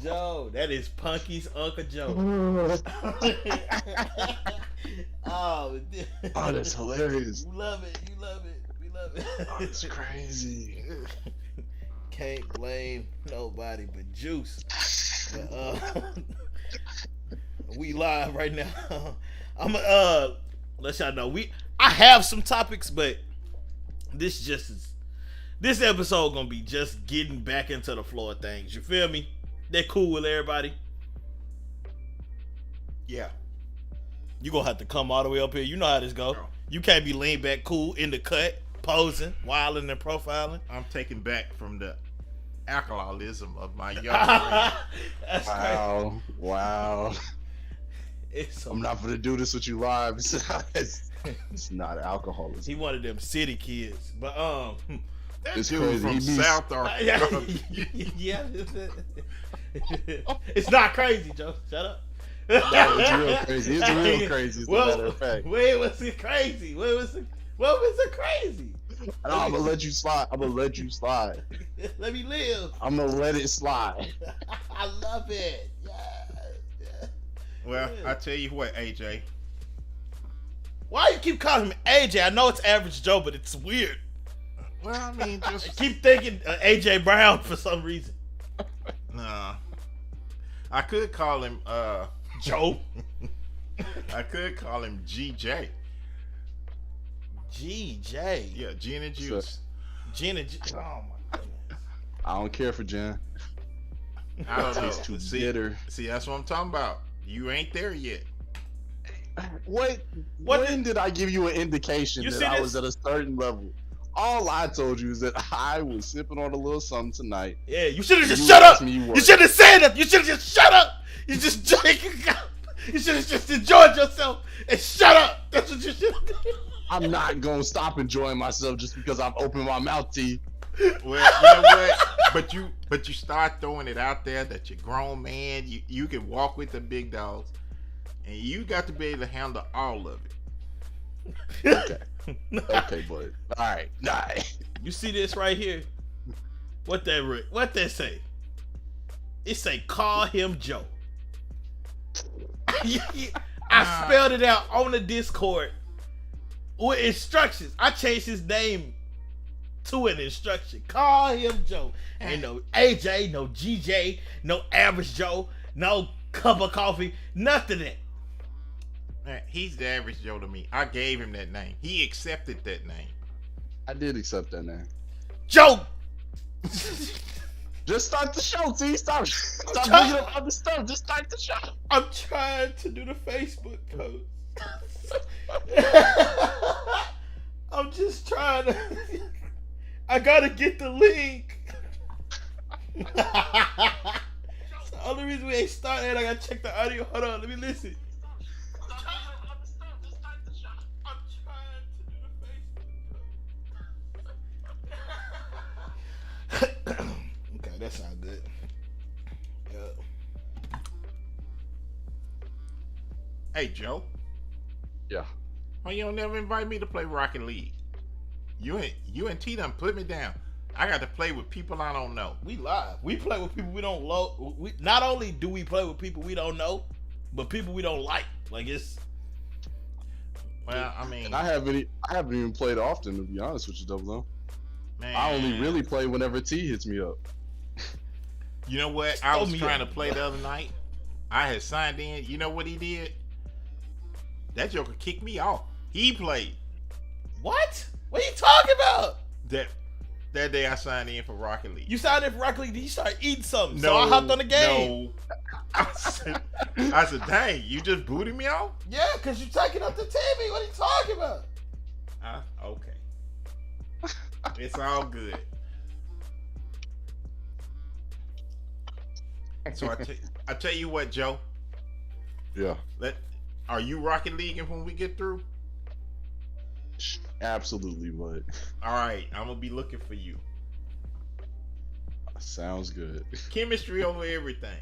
Joe, that is Punky's Uncle Joe. Oh, Oh, that's hilarious. You love it. You love it. We love it. Oh, that's crazy. Can't blame nobody but Juice. But, we live right now. I'm let y'all know I have some topics, but this episode gonna be just getting back into the flow of things. You feel me? That cool with everybody? Yeah. You gonna have to come all the way up here. You know how this go. You can't be lean back cool in the cut, posing, wilding and profiling. I'm taking back from the alcoholism of my young That's Wow. crazy. Wow. It's so I'm not gonna do this with you live. It's not alcoholism. He one of them city kids. But That It's dude crazy. from He be- South Africa. yeah. It's not crazy, Joe. Shut up. No, it's real crazy. It's real crazy, as a matter of fact. Wait, what's it crazy? What was it crazy? No, I'm gonna let you slide. I'm gonna let you slide. Let me live. I'm gonna let it slide. I love it. Yeah. Well, I tell you what, AJ. Why you keep calling him AJ? I know it's Average Joe, but it's weird. Well, I mean, I just keep thinking AJ Brown for some reason. nah. I could call him Joe. I could call him GJ. GJ. Yeah, gin and juice. Gina. Oh my goodness. I don't care for Jen. I don't know. It's too bitter. See, that's what I'm talking about. You ain't there yet. What? What When did I give you an indication You that see I this? was at a certain level? All I told you is that I was sipping on a little something tonight. Yeah, you should have just You shut up. asked me you You were. should have said it. You should have just shut up. You just you should have just enjoyed yourself and shut up. That's what you should have done. I'm not gonna stop enjoying myself just because I've opened my mouth to you. Well, you know what? But you start throwing it out there that you're grown man. You can walk with the big dogs, and you got to be able to handle all of it. Okay, bud. All right. You see this right here? What that say? It say call him Joe. I spelled it out on the Discord with instructions. I changed his name to an instruction. Call him Joe. Ain't no AJ, no GJ, no Average Joe, no cup of coffee, nothing of that. Man, he's the average Joe to me. I gave him that name. He accepted that name. I did accept that name. Joe. Just start the show, T. Stop trying- bringing up other stuff. Just start the show. I'm trying to do the Facebook post. I'm just trying to. I gotta get the link. It's the only reason we ain't started. I gotta check the audio. Hold on, let me listen. I'm trying to do the Facebook. Okay, that sounds good. Yeah. Hey, Joe. Yeah. Why you don't never invite me to play Rocket League? You and T done put me down. I got to play with people I don't know. We live. We play with people we don't know. Not only do we play with people we don't know, but people we don't like. Like it's. Well, I mean, I haven't even played often, to be honest with you, Double O. man, I only really play whenever T hits me up. You know what? I was me trying to up. play the other night. I had signed in. You know what he did? That joker kicked me off. He played. What? What are you talking about? That day I signed in for Rocket League. You signed in for Rocket League, then you started eating something. So I hopped on the game. No. I said, dang, you just booted me off? Yeah, because you're taking up the Timmy. What are you talking about? Okay. It's all good. So I tell you what, Joe. Yeah. Are you Rocket Leaguing when we get through? Absolutely, bud. All right, I'm gonna be looking for you. Sounds good. Chemistry over everything.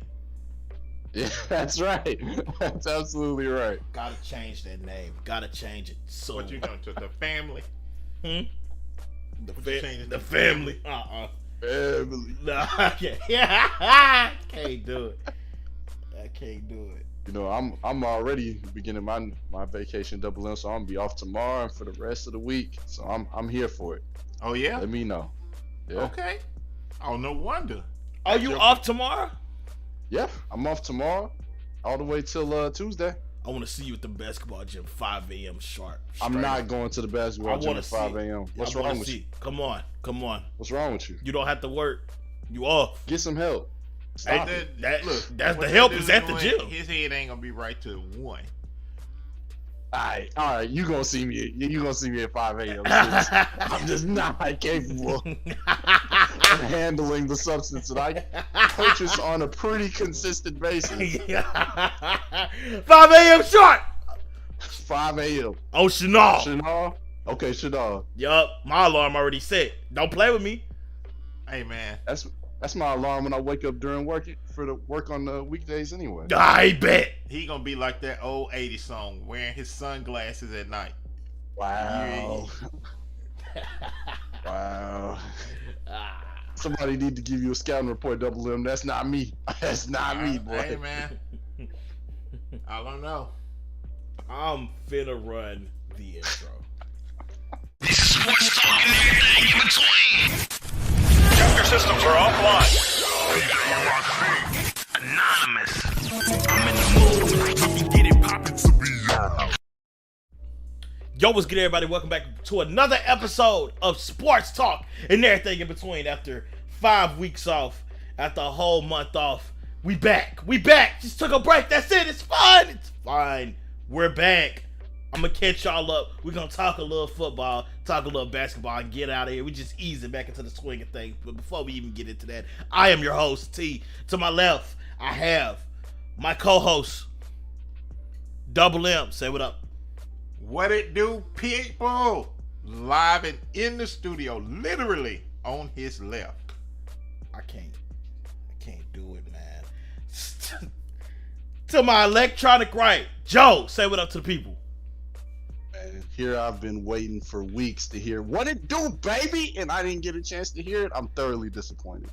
Yeah, that's right. That's absolutely right. Gotta change that name. Gotta change it. So What you doing to the family? The What you changing the to? family. Family. No, I can't. Yeah, I can't can't do it. I can't do it. You know, I'm already beginning my vacation double M, so I'm gonna be off tomorrow and for the rest of the week. So I'm here for it. Oh yeah. Let me know. Yeah. Okay. Oh, no wonder. Are you off tomorrow? Yeah, I'm off tomorrow, all the way till Tuesday. I want to see you at the basketball gym 5 a.m. sharp. I'm not going to the basketball gym wanna at 5 see it. a.m. What's wrong with you? Come on. What's wrong with you? You don't have to work. You off. Get some help. Stop it. Look, That's what the help that is dude at the doing, gym. His head ain't gonna be right till 1. All right. You gonna see me? You gonna see me at 5 a.m. I'm just not capable of handling the substance that I purchase on a pretty consistent basis. 5 a.m. sharp. 5 a.m. Oh, Chanel. Chanel? Okay, Chanel. Yup, my alarm already set. Don't play with me. Hey man, That's my alarm when I wake up during work for the work on the weekdays anyway. I bet. he gonna be like that old 80s song, wearing his sunglasses at night. Wow. Wow. Somebody need to give you a scouting report, Double M. That's not me. That's not me, boy. Hey man, I don't know. I'm finna run the intro. This is sports talk and everything in between. Check your systems are offline. Anonymous. I'm in the mood. We can get it poppin' to be your. Yo, what's good, everybody? Welcome back to another episode of Sports Talk and everything in between. After 5 weeks off, after a whole month off, we back. Just took a break. That's it. It's fine. We're back. I'm gonna catch y'all up. We're gonna talk a little football, talk a little basketball, and get out of here. We just easing back into the swing of things. But before we even get into that, I am your host, T. To my left, I have my co-host, Double M. Say what up. What it do, people? Live and in the studio, literally on his left. I can't do it, man. To my electronic right, Joe. Say what up to the people. And here I've been waiting for weeks to hear what it do, baby, and I didn't get a chance to hear it. I'm thoroughly disappointed.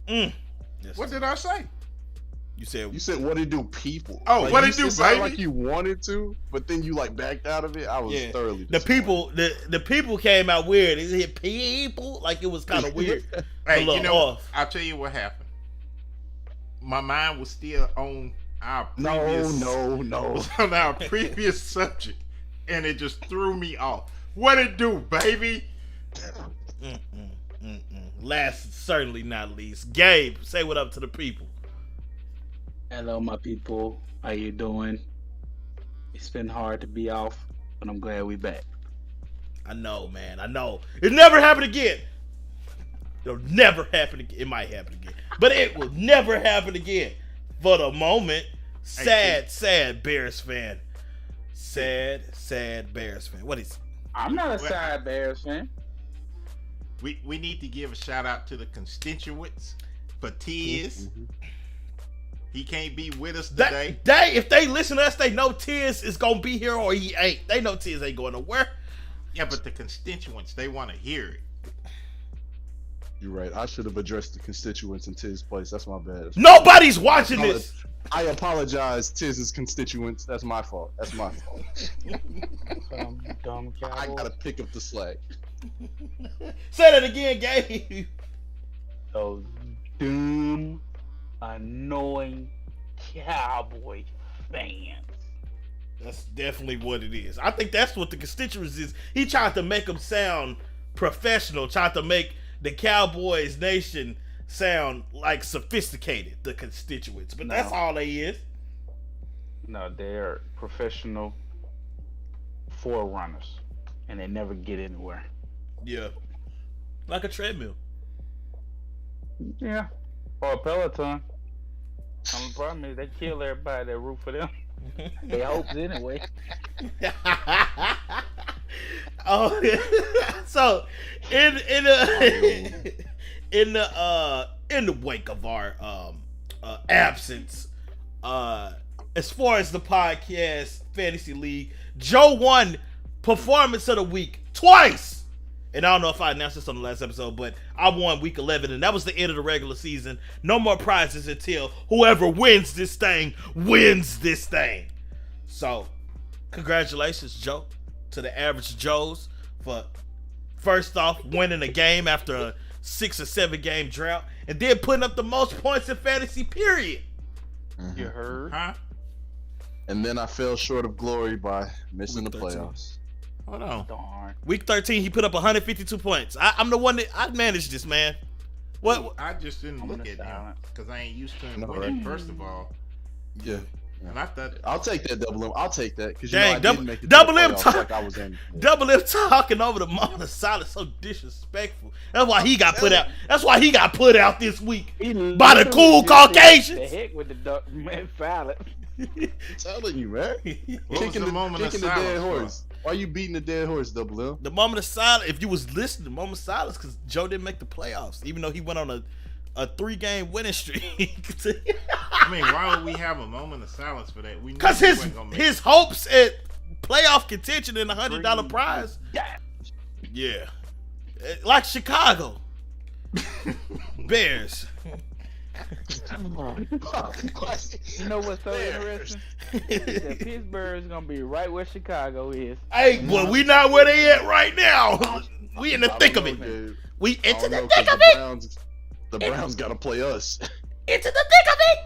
What did I say? You said You said what it do, people. Oh, like, what you it do, sounded baby? Like you wanted to, but then you like backed out of it. I was thoroughly the disappointed. the people came out weird. Is it people? Like it was kind of weird. Hey, A little you know, off. I'll tell you what happened. My mind was still on our previous, No. on our previous subject, and it just threw me off. What it do, baby? Last, certainly not least, Gabe. Say what up to the people. Hello, my people. How you doing? It's been hard to be off, but I'm glad we back. I know, man. I know. It never happened again. It'll never happen again. It might happen again, but it will never happen again. For the moment, sad Bears fan. Sad Bears fan. What is it? I'm not a side Bears fan. We need to give a shout out to the constituents for Tiz. He can't be with us today. If they listen to us, they know Tiz is gonna be here or he ain't. They know Tiz ain't going nowhere. Yeah, but the constituents, they want to hear it. You're right. I should have addressed the constituents in Tiz's place. That's my bad. Nobody's watching this. I apologize, Tiz's constituents. That's my fault. Dumb I gotta pick up the slack. Say that again, Gabe. Those dumb, annoying Cowboy fans. That's definitely what it is. I think that's what the constituents is. He tried to make them sound professional, tried to make the Cowboys nation sound like sophisticated, the constituents. But that's all they is. No, they're professional forerunners, and they never get anywhere. Yeah. Like a treadmill. Yeah, or a Peloton. The problem is they kill everybody that root for them. They hopes anyway. Oh, so in the wake of our absence, as far as the podcast fantasy league, Joe won performance of the week twice And I don't know if I announced this on the last episode, but I won week 11, and that was the end of the regular season. No more prizes until whoever wins this thing wins this thing. So, congratulations, Joe, to the average Joes for first off winning a game after a 6 or 7 game drought, and then putting up the most points in fantasy, period. Mhm. You heard? Huh? And then I fell short of glory by missing Week the 13. playoffs. Hold on. Darn. Week 13, he put up 152 points. I'm the one that I managed this, man. What? I just didn't I'm look gonna at him silence. because I ain't used to him No, winning, right. first of all. Yeah. And I thought, I'll take that double M. I'll take that because Dang, I double- didn't make it double to the M playoffs talk- like I was in. Double M talking over the moment of silence, so disrespectful. That's why he got put out. That's why he got put out this week. He By the literally cool just said, Caucasians. The heck with the duck man silent. I'm telling you, man. what was the moment of kicking the dead silence for? horse. Why you beating the dead horse, Double M? The moment of silence. If you was listening, the moment of silence, because Joe didn't make the playoffs, even though he went on a 3-game winning streak. I mean, why would we have a moment of silence for that? We knew Because we his wasn't gonna make his hopes at playoff contention and $100 Green. prize. Yeah. Yeah, like Chicago Bears. You know what's so interesting? That Pittsburgh is gonna be right where Chicago is. Hey, boy, we not where they at right now. We in the thick of it. We I into don't the know, thick 'cause of it. The Browns got to play us. Into the thick of it.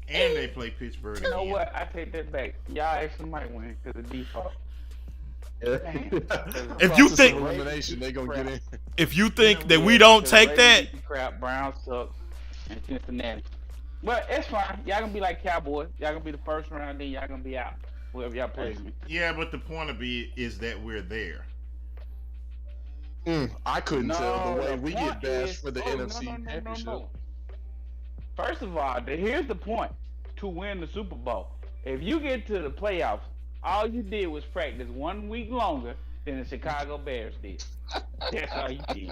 And they play Pittsburgh You know again. what? I take that back. Y'all actually might win because of default. If you think- elimination, they gonna get in. If you think that we don't take that, Crap, Browns suck, and Cincinnati. But it's fine. Y'all gonna be like Cowboys. Y'all gonna be the first round, then y'all gonna be out. Whoever y'all plays me. Yeah, but the point of it is that we're there. I couldn't tell the way the we point get bashed is- for the oh, NFC Championship. no. First of all, here's the point to win the Super Bowl. If you get to the playoffs, all you did was practice 1 week longer than the Chicago Bears did. That's all you did.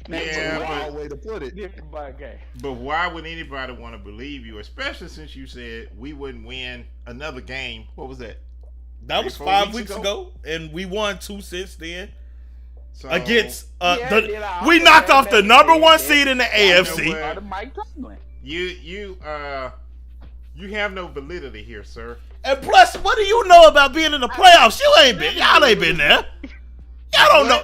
That's Yeah, a but wild way to put it. Different ball game. But why would anybody want to believe you, especially since you said we wouldn't win another game? What was that? that was 3-4 5 weeks ago, and we won 2 since then. So, Against Yeah, then I we also knocked had off the that number said 1 that- seed in the know AFC. what? Out of Mike Tomlin. you have no validity here, sir. And plus, what do you know about being in the playoffs? You ain't been. Y'all ain't been there. Y'all don't know.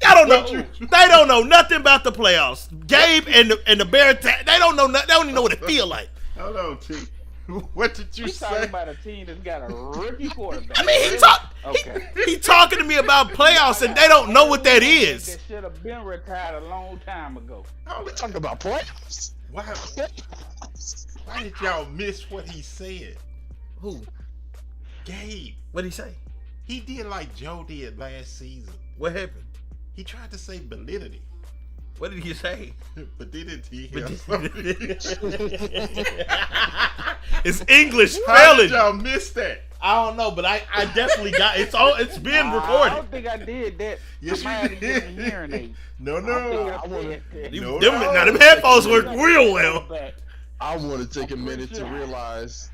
Y'all don't know. They don't know nothing about the playoffs. Gabe and the Bears, they don't know. They don't even know what it feel like. Hold on, T. What did you He's talking say? about a team that's got a rookie quarterback. I mean, Really? Okay. he talking to me about playoffs, and they don't know what that is. That should have been retired a long time ago. We're talking about playoffs. Why did y'all miss what he said? Who? Gabe, What did he say? he did like Joe did last season. What happened? He tried to say validity, What did he say? validity. It's English How did spelling. y'all miss that? I don't know, but I definitely got it's been I recorded. don't think I did that. Yes, I might have you to get a did. hearing aid. No, I no. think I said that. No, Now them headphones work real well. I want to take a I'm minute pretty to sure. realize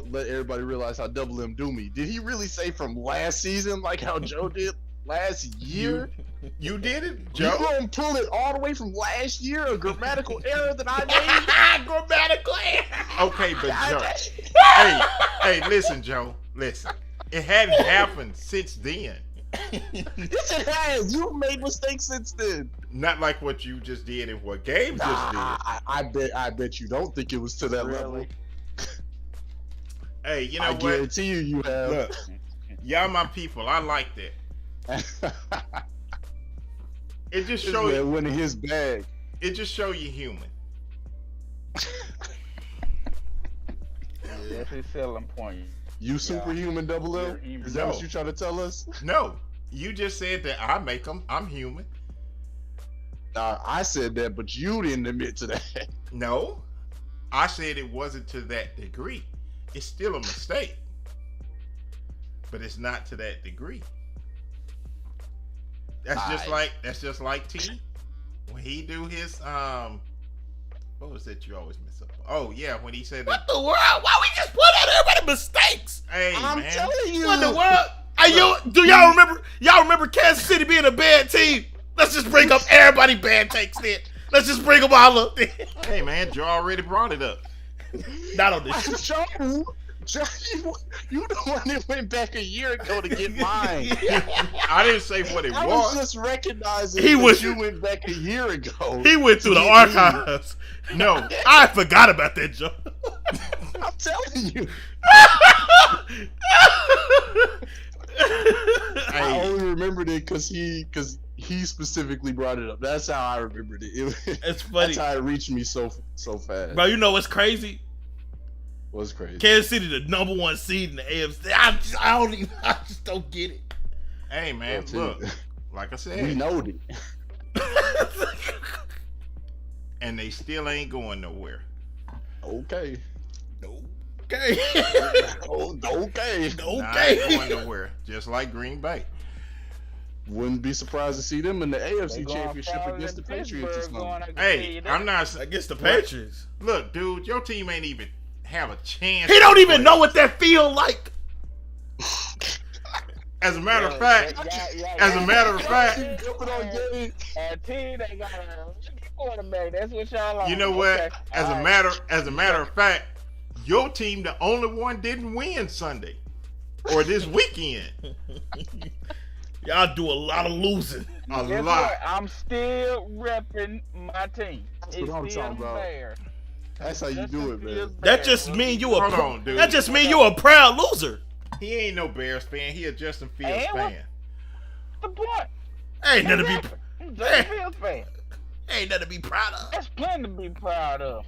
let everybody realize how Double M do me. Did he really say from last season, like how Joe did last year? You did it, You Joe. gonna pull it all the way from last year? A grammatical error that I made? Grammatical error. Okay, but Joe. God, Hey, listen, Joe. Listen. It hadn't happened since then. yes, it has. You've made mistakes since then. Not like what you just did and what Gabe just did. I bet you don't think it was to that level. Really? Hey, you know I what? guarantee you have. Look, y'all my people. I like that. It just This show man you. went in his bag. It just show you human. That's his selling point. You superhuman, Double M? You're human. Is that No. what you trying to tell us? No, you just said that I make them. I'm human. I said that, but you didn't admit to that. No, I said it wasn't to that degree. It's still a mistake, but it's not to that degree. That's just like T when he do his what was that you always mess up? Oh yeah, when he said What that. the world? Why we just put out everybody mistakes? Hey I'm man, telling you. What the world? Hey, do y'all remember? Y'all remember Kansas City being a bad team? Let's just bring up everybody bad takes then. Let's just bring them all up. Hey man, Joe already brought it up. Not on this show. Joe, you the one that went back a year ago to get mine. I didn't say what it I was just recognizing you went back a year ago. He went through the archives. No, I forgot about that, Joe. I'm telling you. I only remembered it because he specifically brought it up. That's how I remembered it. It's funny. That's how it reached me so fast. Bro, you know what's crazy? What's crazy? Kansas City, the number 1 seed in the AFC. I just don't get it. hey man, look, like I said, We know it. and they still ain't going nowhere. Okay. Okay. Okay. Not going nowhere. Just like Green Bay. Wouldn't be surprised to see them in the They AFC going Championship farther against the than Patriots this Pittsburgh going, month. I can tell Hey, you that. I'm not Against the Patriots. Look, dude, your team ain't even have a chance. He don't even know what that feel like. As a matter of fact, as a matter of fact, a team that got a quarterback. That's what y'all like. you know what? Okay. As All a right. matter of fact, your team, the only one, didn't win Sunday or this weekend. Y'all do a lot of losing. A Guess lot. what? I'm still repping my team. That's It's what I'm still talking about. Bears. That's how you do it, man. That just mean you Hold on, dude. That just mean you a proud loser. He ain't no Bears fan. He a Justin Fields And what- fan. the point. Ain't nothing to be Exactly. I'm Justin Fields fan. ain't nothing to be proud of. That's plenty to be proud of.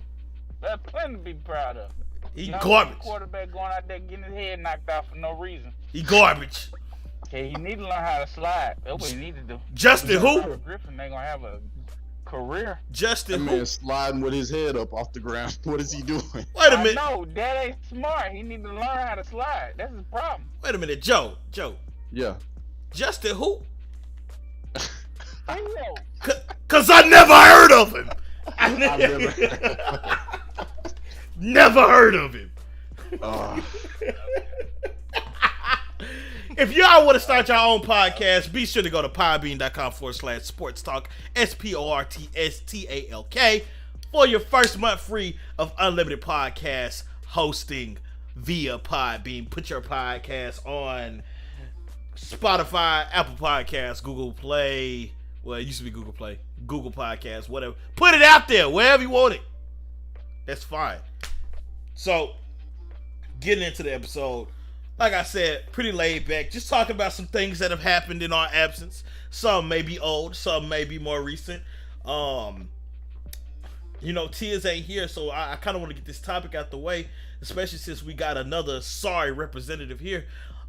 That's plenty to be proud of. He Not garbage. the quarterback going out there getting his head knocked out for no reason. He garbage. Okay, he need to learn how to slide. That's what he need to do. Justin who? Robert Griffin, they gonna have a career. That Justin who? man sliding with his head up off the ground. What is he doing? Wait a minute. No, that ain't smart. He need to learn how to slide. That's his problem. Wait a minute, Joe. Yeah. Justin who? I know. Cause I never heard of him. I never heard of him. If y'all want to start your own podcast, be sure to go to podbean.com/sports talk, SPORTSTALK, for your first month free of unlimited podcast hosting via Podbean. Put your podcast on Spotify, Apple Podcasts, Google Play. Well, it used to be Google Play, Google Podcasts, whatever. Put it out there wherever you want it. That's fine. So, getting into the episode, like I said, pretty laid back. Just talking about some things that have happened in our absence. Some may be old, some may be more recent. Tia's ain't here, so I kind of want to get this topic out the way, especially since we got another sorry representative here.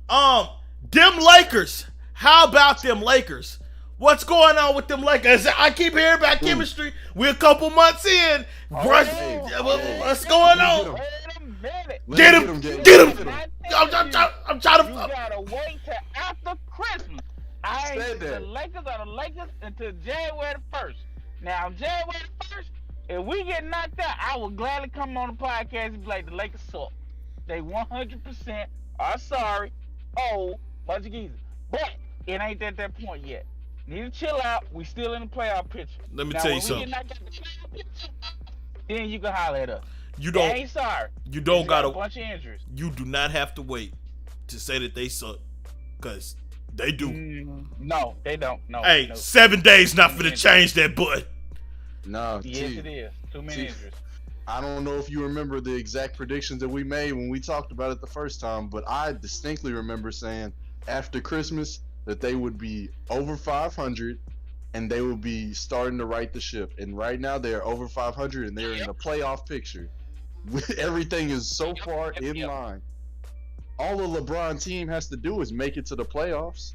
Them Lakers. How about them Lakers? What's going on with them Lakers? I keep hearing about chemistry. We're a couple months in. What's going on? Wait a minute. Get him! I'm trying to. You gotta wait till after Christmas. I ain't Said that. the Lakers are the Lakers until January 1st. Now January 1st, if we get knocked out, I will gladly come on the podcast and be like, the Lakers suck. They 100% are sorry. Oh, bunch of geezers. But it ain't at that point yet. Need to chill out. We still in the playoff picture. Let me Now, tell you when we something. get knocked out the playoff picture, then you can holler at us. You They don't. ain't sorry. You don't Got gotta. a bunch of injuries. You do not have to wait to say that they suck, cause they do. No, they don't. No. Hey, no. 7 days not for to change that butt. No, Yes, it is. Too many injuries. I don't know if you remember the exact predictions that we made when we talked about it the first time, but I distinctly remember saying after Christmas that they would be over 500 and they would be starting to right the ship. And right now they are over 500 and they're in the playoff picture. Everything is so far in line. All the LeBron team has to do is make it to the playoffs.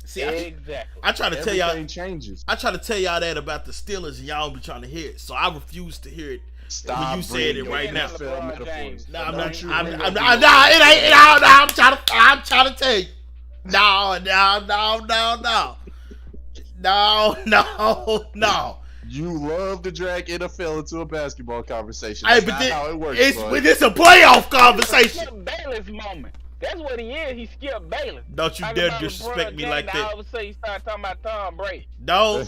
See, Exactly. I try to tell y'all. Everything changes. I try to tell y'all that about the Steelers, and y'all don't be trying to hear it. So I refuse to hear it. Stop you said it bringing right now. NFL LeBron metaphors. James. No, I'm LeBron not. James. It ain't. I'm trying to tell you. No. You love to drag NFL into a basketball conversation. Hey, That's but not how it works. it's bud. a playoff It's conversation. a Bayless moment. That's what he is. He Skip Bayless. Don't you Talking dare about disrespect LeBron me James, like now that. all of a sudden, you start talking about Tom Brady. No,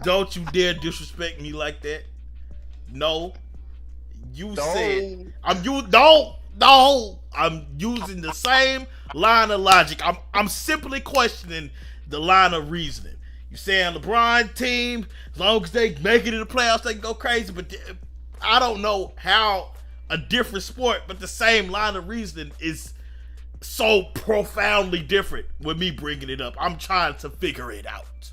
don't you dare disrespect me like that. No, you said I'm using the same line of logic. I'm simply questioning the line of reasoning. You saying LeBron team, as long as they make it to the playoffs, they can go crazy. But I don't know how a different sport, but the same line of reasoning is so profoundly different with me bringing it up. I'm trying to figure it out.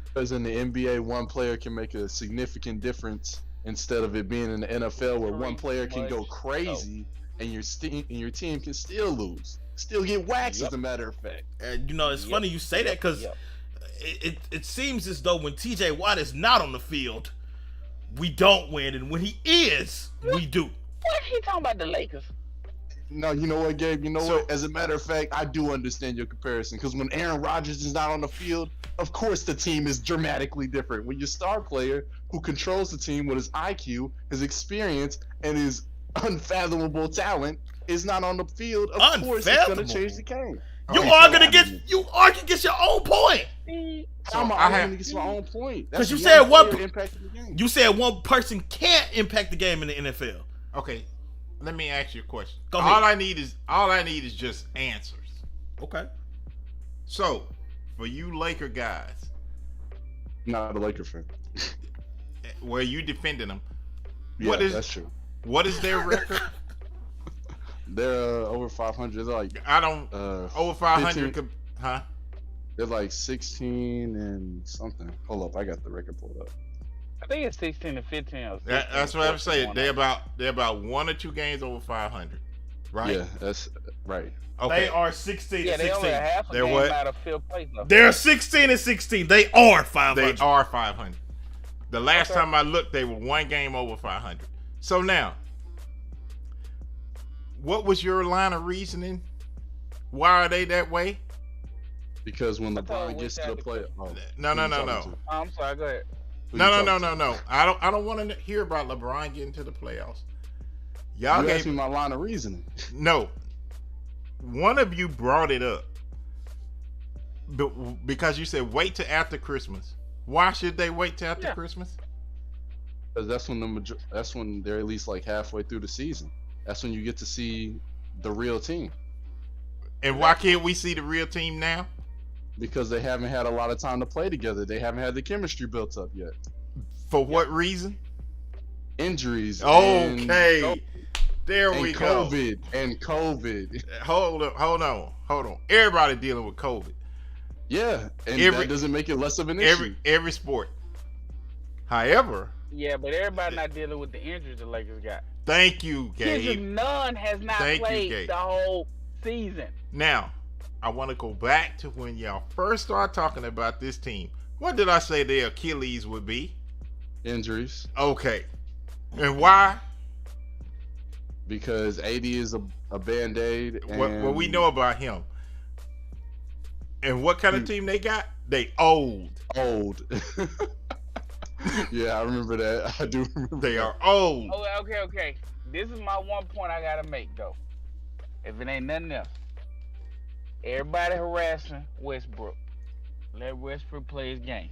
Because in the NBA, one player can make a significant difference instead of it being in the NFL where one player can go crazy and your team can still lose, still get waxed. As a matter of fact, it's funny you say that because it seems as though when TJ Watt is not on the field, we don't win, and when he is, we do. What he talking about the Lakers? No, you know what, Gabe? You know what? As a matter of fact, I do understand your comparison because when Aaron Rodgers is not on the field, of course the team is dramatically different. When your star player who controls the team with his IQ, his experience, and his unfathomable talent is not on the field, of course it's going to change the game. You argue against your own point. I'm arguing against my own point. Because you said you said one person can't impact the game in the NFL. Okay, let me ask you a question. Go ahead. All I need is just answers. Okay. So, for you Laker guys, not a Laker fan. Where you defending them? Yeah, that's true. What is their record? They're over 500. They're like over 500. Huh? They're like 16 and something. Hold up, I got the record pulled up. I think it's 16 to 15. Or 16 that's what I'm saying. They're about 1 or 2 games over 500, right? Yeah, that's right. Okay. They are 16 and 16. They only half a game out of fifth place. They're 16 and 16. They are 500. They are 500. The last time I looked, they were 1 game over 500. So now, what was your line of reasoning? Why are they that way? Because when LeBron gets to the play, no. I'm sorry. Go ahead. No. I don't want to hear about LeBron getting to the playoffs. Y'all asked me my line of reasoning. No, one of you brought it up, because you said wait till after Christmas. Why should they wait till after Christmas? Because that's when they're at least like halfway through the season. That's when you get to see the real team. And why can't we see the real team now? Because they haven't had a lot of time to play together. They haven't had the chemistry built up yet. For what reason? Injuries. Okay. There we go. COVID. Hold on. Everybody dealing with COVID. Yeah, and that doesn't make it less of an issue. Every sport. However. Yeah, but everybody not dealing with the injuries the Lakers got. Thank you, Gabe. Kendrick Nunn has not played the whole season. Now, I want to go back to when y'all first started talking about this team. What did I say their Achilles would be? Injuries. Okay. And why? Because AD is a Band-Aid. What we know about him. And what kind of team they got? They old. Yeah, I remember that. I do remember they are old. Oh, okay. This is my one point I gotta make though. If it ain't nothing else, everybody harassing Westbrook. Let Westbrook play his game.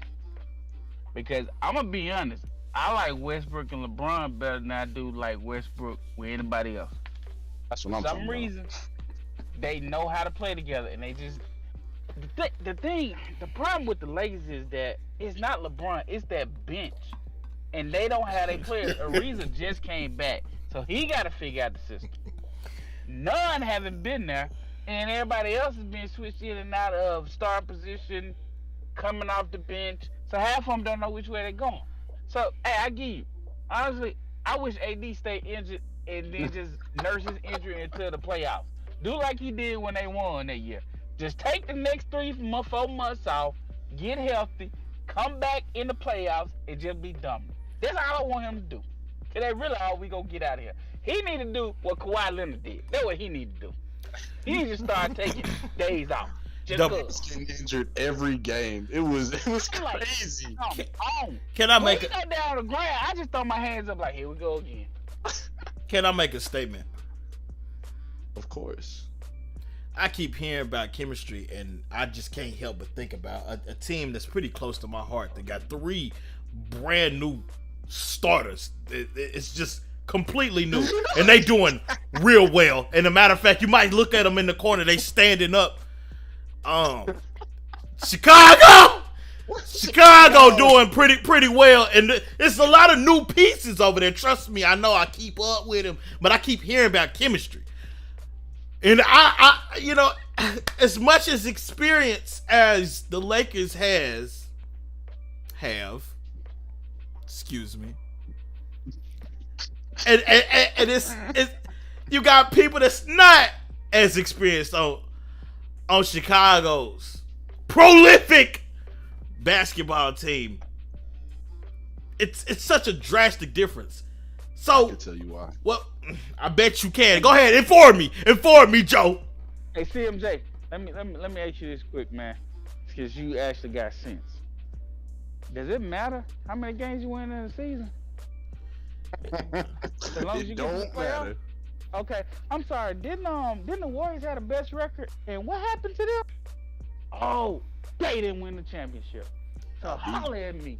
Because I'm gonna be honest, I like Westbrook and LeBron better than I do like Westbrook with anybody else. That's what I'm talking about. For some reason, they know how to play together, and they just the problem with the Lakers is that it's not LeBron, it's that bench. And they don't have their players. Ariza just came back. So he got to figure out the system. None haven't been there. And everybody else has been switched in and out of star position, coming off the bench. So half of them don't know which way they're going. So, hey, I give you. Honestly, I wish AD stayed injured and then just nurse his injury into the playoffs. Do like he did when they won that year. Just take the next 4 months off, get healthy, come back in the playoffs, and just be dumb. That's all I want him to do. Cause that's really all we gonna get out of here. He need to do what Kawhi Leonard did. That's what he need to do. He need to start taking days off. Just getting injured every game. It was crazy. Can I make it? Down on the ground, I just throw my hands up like, here we go again. Can I make a statement? Of course. I keep hearing about chemistry, and I just can't help but think about a team that's pretty close to my heart that got 3 brand new starters. It's just completely new, and they doing real well. And a matter of fact, you might look at them in the corner; they standing up. Chicago doing pretty well, and it's a lot of new pieces over there. Trust me, I know I keep up with them, but I keep hearing about chemistry. And I as much as experience as the Lakers have, excuse me, and it's you got people that's not as experienced on Chicago's prolific basketball team. It's such a drastic difference. So I can tell you why. Well, I bet you can. Go ahead, inform me, Joe. Hey, CMJ, let me ask you this quick, man, because you actually got sense. Does it matter how many games you win in a season? As long as you It get to the don't playoffs? matter. Okay, I'm sorry. Didn't the Warriors have the best record? And what happened to them? Oh, they didn't win the championship. So holler at me.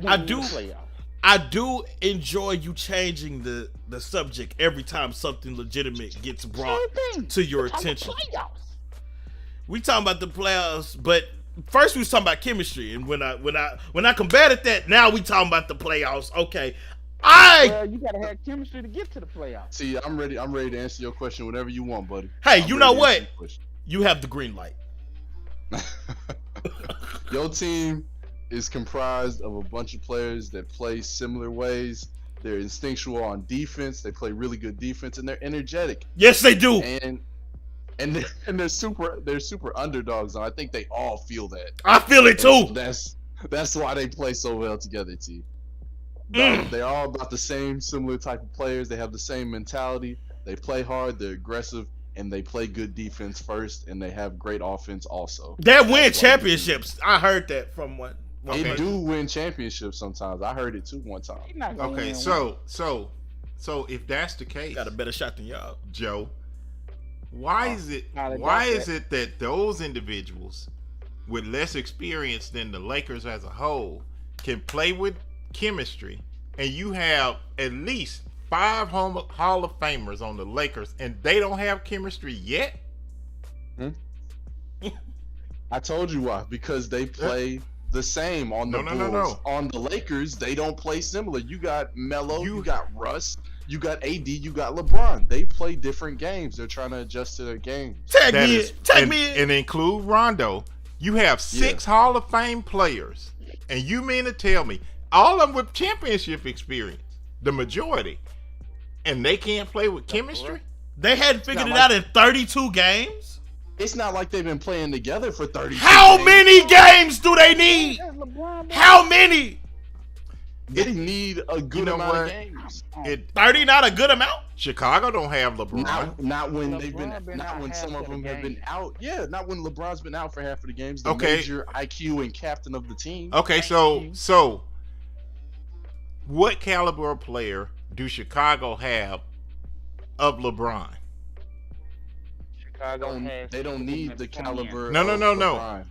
I Win the do. playoffs. I do enjoy you changing the subject every time something legitimate gets brought Same thing. to your We're talking attention. playoffs. We talking about the playoffs, but first we was talking about chemistry, and when I combated that, now we talking about the playoffs. Okay, Well, you gotta have chemistry to get to the playoffs. See, I'm ready to answer your question whenever you want, buddy. Hey, I'm you ready know to what? answer your question. You have the green light. Your team is comprised of a bunch of players that play similar ways. They're instinctual on defense. They play really good defense, and they're energetic. Yes, they do. And they're super underdogs, and I think they all feel that. I feel it too. That's why they play so well together, T. They're all about the same similar type of players. They have the same mentality. They play hard. They're aggressive, and they play good defense first, and they have great offense also. They win That's why championships. I heard that from one. They do win championships sometimes. I heard it too one time. You're not gonna Okay, win so if that's the case, Got a better shot than y'all. Joe, why is it that those individuals with less experience than the Lakers as a whole can play with chemistry, and you have at least 5 Hall of Famers on the Lakers, and they don't have chemistry yet? I told you why. Because they play the same on the Bulls. No. On the Lakers, they don't play similar. You got Melo, you got Russ, you got AD, you got LeBron. They play different games. They're trying to adjust to their games. Tag me in. And include Rondo. You have 6 Hall of Fame players, and you mean to tell me all of them with championship experience, the majority, and they can't play with chemistry? They hadn't figured it out in 32 games. It's not like they've been playing together for 30 How many games do they need? That's LeBron, How many? They need a good amount of games. 30 not a good amount? Chicago don't have LeBron. Not when LeBron they've been been not out when half some of of the them have been games. out. Yeah, not when LeBron's been out for half of the games. The Okay. major IQ and captain of the team. Okay, so what caliber of player do Chicago have of LeBron? Chicago has They don't need the caliber. No. of LeBron.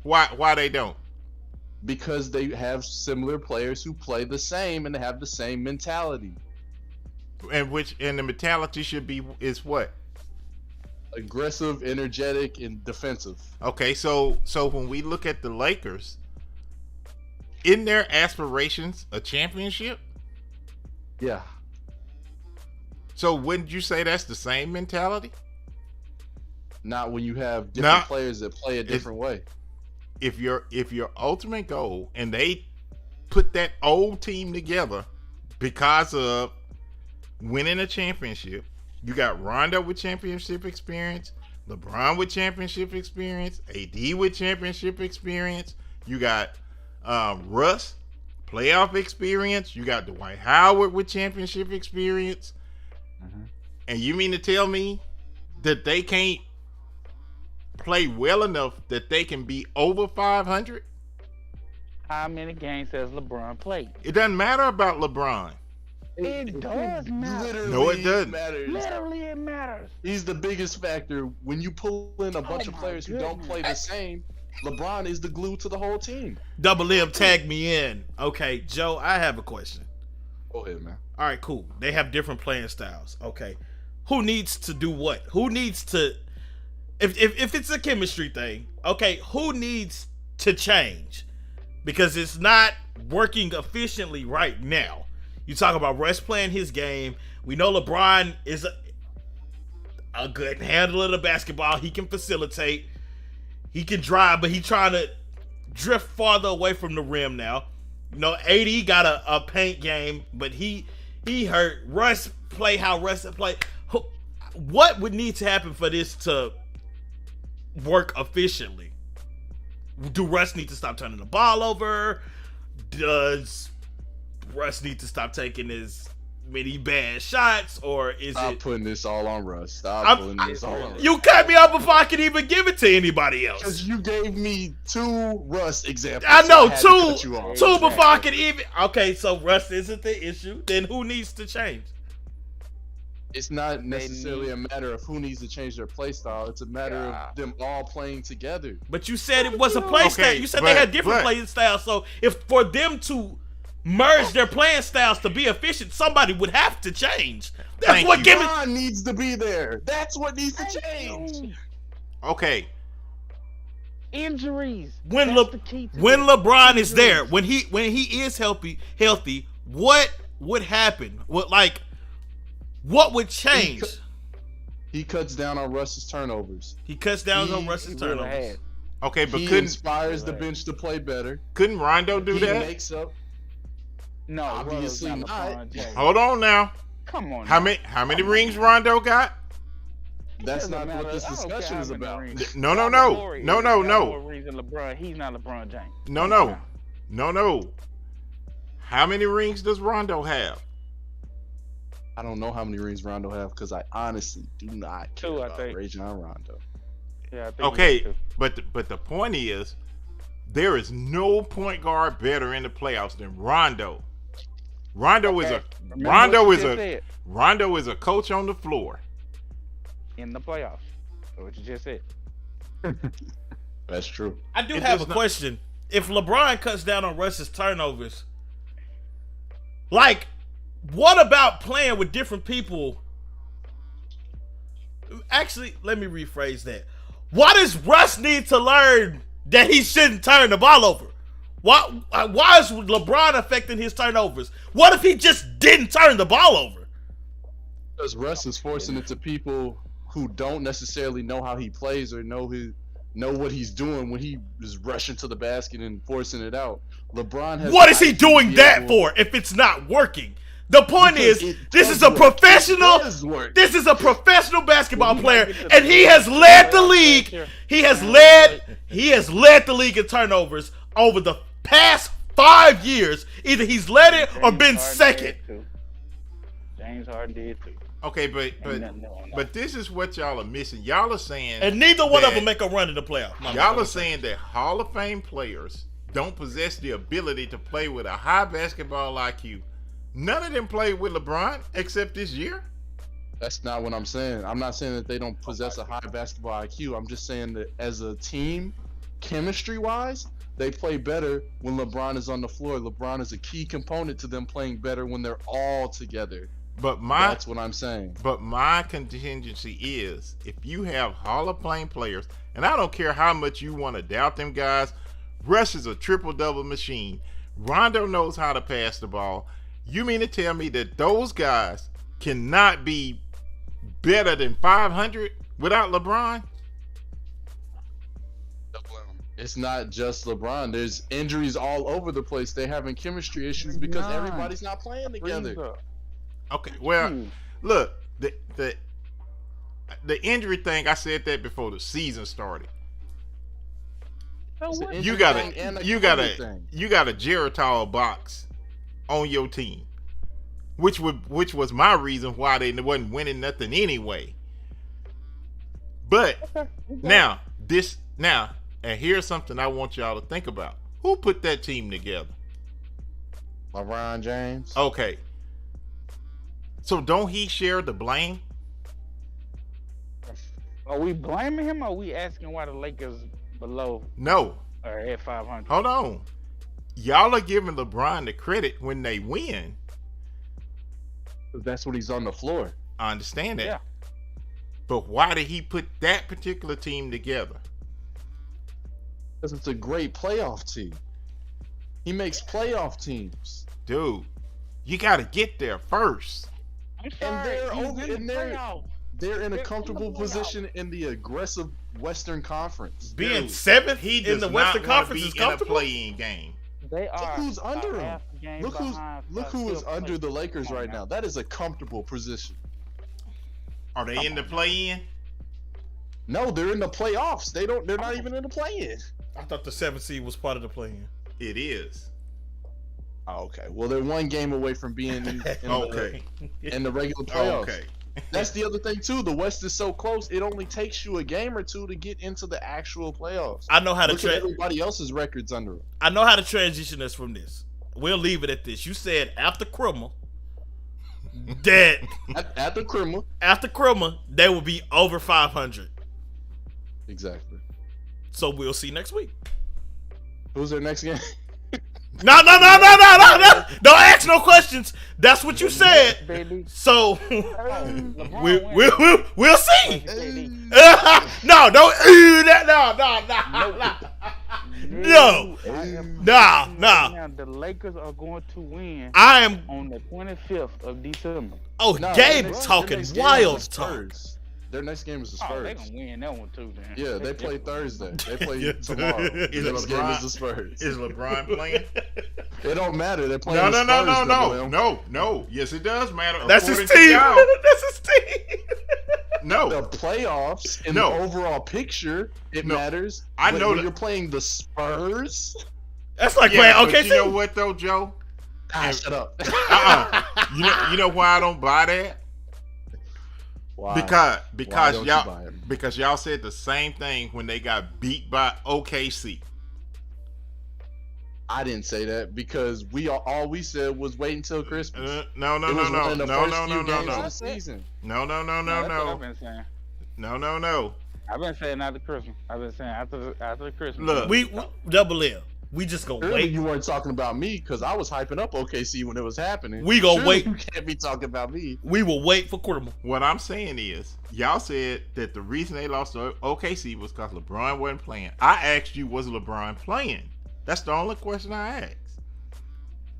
Why they don't? Because they have similar players who play the same and they have the same mentality. And the mentality should be is what? Aggressive, energetic, and defensive. Okay, so when we look at the Lakers, in their aspirations a championship? Yeah. So wouldn't you say that's the same mentality? Not when you have different Nah. players that play a different way. If your ultimate goal, and they put that old team together because of winning a championship, you got Rondo with championship experience, LeBron with championship experience, AD with championship experience, you got Russ playoff experience, you got Dwight Howard with championship experience, and you mean to tell me that they can't play well enough that they can be over 500? How many games has LeBron played? It doesn't matter about LeBron. It does matter. Literally No, it doesn't. matters. Literally, it matters. He's the biggest factor. When you pull in a bunch of my players who don't goodness. play the same, LeBron is the glue to the whole team. Double M, tag me in. Okay, Joe, I have a question. Go ahead, man. All right, cool. They have different playing styles. Okay, who needs to do what? Who needs to? If it's a chemistry thing, okay, who needs to change? Because it's not working efficiently right now. You talk about Russ playing his game. We know LeBron is a good handler of the basketball. He can facilitate. He can drive, but he's trying to drift farther away from the rim now. You know, AD got a paint game, but he hurt. Russ play how Russ play. What would need to happen for this to work efficiently? Do Russ need to stop turning the ball over? Does Russ need to stop taking as many bad shots, or is Stop it? putting this all on Russ. Stop putting this all on Russ. You cut me off before I could even give it to anybody else. Because you gave me 2 Russ examples. I know, so had to cut you off. two before I could even. Okay, so Russ isn't the issue. Then who needs to change? It's not necessarily a matter of who needs to change their play style. It's a matter of them all playing together. But you said it was a play style. You said they had different playing styles. So if for them to merge their playing styles to be efficient, somebody would have to change. That's what give me. LeBron needs to be there. That's what needs to change. Okay. Injuries. When That's the key to when it. LeBron is Injuries. there, when he is healthy, what would happen? What would change? He cuts down on Russ's turnovers. He cuts down He on Russ's He really turnovers. has. Okay, but He couldn't inspires the bench to play better. Rondo do He that? makes up. No, Obviously Rondo's not. LeBron James. Hold on now. Come on. How now. many rings Rondo got? That's Doesn't not matter. what this I don't care discussion how is many about. rings. No. Got more No. rings than LeBron. He's not LeBron James. No. How many rings does Rondo have? I don't know how many rings Rondo have because I honestly do not care 2, I about think. Rajon Rondo. Yeah, I think Okay, he has to. but the point is, there is no point guard better in the playoffs than Rondo. Rondo Remember Rondo what is you a just said Rondo is a coach on the floor. in the playoffs. That's what you just said. That's true. I do It have a does not- question. If LeBron cuts down on Russ's turnovers, like, what about playing with different people? Actually, let me rephrase that. Why does Russ need to learn that he shouldn't turn the ball over? Why is LeBron affecting his turnovers? What if he just didn't turn the ball over? Because Russ is forcing it to people who don't necessarily know how he plays or know what he's doing when he is rushing to the basket and forcing it out. LeBron has. What is he the IQ to doing be that able- for if it's not working? The point Because is, it this does is a work. professional. It does work. This is a professional basketball Well, player, he might get to and the he has playoffs led the next league. year. He has led the league in turnovers over the past 5 years. Either he's led it or James been Harden second. did too. James Harden did too. Okay, Ain't nothing new on that. but this is what y'all are missing. Y'all are saying And neither one of that- them make a run in the playoff. Y'all are saying that Hall of Fame players don't possess the ability to play with a high basketball IQ. None of them played with LeBron except this year. That's not what I'm saying. I'm not saying that they don't possess a high basketball IQ. I'm just saying that as a team, chemistry-wise, they play better when LeBron is on the floor. LeBron is a key component to them playing better when they're all together. But That's what I'm saying. But my contingency is if you have Hall of Fame players, and I don't care how much you want to doubt them guys, Russ is a triple-double machine. Rondo knows how to pass the ball. You mean to tell me that those guys cannot be better than 500 without LeBron? It's not just LeBron. There's injuries all over the place. They're having chemistry issues because Nah. everybody's not playing together. Rings up. Okay, well, Hmm. look, the injury thing, I said that before the season started. So It's an what? injury You got thing and a a you got COVID a thing. you got a Geritol box on your team, which was my reason why they wasn't winning nothing anyway. But now and here's something I want y'all to think about: who put that team together? LeBron James. Okay, So don't he share the blame? Are we blaming him, or are we asking why the Lakers below No. or at 500? Hold on. Y'all are giving LeBron the credit when they win. That's what he's on the floor. I understand that. Yeah. But why did he put that particular team together? Because it's a great playoff team. He makes playoff teams. Dude, you got to get there first. I'm sorry. they're he's over- in the and they're- playoffs. They're in a They're in comfortable the position in the aggressive Western Conference. Being Dude, seventh He in does the not Western wanna Conference be is in a comfortable. play-in game. They are. who's under a him. half a game Look who is fifth under place. the Lakers Come on right now. now. That is a comfortable position. Are they in the play-in? No, they're in the playoffs. They're not even in the play-in. I thought the 7th seed was part of the play-in. It is. Oh, okay. Well, they're one game away from being in Okay. the regular playoffs. Okay. That's the other thing too. The West is so close. It only takes you a game or two to get into the actual playoffs. I know how to Look at everybody else's records under them. I know how to transition us from this. We'll leave it at this. You said after Crimmer that At the criminal. after Crimmer they will be over 500. Exactly. So we'll see next week. Who's their next game? No. Don't ask no questions. That's what you said. Baby. So LeBron we'll see. baby. No, don't that. No. Nah. Now the Lakers are going to win I am. on the 25th of December. Oh, No, Gabe their talking next game wild is the talk. Spurs. Their next game is the Oh, they Spurs. gonna win that one too, then. Yeah, they play Thursday. They play Yeah. tomorrow. Is The next game LeBron- is the Spurs. Is LeBron playing? It don't matter. They're playing No. the Spurs. No. Yes, it does matter. That's his according to team. y'all. That's his team. No. The playoffs in No. the overall picture, it No. matters. I But know when that- you're playing the Spurs. That's like Yeah, playing but OKC. you know what though, Joe? Shut up. You know why I don't buy that? Why? Because Why don't you y'all buy 'em? because y'all said the same thing when they got beat by OKC. I didn't say that because all we said was wait until Christmas. No. It was one of the first few games of the season. No. That's what I've been saying. No. I've been saying after Christmas. I've been saying after the Christmas. Look. We double L. We just gonna Clearly, wait. you weren't talking about me because I was hyping up OKC when it was happening. We gonna Surely wait. You can't be talking about me. We will wait for Crimmer. What I'm saying is, y'all said that the reason they lost to OKC was because LeBron wasn't playing. I asked you, was LeBron playing? That's the only question I asked.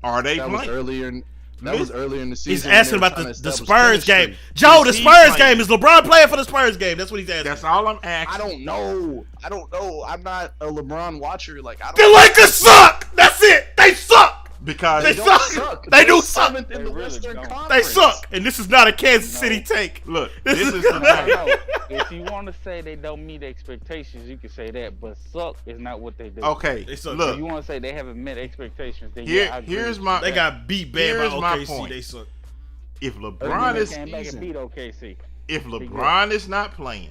Are they That was playing? earlier. That was earlier in the season. He's when they asking were about trying the to establish Spurs game. chemistry. Joe, the Is he Spurs playing? game. Is LeBron playing for the Spurs game? That's what he's asking. That's all I'm asking. I don't know. I'm not a LeBron watcher. Like I The don't. Lakers suck. That's it. They suck. Because They They suck. don't suck. They do They're suck. seventh in They the really Western don't. Conference. They suck. And this is not a Kansas No. City take. look, This this is- is the thing. No. If you want to say they don't meet expectations, you can say that. But suck is not what they do. Okay, They suck. If look. you want to say they haven't met expectations, then Here- yeah, I agree here's with my- you. They got beat bad by Here's my OKC. point. They suck. If Earlier LeBron they is came back and season. beat OKC. if LeBron is not playing,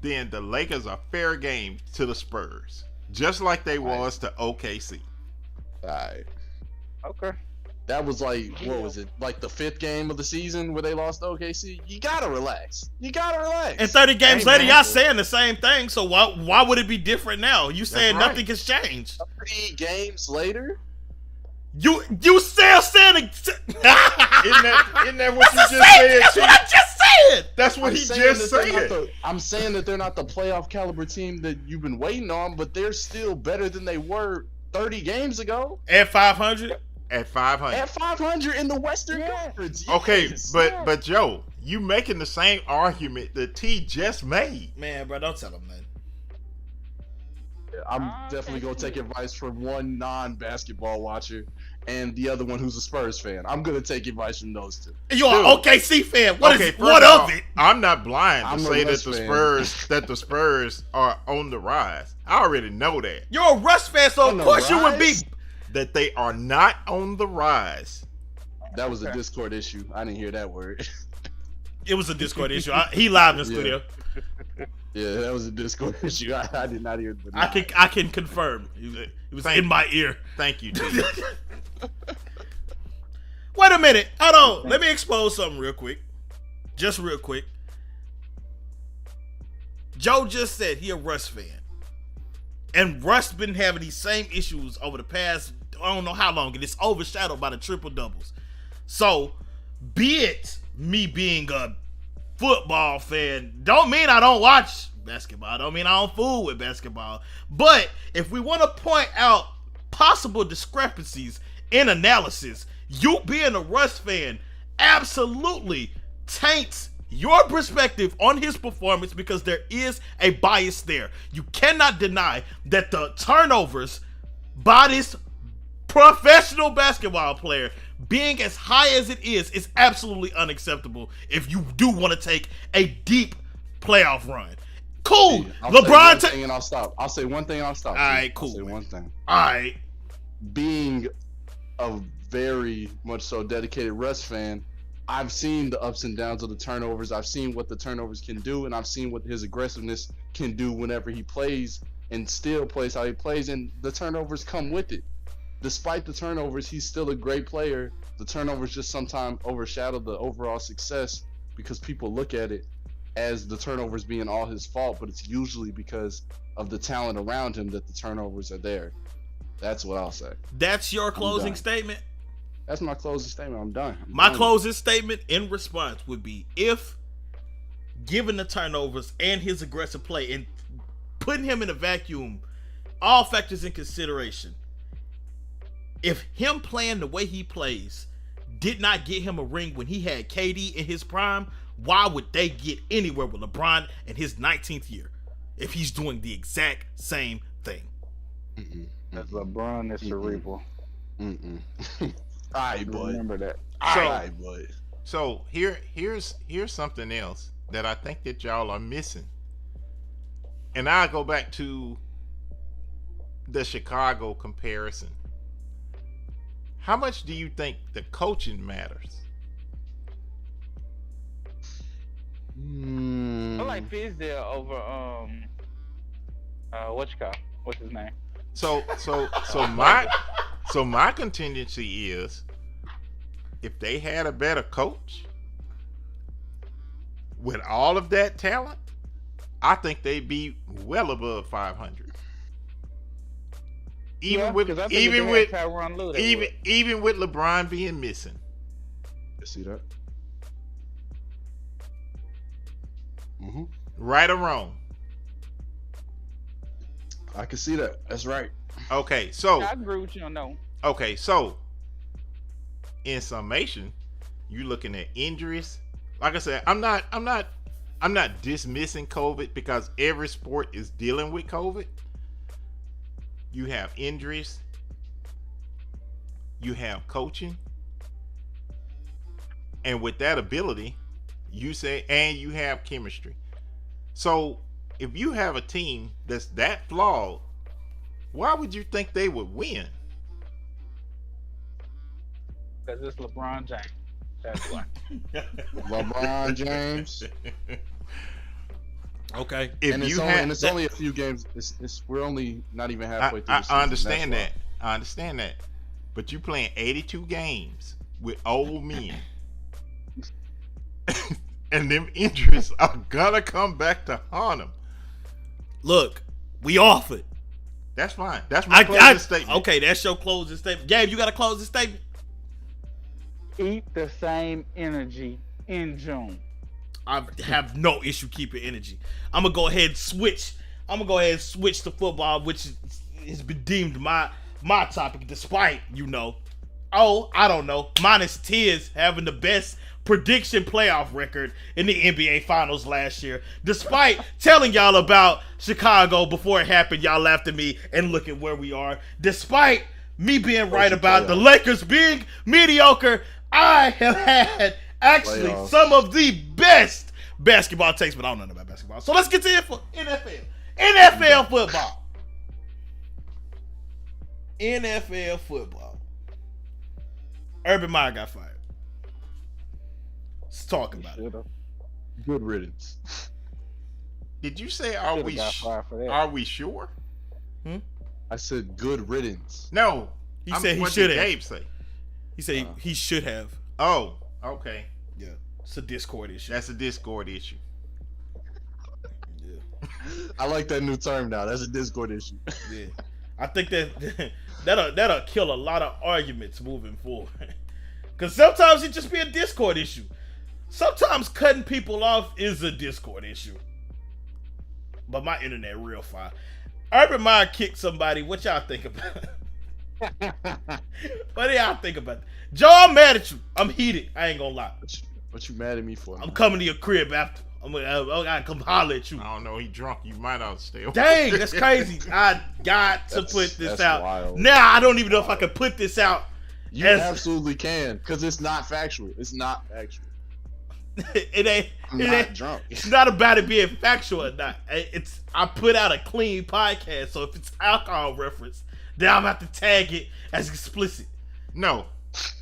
then the Lakers are fair game to the Spurs, just like they was to OKC. Alright. Okay. That was like, what was it? Like the 5th game of the season where they lost to OKC. You gotta relax. And 30 games Hey, later, man. y'all saying the same thing. So why would it be different now? You saying right. nothing has changed. 30 games later. You still saying Isn't that what you just That's said? what Chief? I just said. That's what I'm he saying just that they're not said. I'm saying that they're not the playoff caliber team that you've been waiting on, but they're still better than they were 30 games ago. At 500. At 500. At 500 in the Western Yes. Conference. Okay, Yes. but Joe, you making the same argument that T just made. Man, bro, don't tell him that. I'm definitely gonna take advice from one non-basketball watcher and the other one who's a Spurs fan. I'm gonna take advice from those two. You are an OKC fan. What first of all, it? I'm not blind I'm to a say that Russ the fan. Spurs are on the rise. I already know that. You're a Russ fan, so On of the course you would be. rise? That they are not on the rise. That was a Discord issue. I didn't hear that word. It was a Discord issue. He live in the Yeah. studio. Yeah, that was a Discord issue. I did not hear the I can confirm. It was Thank in my ear. Thank you, T. What wait a minute. Hold on. Let me expose something real quick. Just real quick. Joe just said he a Russ fan. And Russ been having these same issues over the past, I don't know how long, and it's overshadowed by the triple doubles. So, be it me being a football fan, don't mean I don't watch basketball. Don't mean I don't fool with basketball. But if we want to point out possible discrepancies in analysis, you being a Russ fan absolutely taints your perspective on his performance because there is a bias there. You cannot deny that the turnovers by this professional basketball player being as high as it is absolutely unacceptable if you do want to take a deep playoff run. Cool. LeBron thing and I'll stop. I'll say one thing and I'll stop. All right, cool. I'll say one thing. All right. Being a very much so dedicated Russ fan, I've seen the ups and downs of the turnovers. I've seen what the turnovers can do, and I've seen what his aggressiveness can do whenever he plays and still plays how he plays, and the turnovers come with it. Despite the turnovers, he's still a great player. The turnovers just sometimes overshadow the overall success because people look at it as the turnovers being all his fault, but it's usually because of the talent around him that the turnovers are there. That's what I'll say. That's your closing statement? That's my closing statement. I'm done. My closing statement in response would be, if given the turnovers and his aggressive play and putting him in a vacuum, all factors in consideration, if him playing the way he plays did not get him a ring when he had KD in his prime, why would they get anywhere with LeBron in his 19th year if he's doing the exact same thing? That's LeBron is cerebral. All right, boy. Remember that. All right, boy. So here's something else that I think that y'all are missing. And I'll go back to the Chicago comparison. How much do you think the coaching matters? I like Fizdale over what's his name? So my contingency is, if they had a better coach with all of that talent, I think they'd be well above 500. Even with LeBron being missing. You see that? Right or wrong? I can see that. That's right. Okay, so I agree with you on that one. Okay, so in summation, you looking at injuries. Like I said, I'm not dismissing COVID because every sport is dealing with COVID. You have injuries, you have coaching, and with that ability, you have chemistry. So if you have a team that's that flawed, why would you think they would win? Because it's LeBron James. That's why. LeBron James. Okay. It's only a few games. We're only not even halfway through the season. I understand that. I understand that. But you playing 82 games with old men. And them injuries are gonna come back to haunt them. Look, we offered. That's fine. That's my closing statement. Okay, that's your closing statement. Gabe, you got a closing statement? Eat the same energy in June. I have no issue keeping energy. I'm gonna go ahead and switch. To football, which has been deemed my topic, despite I don't know, minus Tiz having the best prediction playoff record in the NBA Finals last year. Despite telling y'all about Chicago before it happened, y'all laughed at me, and look at where we are. Despite me being right about the Lakers being mediocre, I have had actually some of the best basketball takes, but I don't know about basketball. So let's get to it for NFL football. NFL football. Urban Meyer got fired. Let's talk about it. Good riddance. Did you say are we sure? I said good riddance. No. He said he should have. Gabe say? He said he should have. Oh, okay. Yeah, it's a Discord issue. That's a Discord issue. Yeah, I like that new term now. That's a Discord issue. yeah. I think that'll kill a lot of arguments moving forward. Cause sometimes it just be a Discord issue. Sometimes cutting people off is a Discord issue. But my internet real fine. Urban Meyer kicked somebody. What y'all think about? What do y'all think about that? Joe, I'm mad at you. I'm heated. I ain't gonna lie. What you mad at me for? I'm coming to your crib after. I gotta come holler at you. I don't know. He drunk. You might ought to stay away. Dang, that's crazy. I got to put this out. Wild. Now I don't even know if I can put this out. You absolutely can, because it's not factual. It's not factual. It ain't. I'm it not ain't drunk. It's not about it being factual or not. I put out a clean podcast, so if it's alcohol reference, then I'm gonna have to tag it as explicit. No,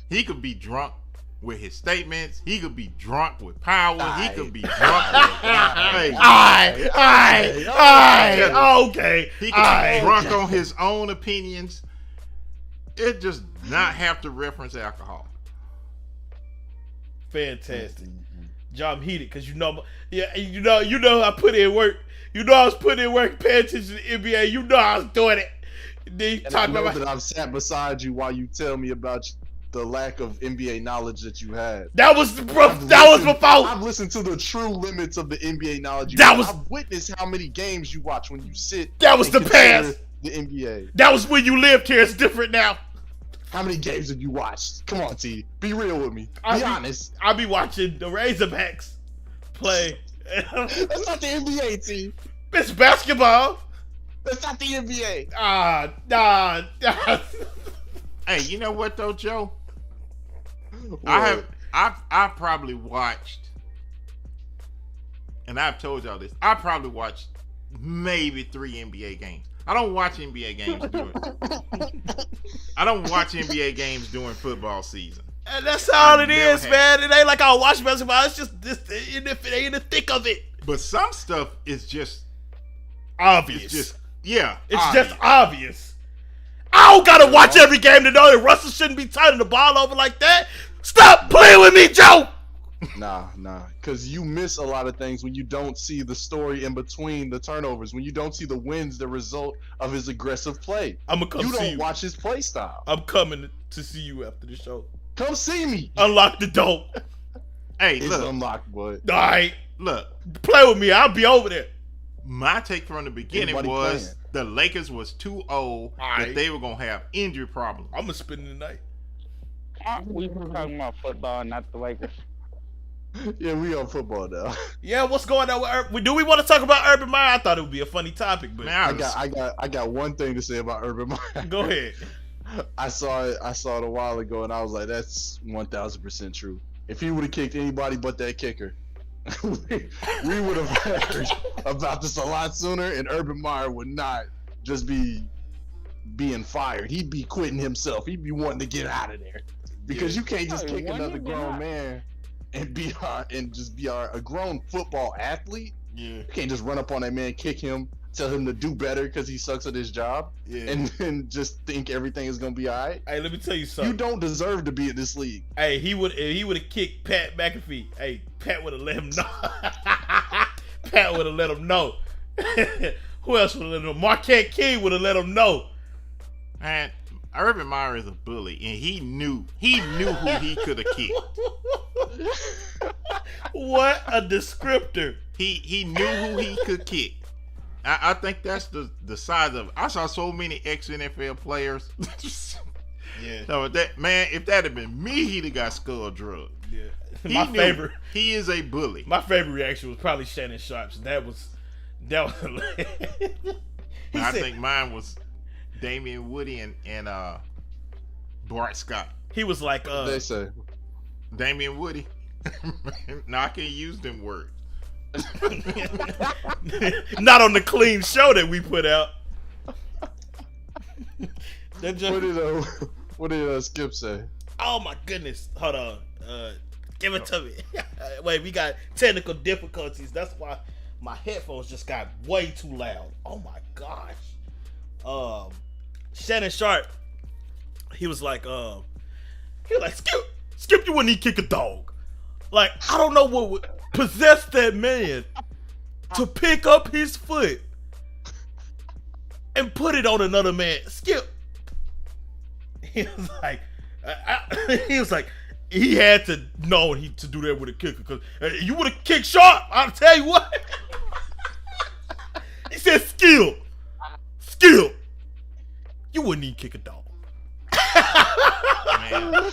he could be drunk with his statements. He could be drunk with power. He could be drunk with hey, okay. He could be drunk on his own opinions. It just not have to reference alcohol. Fantastic. Job, I'm heated because you know I put in work. You know I was putting in work, paying attention to the NBA. You know I was doing it. Then you talk about that I've sat beside you while you tell me about the lack of NBA knowledge that you had. That was before. I've listened to the true limits of the NBA knowledge. I've witnessed how many games you watch when you sit. That was the past. The NBA. That was when you lived here. It's different now. How many games have you watched? Come on, T. Be real with me. Be honest. I'll be watching the Razorbacks play. That's not the NBA, T. It's basketball. That's not the NBA. Nah. Hey, you know what though, Joe? What? I've probably watched, and I've told y'all this. I probably watched maybe 3 NBA games. I don't watch NBA games during football season. And that's all it is, man. It ain't like I watch basketball. It's just this. It ain't in the thick of it. But some stuff is just obvious. It's just just obvious. I don't gotta watch every game to know that Russell shouldn't be turning the ball over like that. Stop playing with me, Joe. Nah, because you miss a lot of things when you don't see the story in between the turnovers, when you don't see the wins, the result of his aggressive play. I'm gonna come see you. You don't watch his play style. I'm coming to see you after the show. Come see me. Unlock the door. Hey, it's look. unlocked, boy. All right. Look. Play with me. I'll be over there. My take from the beginning was the Lakers was too old that they were going to have injury problems. I'm going to spend the night. We were talking about football, not the Lakers. Yeah, we on football now. Yeah, what's going on with do we want to talk about Urban Meyer? I thought it would be a funny topic, but man, I got one thing to say about Urban Meyer. Go ahead. I saw it a while ago, and I was like, that's 1,000% true. If he would have kicked anybody but that kicker, we would have heard about this a lot sooner, and Urban Meyer would not just be being fired. He'd be quitting himself. He'd be wanting to get out of there because you can't just kick another grown man and be a grown football athlete. Yeah, you can't just run up on that man, kick him, tell him to do better because he sucks at his job, and then just think everything is gonna be all right. Hey, let me tell you something. You don't deserve to be in this league. Hey, he would have kicked Pat McAfee. Hey, Pat would have let him know. Pat would have let him know. Who else would have let him know? Marquette King would have let him know. Man, Urban Meyer is a bully, and he knew who he could have kicked. What a descriptor. He knew who he could kick. I think that's the size of it. I saw so many ex-NFL players. Yeah. So if that had been me, he'd have got skull drugged. Yeah. He is a bully. My favorite reaction was probably Shannon Sharp's. That was hilarious. I think mine was Damian Woody and Bart Scott. He was like they say Damian Woody. No, I can't use them words. Not on the clean show that we put out. What did Skip say? Oh my goodness. Hold on. Give it to me. Wait, we got technical difficulties. That's why my headphones just got way too loud. Oh my gosh. Shannon Sharp, he was like, Skip, you wouldn't even kick a dog. Like, I don't know what would possess that man to pick up his foot and put it on another man. Skip. He was like, he had to know to do that with a kicker, because you would have kicked sharp. I'll tell you what. He said, skill. You wouldn't even kick a dog. Man.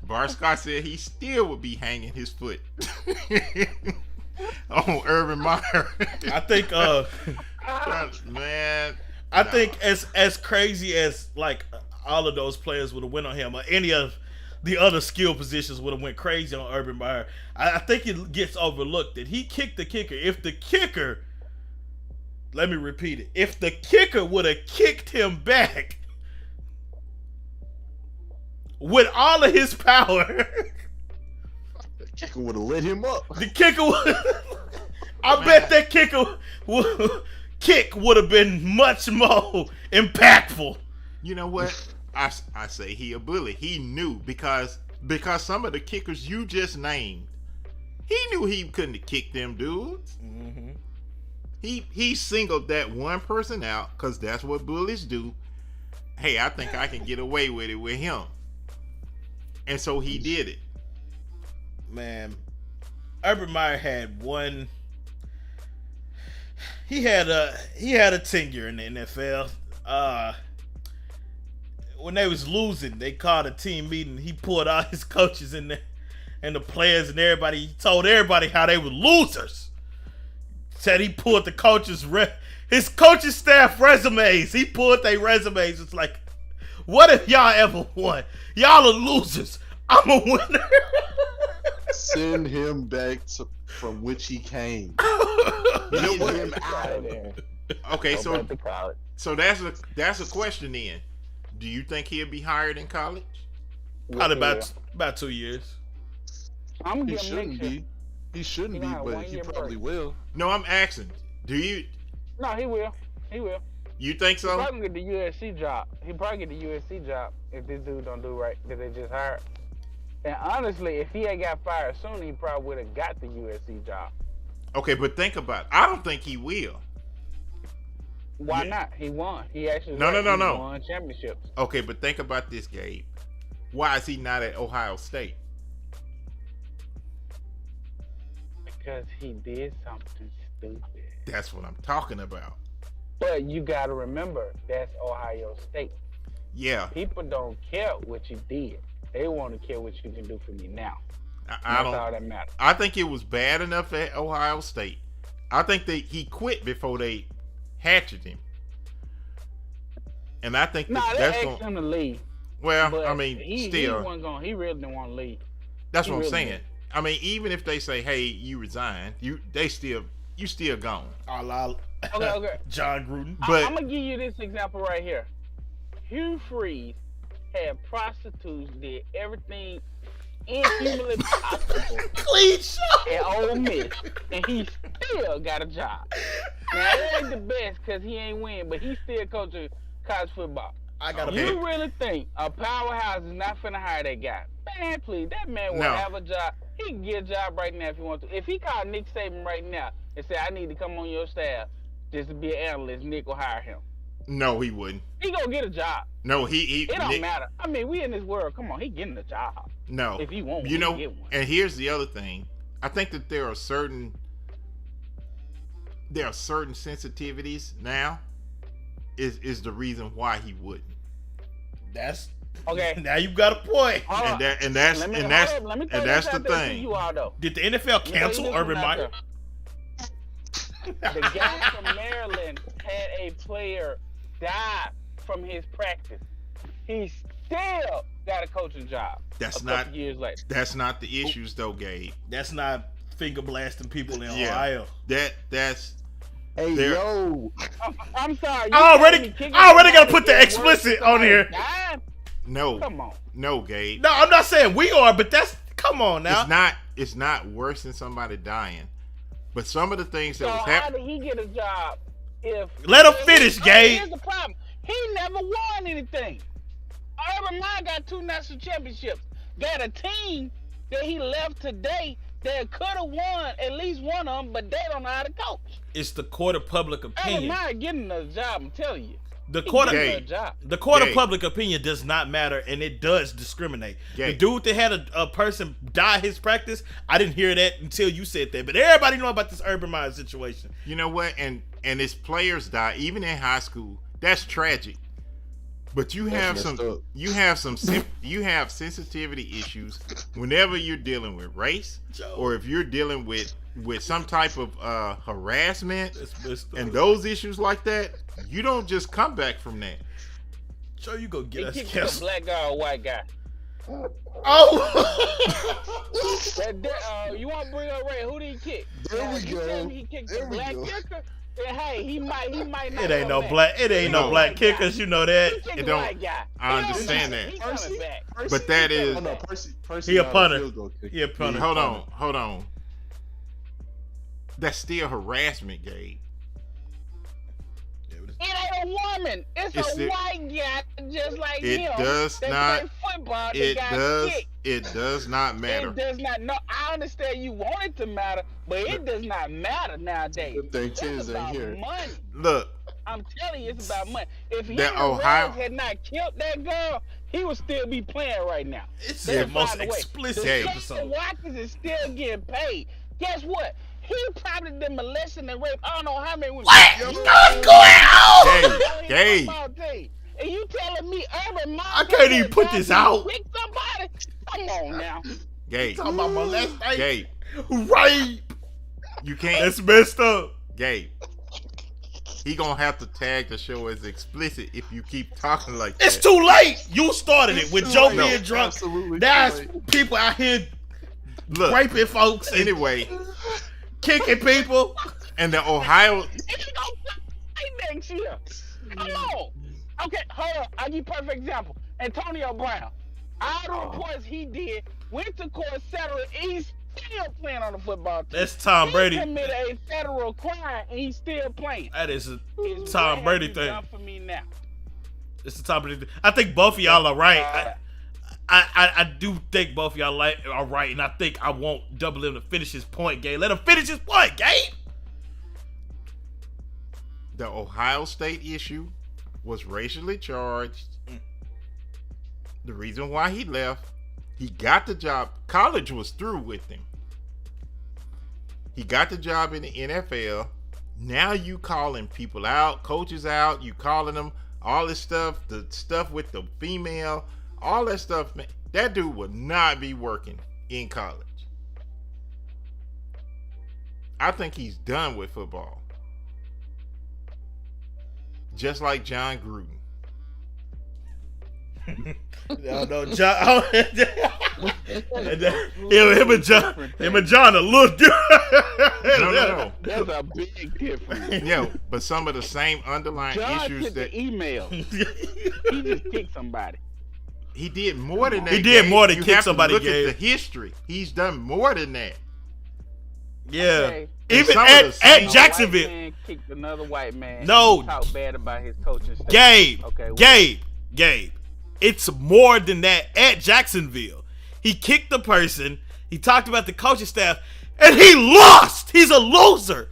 Bar Scott said he still would be hanging his foot on Urban Meyer. I think, man. I think as crazy as like all of those players would have went on him, or any of the other skill positions would have went crazy on Urban Meyer, I think it gets overlooked that he kicked the kicker. If the kicker, let me repeat it, if the kicker would have kicked him back with all of his power, The kicker would have lit him up. the kicker would, I bet that kick would have been much more impactful. You know what? I say he a bully. He knew because some of the kickers you just named, he knew he couldn't have kicked them dudes. Mm-hmm. He singled that one person out because that's what bullies do. Hey, I think I can get away with it with him, and so he did it. Man, Urban Meyer had one. He had a tenure in the NFL. When they was losing, they called a team meeting. He pulled all his coaches in there and the players and everybody. He told everybody how they were losers. Said he pulled the his coaching staff resumes. He pulled their resumes. It's like, what if y'all ever won? Y'all are losers. I'm a winner. Send him back from which he came. You know Get him out of there. Okay, Go so back to college. that's a question then. Do you think he'll be hired in college? Probably about 2 years. I'm He gonna give him shouldn't next year. be. He shouldn't He be, got a but he 1 year probably break. will. No, I'm asking. Do you No, he will. He will. think He so? probably get the USC job. He probably get the USC job if this dude don't do right that they just hired. And honestly, if he had got fired soon, he probably would have got the USC job. Okay, but think about it. I don't think he will. Why Yeah. not? He won. He actually No. He won championships. Okay, but think about this, Gabe. Why is he not at Ohio State? Because he did something stupid. That's what I'm talking about. But you got to remember, that's Ohio State. Yeah, People don't care what you did. They want to care what you can do for me now. I That's all don't. that matters. I think it was bad enough at Ohio State. I think that he quit before they hatched him, and I think Nah, they that's asked going. him to leave. Well, But I mean, he still, wasn't going. He really didn't want to leave. that's he what I'm really saying. did. I mean, even if they say, "Hey, you resign," you still gone. A la Okay. John Gruden. But I'm gonna give you this example right here. Hugh Freeze had prostitutes, did everything inhumanly possible Clean shot. at Ole Miss, and he still got a job. Now it ain't the best because he ain't win, but he still coaching college football. I got a Okay. You really think a powerhouse is not finna hire that guy? Man, please, that man will No. have a job. He can get a job right now if he wants to. If he called Nick Saban right now and said, "I need to come on your staff just to be an analyst," Nick will hire him. no, he wouldn't. He gonna get a job. No, he It don't Nick- matter. I mean, we in this world. Come on, he getting a job. No, If he won't, you he know. can get one. And here's the other thing. I think that there are certain sensitivities now. Is the reason why he wouldn't. That's Okay. now you got a point. Hold on. And that's Let me and that's throw and this that's the out there to thing. You all though. Did the NFL Let me cancel throw you Urban this one out Meyer? there. The guy from Maryland had a player die from his practice. He still got a coaching job. That's a not couple years later. that's not the issues though, Gabe. That's not finger blasting people in Yeah. Ohio. That's Hey, There- yo. I'm sorry. I already gotta put the explicit on here. no Come on. no, Gabe. No, I'm not saying we are, but that's come on now. It's not worse than somebody dying. But some of the things that So was how happening. did he get a job if Let him finish, Oh, Gabe. here's the problem. He never won anything. Urban Meyer got 2 national championships. Got a team that he left today that could have won at least one of them, but they don't know how to coach. It's the court of public Urban opinion. Meyer getting another job, I'm telling you. The court, Gay. of public opinion does not matter, and it does discriminate. Gay. The dude that had a person die his practice, I didn't hear that until you said that. But everybody know about this Urban Meyer situation. You know what? And his players die even in high school. That's tragic. But you have That's messed some up. you have sensitivity issues whenever you're dealing with race, Joe. or if you're dealing with some type of harassment That's messed up. and those issues like that. You don't just come back from that. Joe, you go get He us kicked a canceled. black guy or a white guy. Oh! You want to bring up Ray? Who did he kick? There we You go. tell me he kicked There a we black go. kicker? And hey, he might not. It ain't go no back. black. It ain't no No. black kickers. You know that. He kicked It a don't- white guy. I He don't understand matter. that. He coming back. But that is Oh, no, Percy He a not punter. field goal kicker. He a punter. hold on. That's still harassment, Gabe. It ain't a woman. It's It's a the- white guy just like It him. does that not- play football. It that got does. kicked. It does not matter. It does not. No, I understand you want it to matter, but it does not matter nowadays. Good thing It's Tiz ain't about here. money. Look, I'm telling you, it's about money. If he That Ohio- had not killed that girl, he would still be playing right now. It's They'll the most find a way. explicit Hey. The episode. Watkins is still getting paid. Guess what? He probably did molesting and rape. I don't know how many women. What? Yo, What's going on? Gabe. And you telling me Urban Meyer? I can't even put this out. Pick somebody. Come on now. Gabe, Talking about molestation, Gabe, rape. you can't. That's messed up. Gabe, he gonna have to tag the show as explicit if you keep talking like It's that. too late. You started it It's with too Joe late. being No, drunk. absolutely That's too late. people out here Look, raping folks and anyway, kicking people. and the Ohio. And he gonna play next year. Come on. Okay, hold on. I'll give you a perfect example. Antonio Brown. All the reports he did, went to court, settled, and he's still playing on the football team. That's Tom Brady. He committed a federal crime, and he's still playing. That is a It's Tom what Brady have you thing. done for me now? It's the Tom Brady thing. I think both of y'all are right. I do think both of y'all are right, and I think I want Double M to finish his point, Gabe. Let him finish his point, Gabe. The Ohio State issue was racially charged. The reason why he left, he got the job. College was through with him. He got the job in the NFL. Now you calling people out, coaches out, you calling them, all this stuff, the stuff with the female, all that stuff, man. That dude would not be working in college. I think he's done with football. Just like John Gruden. No, John. Him and John a little different. No. There's a big difference. Yeah, but some of the same underlying John issues took that the email. He just kicked somebody. he did more than that. He did Gabe. more than You kick have to somebody, Look Gabe. at the history. He's done more than that. Yeah. Okay. Even some of the at same- A white Jacksonville. man kicked another white man. No. He talked bad about his coaching staff. Gabe, Okay. Gabe. It's more than that at Jacksonville. He kicked the person. He talked about the coaching staff, and he lost. He's a loser.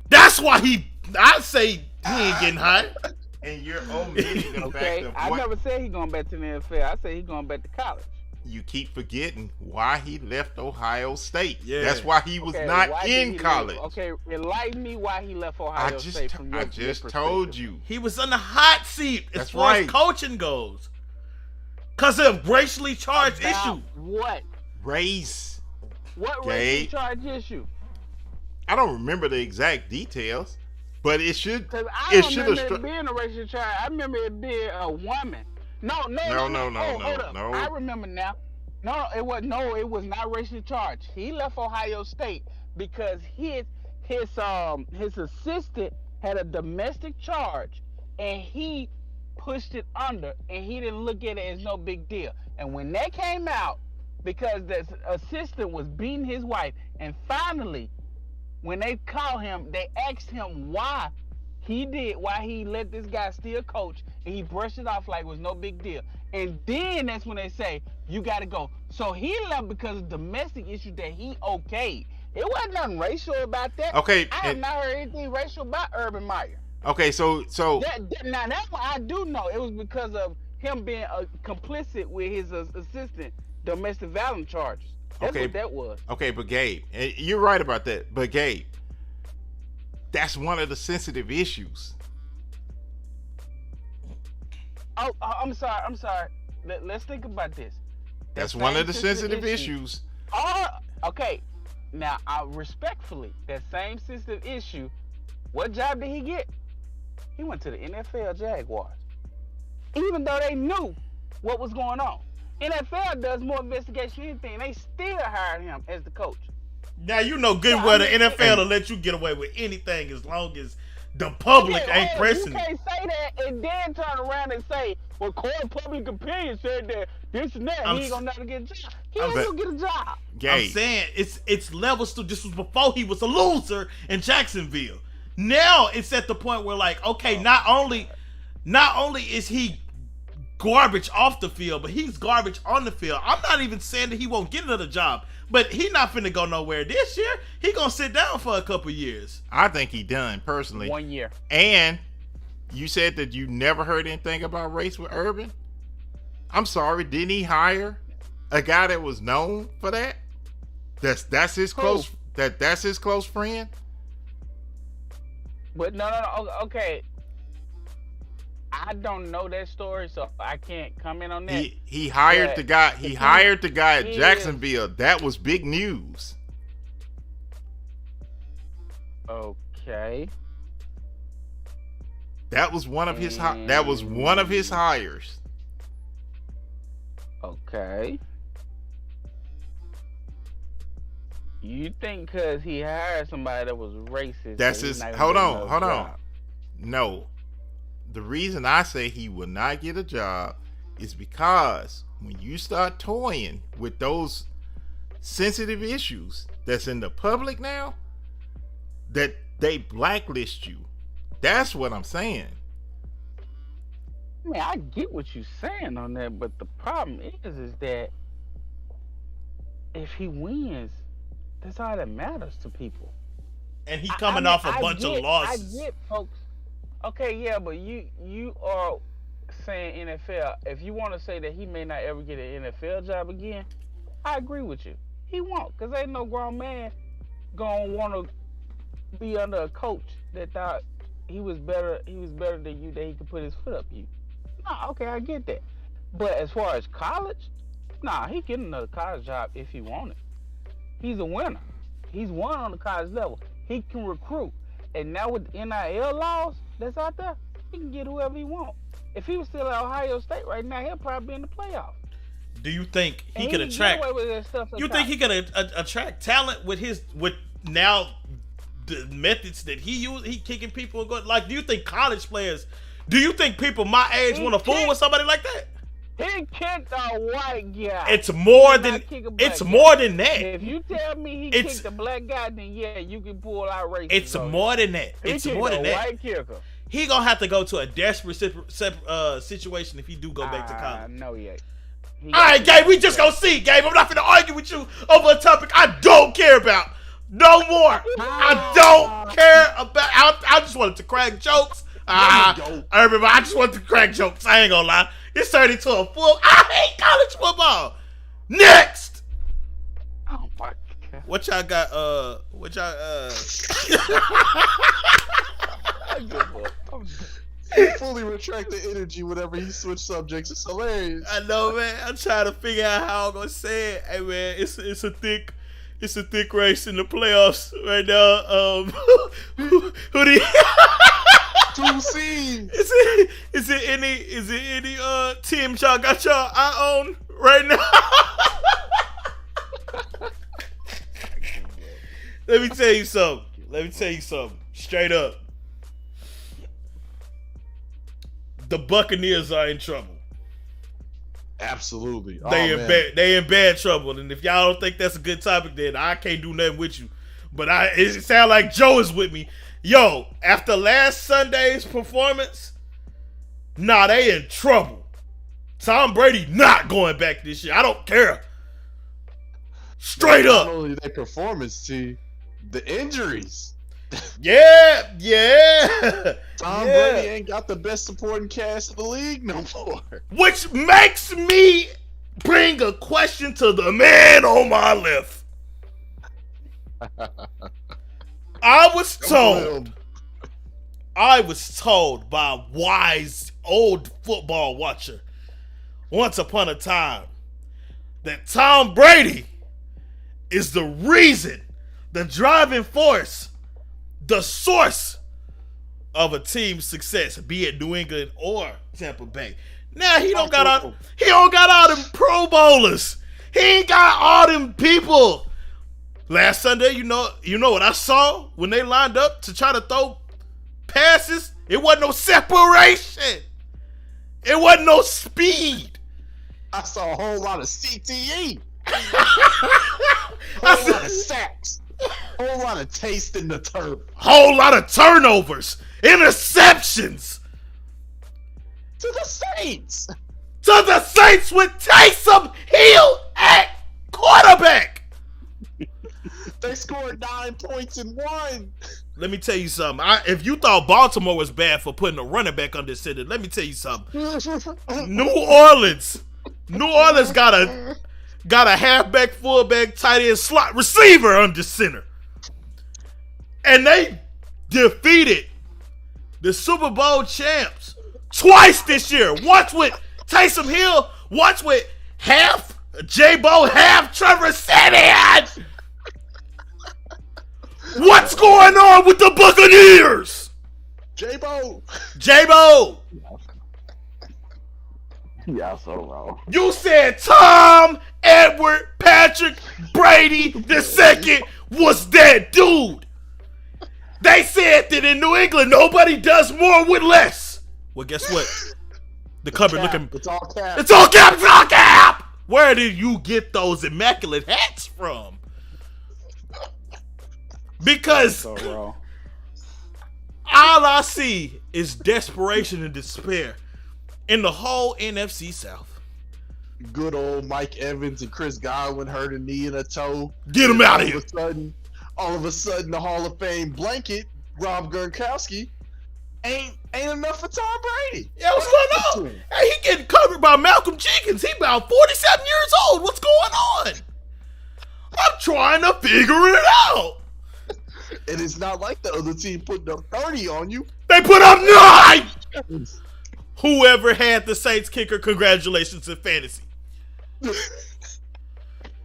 That's why I say he ain't getting hired. And you're omitting the Okay. fact I of what never said he going back to the NFL. I said he going back to college. you keep forgetting why he left Ohio State. Yeah. That's why he was Okay, not why did he in leave? college. Okay, enlighten me why he left Ohio State from your I just perspective. told you. He was on the hot seat as That's far right. as coaching goes. Because of racially charged About issue. What? Race. What Gabe. racial charge issue? I don't remember the exact details, but it should. Because I It don't should remember have. it being a racial charge. I remember it being a woman. No. No. Hold up. I remember now. No, it was not racially charged. He left Ohio State because his assistant had a domestic charge, and he pushed it under, and he didn't look at it as no big deal. And when that came out, because the assistant was beating his wife, and finally, when they called him, they asked him why he did why he let this guy still coach, and he brushed it off like it was no big deal. And then that's when they say, you got to go. So he left because of domestic issues that he okayed. It wasn't nothing racial about that. Okay, I have not heard anything racial about Urban Meyer. Okay, so Now that one I do know. It was because of him being complicit with his assistant domestic violence charges. That's what that was. Okay, but Gabe, and you're right about that. But Gabe, that's one of the sensitive issues. Oh, I'm sorry. Let's think about this. That's one of the sensitive issues. Oh, okay. Now, respectfully, that same sensitive issue, what job did he get? He went to the NFL Jaguars. Even though they knew what was going on. NFL does more investigation than anything. They still hired him as the coach. Now you know good well the NFL will let you get away with anything as long as the public ain't pressing. You can't say that and then turn around and say, well, court of public opinion said that this and that. He ain't gonna never get a job. He ain't gonna get a job. Gabe. I'm saying it's levels to this was before he was a loser in Jacksonville. Now it's at the point where like, okay, not only is he garbage off the field, but he's garbage on the field. I'm not even saying that he won't get another job, but he not finna go nowhere this year. He gonna sit down for a couple years. I think he done personally. 1 year. And you said that you never heard anything about race with Urban. I'm sorry, didn't he hire a guy that was known for that? That's his close. That's his close friend. But no. Okay. I don't know that story, so I can't comment on that. He hired the guy. He hired the guy at Jacksonville. That was big news. Okay. That was one of his. That was one of his hires. Okay. You think because he hired somebody that was racist? That's his. Hold on. No. The reason I say he will not get a job is because when you start toying with those sensitive issues that's in the public now, that they blacklist you. That's what I'm saying. I mean, I get what you're saying on that, but the problem is that if he wins, that's all that matters to people. And he's coming off a bunch of losses. I get, folks. Okay, yeah, but you are saying NFL. If you want to say that he may not ever get an NFL job again, I agree with you. He won't, because ain't no grown man gonna want to be under a coach that thought he was better than you, that he could put his foot up you. Nah, okay, I get that. But as far as college, nah, he get another college job if he wanted. He's a winner. He's won on the college level. He can recruit. And now with the NIL laws that's out there, he can get whoever he wants. If he was still at Ohio State right now, he'll probably be in the playoffs. Do you think he could attract? You think he could attract talent with now the methods that he used? He kicking people and going like. Do you think college players? Do you think people my age want to fool with somebody like that? He kicked a white guy. It's more than that. If you tell me he kicked a black guy, then yeah, you can pull out racism. It's more than that. It's more than that. White kicker. He gonna have to go to a desperate situation if he do go back to college. No, yeah. All right, Gabe, we just gonna see, Gabe. I'm not gonna argue with you over a topic I don't care about. No more. I don't care about. I just wanted to crack jokes. Everybody, I just wanted to crack jokes. I ain't gonna lie. It's turned into a full. I hate college football. Next. Oh my God. What y'all got? He fully retract the energy whenever he switch subjects. It's hilarious. I know, man. I'm trying to figure out how I'm gonna say it. Hey, man, it's a thick race in the playoffs right now. Who do you? Two C's. Is it any team y'all got y'all eye on right now? Let me tell you something. Straight up. The Buccaneers are in trouble. Absolutely. They in bad trouble. And if y'all don't think that's a good topic, then I can't do nothing with you. But it sounds like Joe is with me. Yo, after last Sunday's performance, nah, they in trouble. Tom Brady not going back this year. I don't care. Straight up. Not only their performance, T, the injuries. Yeah. Tom Brady ain't got the best supporting cast in the league no more. Which makes me bring a question to the man on my left. I was told by a wise old football watcher once upon a time that Tom Brady is the reason, the driving force, the source of a team's success, be it New England or Tampa Bay. Now he don't got all them Pro Bowlers. He ain't got all them people. Last Sunday, you know what I saw when they lined up to try to throw passes? It wasn't no separation. It wasn't no speed. I saw a whole lot of CTE. Whole lot of sacks. Whole lot of taste in the turf. Whole lot of turnovers. Interceptions. To the Saints. To the Saints with Taysom Hill at quarterback. They scored 9 points and won. Let me tell you something. If you thought Baltimore was bad for putting a running back under center, let me tell you something. New Orleans got a halfback, fullback, tight end, slot receiver under center. And they defeated the Super Bowl champs twice this year. Once with Taysom Hill, once with half J-Bo, half Trevor Siemian. What's going on with the Buccaneers? J-Bo. Y'all so wrong. You said Tom Edward Patrick Brady II was that dude. They said that in New England, nobody does more with less. Well, guess what? The cupboard looking... It's all cap. It's all cap! It's all cap! Where did you get those immaculate hats from? Because So wrong. all I see is desperation and despair in the whole NFC South. Good old Mike Evans and Chris Godwin hurt a knee and a toe. Get him out of here. All of a sudden, the Hall of Fame blanket, Rob Gronkowski, ain't enough for Tom Brady. Yeah, what's going on? Hey, he getting covered by Malcolm Jenkins. He about 47 years old. What's going on? I'm trying to figure it out. And it's not like the other team putting up 30 on you. They put up 9! Whoever had the Saints kicker, congratulations in fantasy.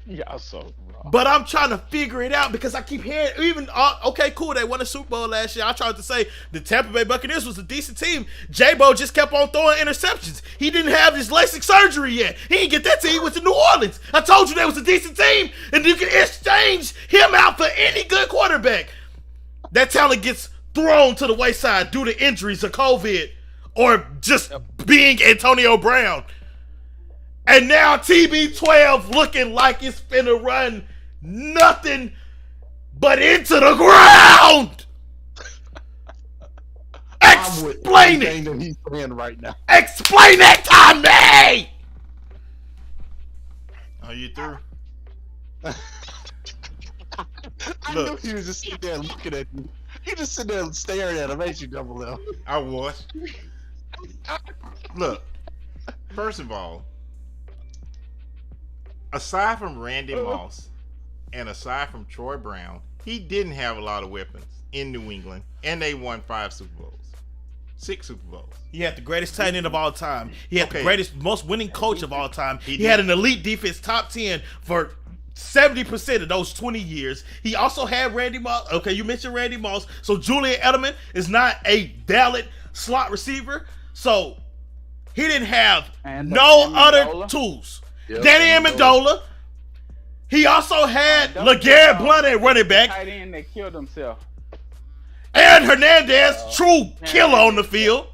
Y'all so wrong. But I'm trying to figure it out because I keep hearing, okay, cool, they won a Super Bowl last year. I tried to say the Tampa Bay Buccaneers was a decent team. J-Bo just kept on throwing interceptions. He didn't have his LASIK surgery yet. He didn't get that team. He went to New Orleans. I told you they was a decent team, and you can exchange him out for any good quarterback. That talent gets thrown to the wayside due to injuries or COVID or just being Antonio Brown. And now TB12 looking like it's finna run nothing but into the ground. Explain it. That he's playing right now. Explain that to me. Are you through? I knew he was just sitting there looking at you. He just sitting there staring at him, ain't you, Double L? I was. Look, first of all, aside from Randy Moss and aside from Troy Brown, he didn't have a lot of weapons in New England, and they won 5 Super Bowls. 6 Super Bowls. He had the greatest tight end of all time. He had the greatest, most winning coach of all time. He had an elite defense, top 10 for 70% of those 20 years. He also had Randy Moss. Okay, you mentioned Randy Moss. So Julian Edelman is not a valid slot receiver. So he didn't have no other tools. Yep, Danny Amendola. He also had LeGarrette Blount at running back. Tight end that killed himself. Aaron Hernandez, true killer on the field.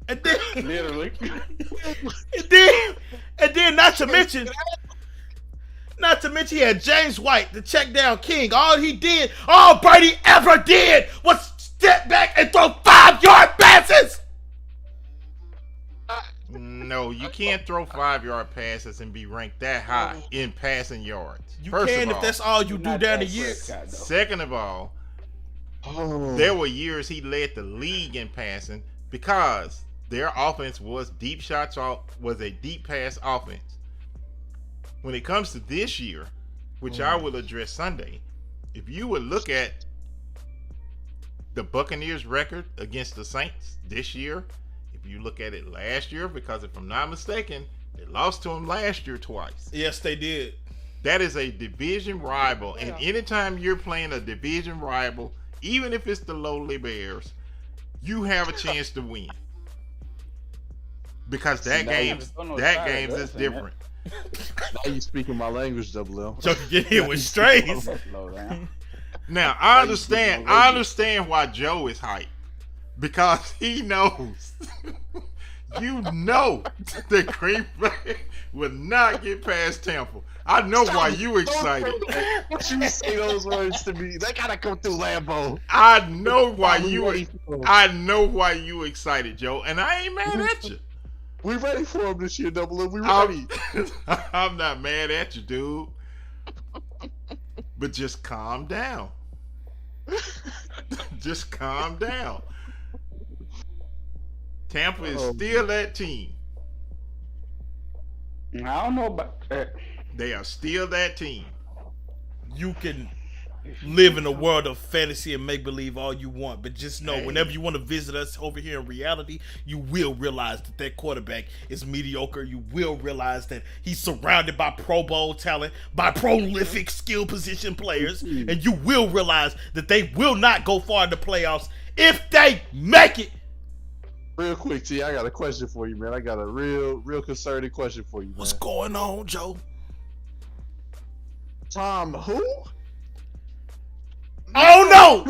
And then, Literally. and then, not to mention, Not to mention he had James White, the check down king. All Brady ever did was step back and throw 5-yard passes. No, you can't throw 5-yard passes and be ranked that high in passing yards. You First can of if that's all you do down the year. Second of all, there were years he led the league in passing because their offense was deep shots off, was a deep pass offense. When it comes to this year, which I will address Sunday, if you would look at the Buccaneers' record against the Saints this year, if you look at it last year, because if I'm not mistaken, they lost to them last year twice. Yes, they did. That is a division rival, and anytime you're playing a division rival, even if it's the lowly Bears, you have a chance to win. Because that game is different. Now you speaking my language, Double L. Joker get hit with strays. Now I understand why Joe is hyped. Because he knows, you know, that Green Bay will not get past Tampa. I know why you excited. What you say those words to me? They gotta come through Lambeau. I know why you excited, Joe, and I ain't mad at you. We ready for him this year, Double L. We ready. I'm not mad at you, dude. But just calm down. Just calm down. Tampa is still that team. I don't know about that. They are still that team. You can live in a world of fantasy and make believe all you want, but just know whenever you want to visit us over here in reality, you will realize that quarterback is mediocre. You will realize that he's surrounded by Pro Bowl talent, by prolific skill position players, and you will realize that they will not go far in the playoffs if they make it. Real quick, T, I got a question for you, man. I got a real concerning question for you, man. What's going on, Joe? Tom who? Oh no!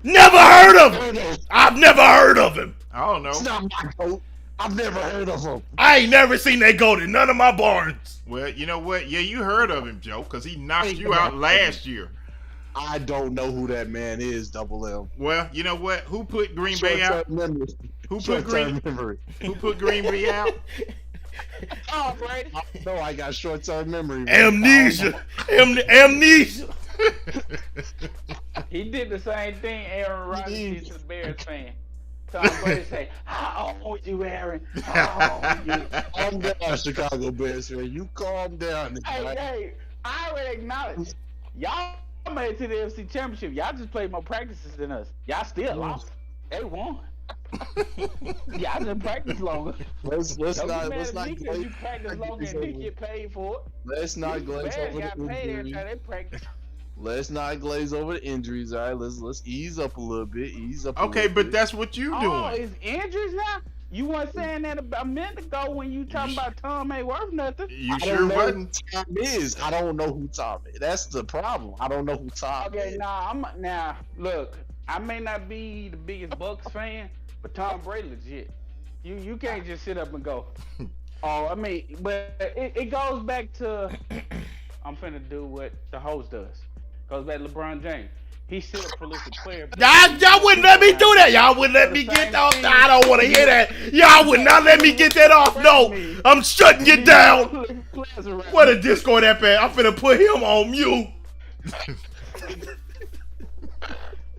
Never heard of him! I've never heard of him! I don't know. It's not my goat. I've never heard of him. I ain't never seen that goat in none of my barns. Well, you know what? Yeah, you heard of him, Joe, because he knocked you out last year. I don't know who that man is, Double M. Well, you know what? Who put Green Bay out? Who put Green Bay out? Oh, Brady. No, I got short-term memory. Amnesia. Amnesia. He did the same thing Aaron Rodgers did to the Bears fan. Tom Brady say, "How old you, Aaron? How old you?" Calm down, Chicago Bears fan. You calm down. Hey, I already acknowledge y'all made it to the NFC Championship. Y'all just played more practices than us. Y'all still lost. They won. Y'all just practice longer. Let's not you practice longer and didn't get paid for it. Let's not glaze over the injuries. They practice. Let's not glaze over the injuries. All right, let's ease up a little bit. Okay, but that's what you doing. Oh, it's injuries now. You weren't saying that about a minute ago when you talking about Tom ain't worth nothing. You sure wasn't. Tom is. I don't know who Tom is. That's the problem. I don't know who Tom is. Now look. I may not be the biggest Bucks fan, but Tom Brady legit. You can't just sit up and go. Oh, I mean, but it goes back to I'm finna do what the host does. Goes back to LeBron James. He's still a prolific player. Y'all wouldn't let me do that. Y'all wouldn't let me get off. I don't want to hear that. Y'all would not let me get that off. No, I'm shutting you down. What a disco that bad. I'm finna put him on mute.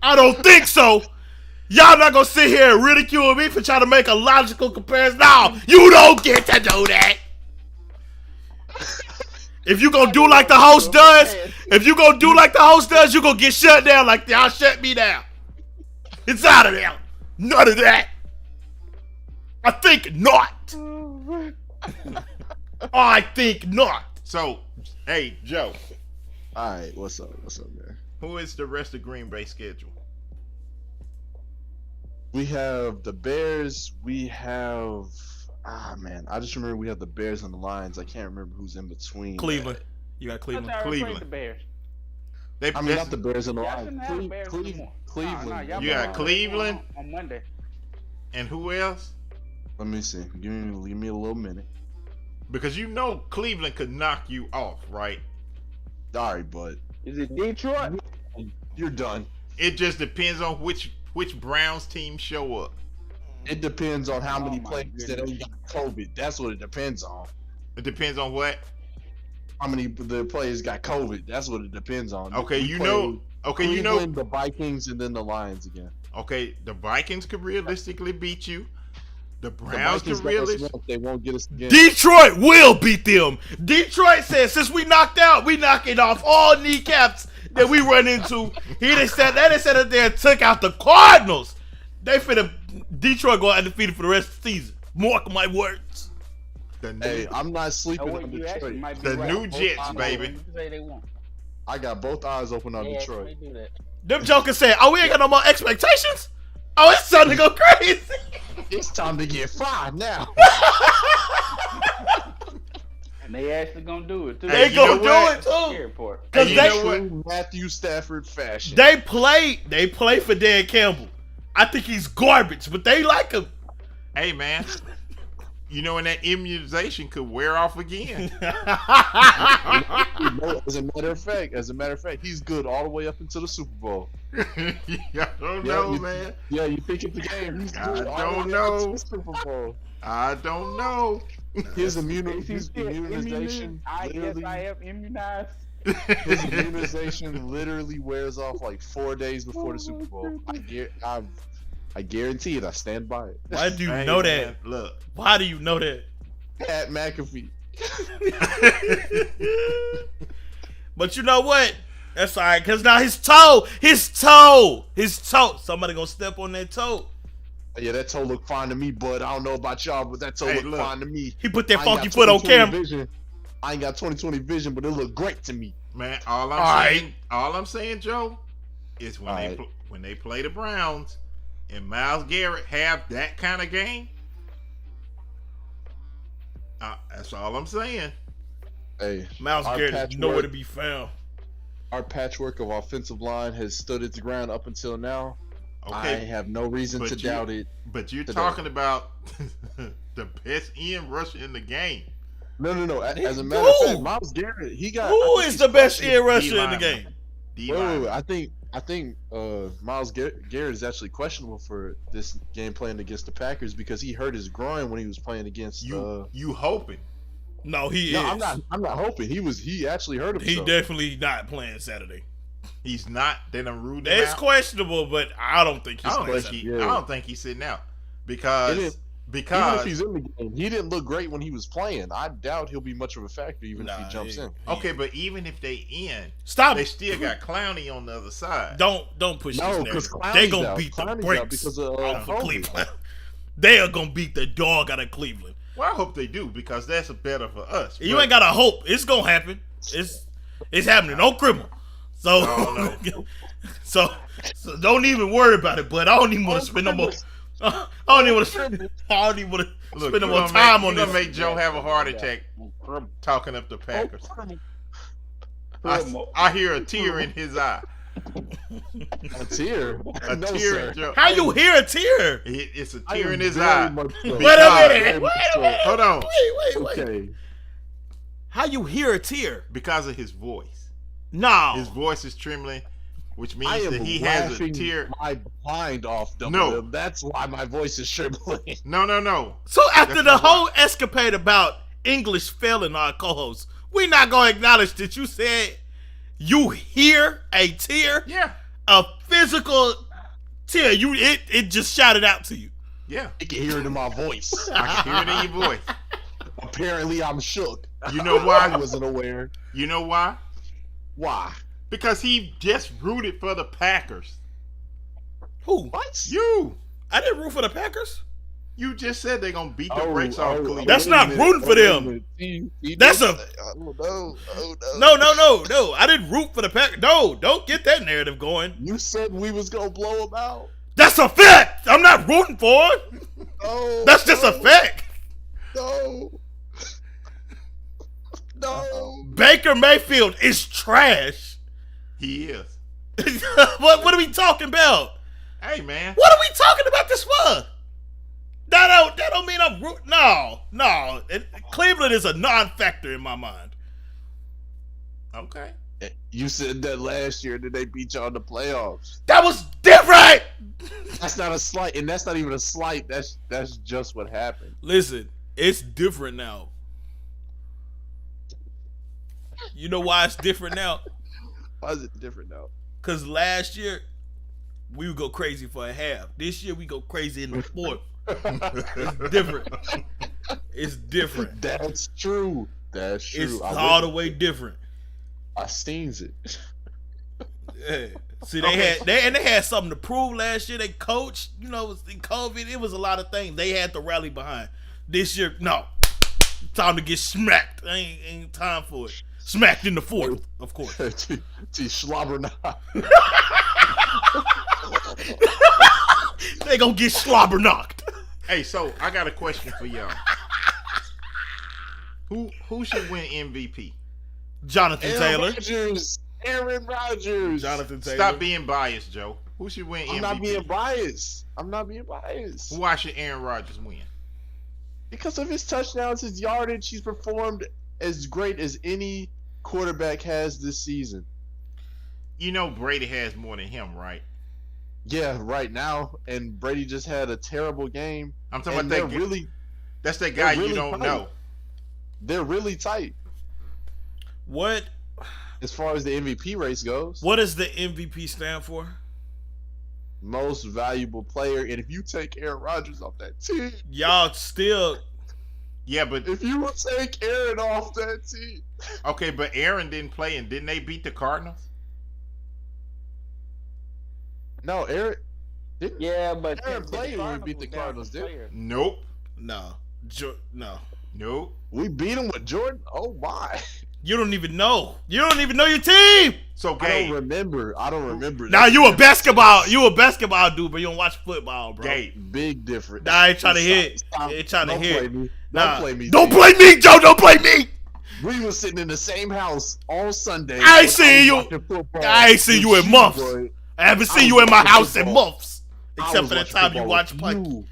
I don't think so. Y'all not gonna sit here and ridicule me for trying to make a logical comparison. No, you don't get to do that. If you gonna do like the host does, you gonna get shut down like y'all shut me down. It's out of there. None of that. I think not. I think not. So, hey, Joe. All right, what's up, man? Who is the rest of Green Bay schedule? We have the Bears. We have I just remember we have the Bears and the Lions. I can't remember who's in between. Cleveland. You got Cleveland. Cleveland. The Bears. Not the Bears and the Lions. Cleveland. You got Cleveland on Monday. And who else? Let me see. Give me a little minute. Because you know Cleveland could knock you off, right? Sorry, but Is it Detroit? you're done. It just depends on which Browns team show up. It depends on how Oh many my players that goodness. got COVID. That's what it depends on. It depends on what. How many the players got COVID? That's what it depends on. Okay, We you play know. Okay, you know. Cleveland, the Vikings, and then the Lions again. Okay, the Vikings could realistically beat you. The The Browns Vikings could got us realistically. once, they won't get us again. Detroit will beat them. Detroit said, since we knocked out, we knocking off all kneecaps that we run into. They just sat up there and took out the Cardinals. They finna Detroit go undefeated for the rest of the season. Mark my words. The new, Hey, I'm not sleeping Oh, on you actually Detroit. might be the right. new Jets, baby. You say they won't. I got both eyes open on Yeah, Detroit. they do that. Them jokers said, oh, we ain't got no more expectations? Oh, it's time to go crazy. It's time to get fired now. And they actually gonna do it too. Hey, They you know gonna do what? it too. Airport. Cause you they, know what? True Matthew Stafford fashion. they play for Dan Campbell. I think he's garbage, but they like him. Hey man, you know when that immunization could wear off again. As a matter of fact, he's good all the way up until the Super Bowl. I don't know, you- man. Yeah, you pick up the game. He's I good all don't the way up know. to the Super Bowl. I don't know. His immunization literally, I am immunized. his immunization literally wears off like 4 days before the Super Bowl. I guarantee it. I stand by it. Why do you Hey, know man, that? Look. Why do you know that? Pat McAfee. But you know what? That's alright, cause now his toe. Somebody gonna step on that toe. Yeah, that toe look fine to me, bud. I don't know about y'all, but that toe Hey, look look. fine to me. He put that I ain't funky got foot on 20/20 camera. vision. I ain't got 20/20 vision, but it look great to me. Man, All right. all I'm saying, Joe, is when All they right. when they play the Browns and Myles Garrett have that kind of game. That's all I'm saying. Hey, Myles our Garrett is nowhere patchwork- to be found. our patchwork of offensive line has stood its ground up until now. I Okay, have no reason but to you- doubt it. but you're today. talking about the best end rusher in the game. No. As a matter of Who? fact, Myles Garrett, he got. Who I think is he's the best questionable. ear rusher in the D-lineman. game? D-lineman. Wait. I think Myles Garrett is actually questionable for this game playing against the Packers because he hurt his groin when he was playing against. You hoping? No, he No, is. I'm not hoping. He actually hurt He himself. definitely not playing Saturday. He's not. Then I'm ruled him It's out. questionable, but I don't think he's I don't playing think Saturday. Yeah. I don't think he's sitting out It because is- Even if he's in the game, he didn't look great when he was playing. I doubt he'll be much of a factor even if he jumps in. okay, but even if they in, Stop they it. still got Clowney on the other side. Don't push No, this 'cause narrative. They Clowney's gonna out. beat the Clowney's out brakes because of, off of COVID. Cleveland. They are gonna beat the dog out of Cleveland. Well, I hope they do because that's better for us. You But- ain't gotta hope. It's gonna happen. It's happening. No criminal. So Oh, so don't even worry about it. But I don't even want to spend no more. I don't even want to. I don't even want to Look, spend no you more gonna time make, on you gonna this. make Joe have a heart attack talking up the Packers. I hear a tear in his eye. A tear. A No, tear sir. in Joe. How you hear a tear? It's a I tear am in his very eye. much so. Wait a Because- minute. Wait a minute. Hold on. Wait. Okay. How you hear a tear? Because of his voice. No. His voice is trembling, which I means am that he has a laughing tear. my behind off. No. That's why my voice is trembling. No. So after That's the not whole escapade about English failing our co-host, we not gonna acknowledge that you said you hear a tear, Yeah. a physical tear. It just shouted out to you. Yeah. I can hear it in my voice. I can hear it in your voice. Apparently, I'm shook. You know I why? wasn't aware. You know why? Why? Because he just rooted for the Packers. Who? What? You didn't root for the Packers. just said they're gonna beat the brakes off Cleveland. That's not rooting for them. That's a- Oh no! Oh no! No. I didn't root for the Packers. No, don't get that narrative going. You said we was gonna blow them out. That's a fact. I'm not rooting for it. No. That's just a fact. No. No. Baker Mayfield is trash. He is. What are we talking about? Hey man. What are we talking about this for? That don't mean I'm root. No. Cleveland is a non-factor in my mind. Okay. You said that last year that they beat y'all in the playoffs. That was different. That's not a slight, and that's not even a slight. That's just what happened. Listen, it's different now. You know why it's different now? Why is it different now? Because last year, we would go crazy for a half. This year, we go crazy in the fourth. It's different. It's different. That's true. That's true. It's all the way different. I seen it. Yeah. See, they had something to prove last year. They coached, in COVID. It was a lot of things they had to rally behind. This year, no. Time to get smacked. Ain't time for it. Smacked in the fourth, of course. T slobber knock. They gonna get slobber knocked. Hey, so I got a question for y'all. Who should win MVP? Jonathan Taylor. Aaron Rodgers. Jonathan Taylor. Stop being biased, Joe. Who should win MVP? I'm not being biased. Why should Aaron Rodgers win? Because of his touchdowns, his yardage, he's performed as great as any quarterback has this season. You know Brady has more than him, right? Yeah, right now. And Brady just had a terrible game. I'm talking about that. That's that guy you don't know. They're really tight. What? As far as the MVP race goes. What does the MVP stand for? Most valuable player. And if you take Aaron Rodgers off that team. Y'all still. Yeah, but. If you would take Aaron off that team. Okay, but Aaron didn't play, and didn't they beat the Cardinals? No, Aaron. Yeah, but Aaron played when we beat the Cardinals, did? Nope. No. No. Nope. We beat him with Jordan? Oh, my. You don't even know. You don't even know your team. So, Gabe. I don't remember. Now you a basketball dude, but you don't watch football, bro. Gabe. Big difference. Nah, I ain't trying to hit. Ain't trying to hit. Don't play me. Don't play me, Joe. Don't play me. We was sitting in the same house on Sunday. I ain't seen you. I ain't seen you in months. I haven't seen you in my house in months. Except for the time you watch play.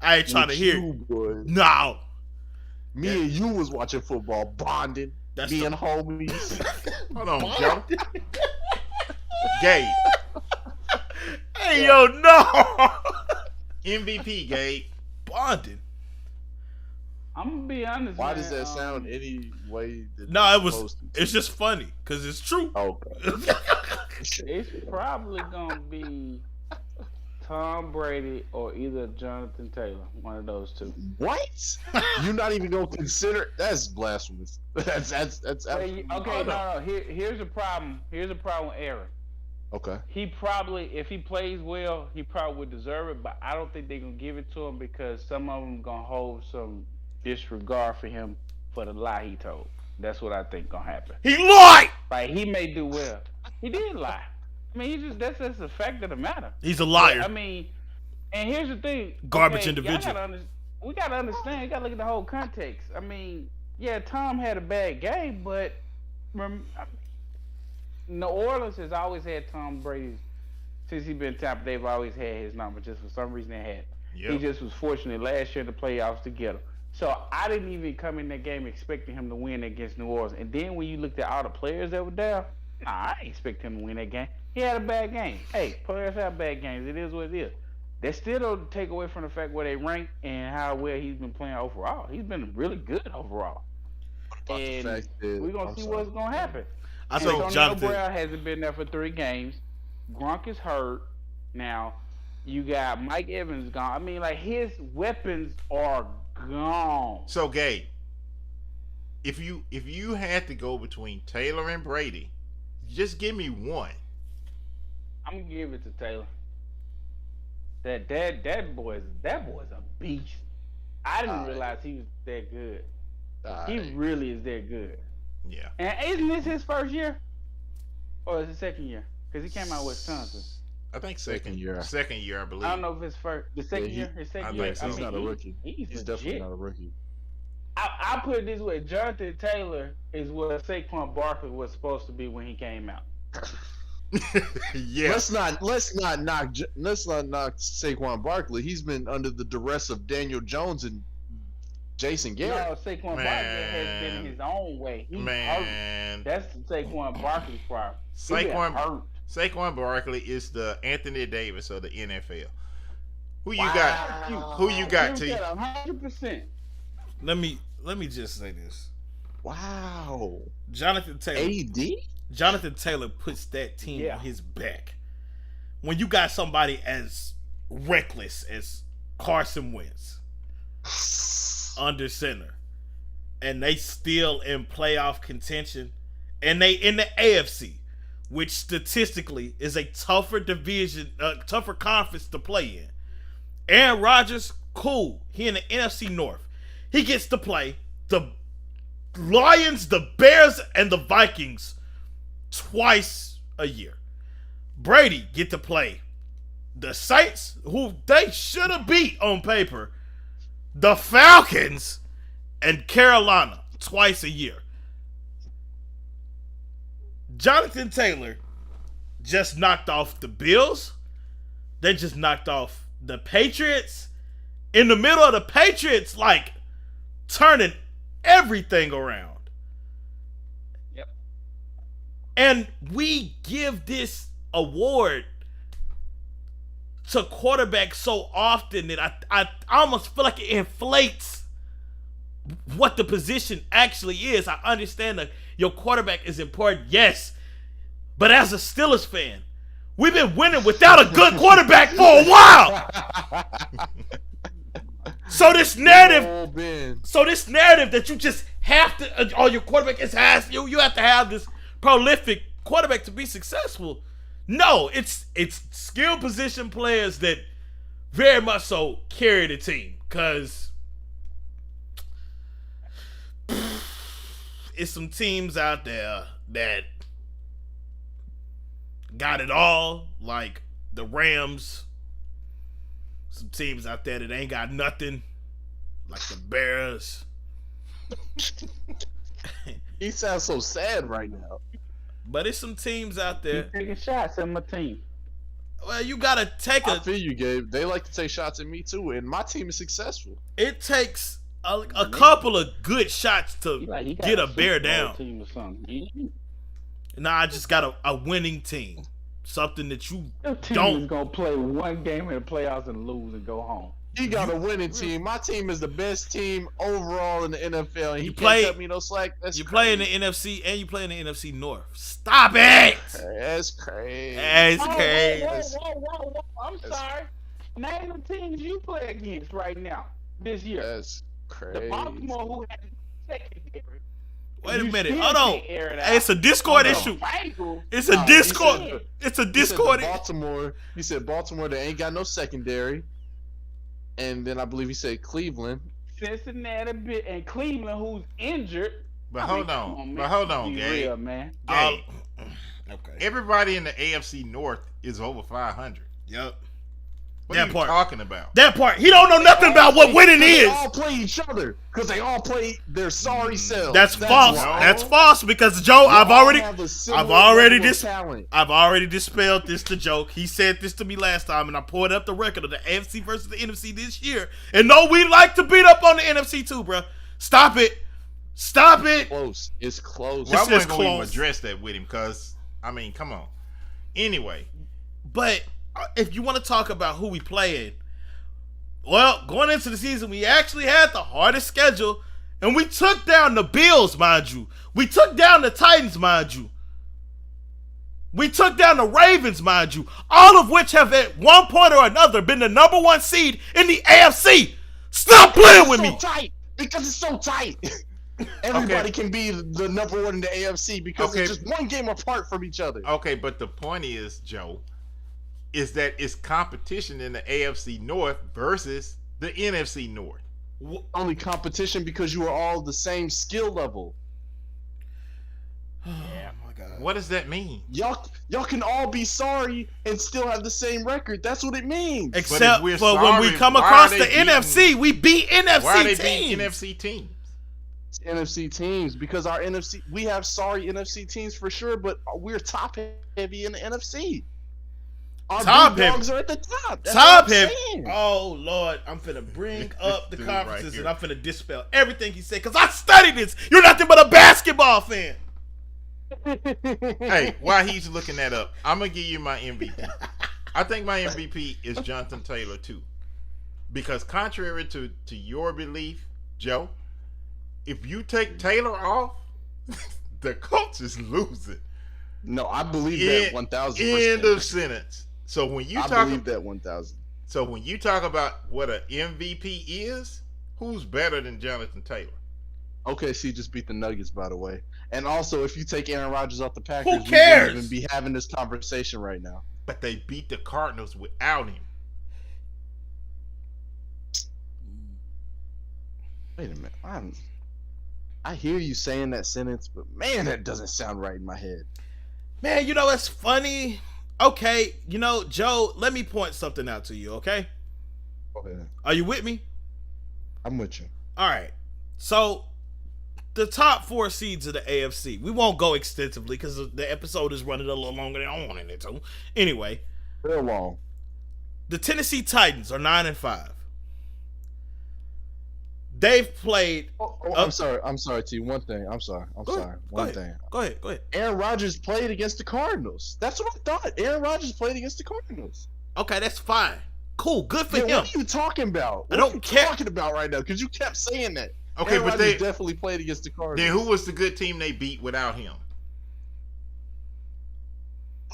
I ain't trying to hear. No. Me and you was watching football, bonding, being homies. Hold on, Joe. Gabe. Hey, yo, no. MVP, Gabe. Bonding. I'm gonna be honest. Why man, does that sound any way? It's just funny because it's true. Okay. It's probably gonna be Tom Brady or either Jonathan Taylor, one of those two. What? You're not even gonna consider? That's blasphemous. That's okay. No. Here's the problem. Here's the problem with Aaron. Okay. He probably, if he plays well, he probably would deserve it, but I don't think they're gonna give it to him because some of them gonna hold some disregard for him for the lie he told. That's what I think gonna happen. He lied. Like he may do well. He did lie. I mean, that's the fact of the matter. He's a liar. I mean, and here's the thing. Garbage individual. We gotta understand. You gotta look at the whole context. I mean, yeah, Tom had a bad game, but New Orleans has always had Tom Brady since he's been top. They've always had his number. Just for some reason they had. Yep. He just was fortunate last year in the playoffs to get him. So I didn't even come in that game expecting him to win against New Orleans. And then when you looked at all the players that were there, I didn't expect him to win that game. He had a bad game. Hey, players have bad games. It is what it is. That still don't take away from the fact where they rank and how well he's been playing overall. He's been really good overall. And we're going to see what's going to happen. I think Jonathan Brown hasn't been there for 3 games. Gronk is hurt. Now, you got Mike Evans gone. I mean, like, his weapons are gone. So, Gabe, if you had to go between Taylor and Brady, just give me one. I'm gonna give it to Taylor. That boy's a beast. I didn't realize he was that good. He really is that good. Yeah. And isn't this his first year, or is it second year? Because he came out with Wisconsin. I think second year. Second year, I believe. I don't know if it's first. The second year. His second year. He's not a rookie. He's definitely not a rookie. I put it this way: Jonathan Taylor is what Saquon Barkley was supposed to be when he came out. Yeah. Let's not knock Saquon Barkley. He's been under the duress of Daniel Jones and Jason No, Garrett. Saquon Barkley has been in his own way. He's hurt. Man, That's Saquon Barkley's problem. He been Saquon hurt. Saquon Barkley is the Anthony Davis of the NFL. Who you Wow. got? Who you got, T? 100%. Let me just say this. Wow. Jonathan Taylor. AD? Jonathan Taylor puts that team Yeah. on his back. When you got somebody as reckless as Carson Wentz under center, and they still in playoff contention, and they in the AFC, which statistically is a tougher division, tougher conference to play in. Aaron Rodgers, cool. He in the NFC North. He gets to play the Lions, the Bears, and the Vikings twice a year. Brady get to play the Saints, who they should have beat on paper, the Falcons, and Carolina twice a year. Jonathan Taylor just knocked off the Bills. They just knocked off the Patriots. In the middle of the Patriots, like, turning everything around. Yep. And we give this award to quarterbacks so often that I almost feel like it inflates what the position actually is. I understand that your quarterback is important, yes. But as a Steelers fan, we've been winning without a good quarterback for a while. So this narrative that you just have to, or your quarterback is has you have to have this prolific quarterback to be successful. No, it's skill position players that very much so carry the team, because it's some teams out there that got it all, like the Rams. Some teams out there that ain't got nothing, like the Bears. He sounds so sad right now. But it's some teams out there. Taking shots at my team. Well, you gotta take I feel you, Gabe. They like to take shots at me too, and my team is successful. It takes a couple of good shots to He got get a Super bear Bowl down. team or something. Nah, I just got a winning team. Something that you Your team don't. is gonna play one game in the playoffs and lose and go home. He got a winning team. My team is the best team overall in the NFL, and he You can't play- cut me no slack. That's You crazy. play in the NFC and you play in the NFC North. Stop it! That's crazy. That's Whoa, crazy. whoa. I'm sorry. Name the teams you play against right now this year. That's The crazy. Baltimore, who had secondary. Wait a You minute. still Hold on. can't air it Hey, it's a out. Discord Hold on. issue. Bengals, It's a Nah, Discord. he said- It's a He said Discord. Baltimore. He said Baltimore. They ain't got no secondary. And then I believe he said Cleveland. Cincinnati, and Cleveland, who's injured. But I mean, hold come on. man. But hold on, Be Gabe. real, man. Gabe, Okay. everybody in the AFC North is over 500. Yep. What That are you part. talking about? That part. He don't know nothing about what winning They is. all play each other because they all play their sorry selves. That's false. why. That's false because Joe, They I've all already have a similar already level of talent. I've already dispelled this the joke. He said this to me last time, and I pulled up the record of the AFC versus the NFC this year. And no, we like to beat up on the NFC too, bro. Stop it. Stop it. Close. It's close. Well, I This is wasn't going to even close. address that with him because, I mean, come on. Anyway, But if you want to talk about who we playing, well, going into the season, we actually had the hardest schedule, and we took down the Bills, mind you. We took down the Titans, mind you. We took down the Ravens, mind you. All of which have at one point or another been the number one seed in the AFC. Stop playing with me. It's so tight because it's so tight. Everybody can be the number one in the AFC because Okay. it's just one game apart from each other. okay, but the point is, Joe, is that it's competition in the AFC North versus the NFC North. Only competition because you are all the same skill level. Oh my God. What does that mean? Y'all can all be sorry and still have the same record. That's what it means. Except we're for when we sorry, come why across are the they beating- NFC, we beat NFC Why are they teams. being NFC teams? It's NFC teams because our NFC we have sorry NFC teams for sure, but we're top heavy in the NFC. Our Top big heavy. dogs are at the top. That's Top what I'm heavy. saying. Oh Lord, I'm finna bring up the Dude conferences right and I'm finna dispel everything he said because I studied this. You're nothing but a basketball fan. Hey, while he's looking that up, I'm gonna give you my MVP. I think my MVP is Jonathan Taylor too, because contrary to your belief, Joe, if you take Taylor off, the Colts is losing. No, I believe that 1,000%. End of sentence. So when you I talk, believe that 1,000. so when you talk about what an MVP is, who's better than Jonathan Taylor? OKC just beat the Nuggets, by the way. And also, if you take Aaron Rodgers off the Packers, Who we cares? wouldn't even be having this conversation right now. But they beat the Cardinals without him. Wait a minute. I hear you saying that sentence, but man, that doesn't sound right in my head. Man, you know what's funny? Okay, you know, Joe, let me point something out to you, okay? Go ahead. Are you with me? I'm with you. All right. So, the top 4 seeds of the AFC. We won't go extensively because the episode is running a little longer than I wanted it to. Anyway, Real long. the Tennessee Titans are 9-5. They've played. I'm sorry, T. One thing. I'm sorry. Go ahead. Aaron Rodgers played against the Cardinals. That's what I thought. Aaron Rodgers played against the Cardinals. Okay, that's fine. Cool. Good for him. What are you talking about? I don't care. Talking about right now because you kept saying that. Okay, Aaron but Rodgers they definitely played against the Cardinals. then who was the good team they beat without him?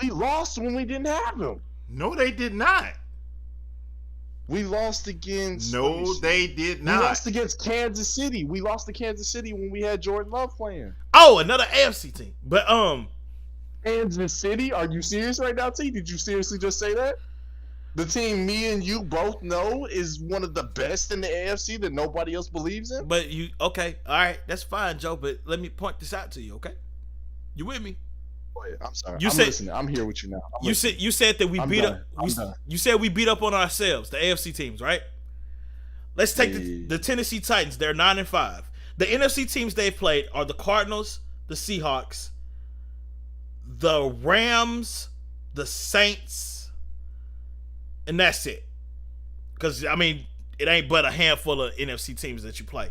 We lost when we didn't have him. No, they did not. We lost against. No, they did We not. lost against Kansas City. We lost to Kansas City when we had Jordan Love playing. Oh, another AFC team. But Kansas City? Are you serious right now, T? Did you seriously just say that? The team me and you both know is one of the best in the AFC that nobody else believes in? But you okay? All right, that's fine, Joe. But let me point this out to you, okay? You with me? Wait, I'm sorry. You I'm said- listening. I'm here with you now. You said that we I'm beat done. up. I'm done. You said we beat up on ourselves, the AFC teams, right? Let's take Hey. the Tennessee Titans. They're 9-5. The NFC teams they've played are the Cardinals, the Seahawks, the Rams, the Saints, and that's it. Because I mean, it ain't but a handful of NFC teams that you play.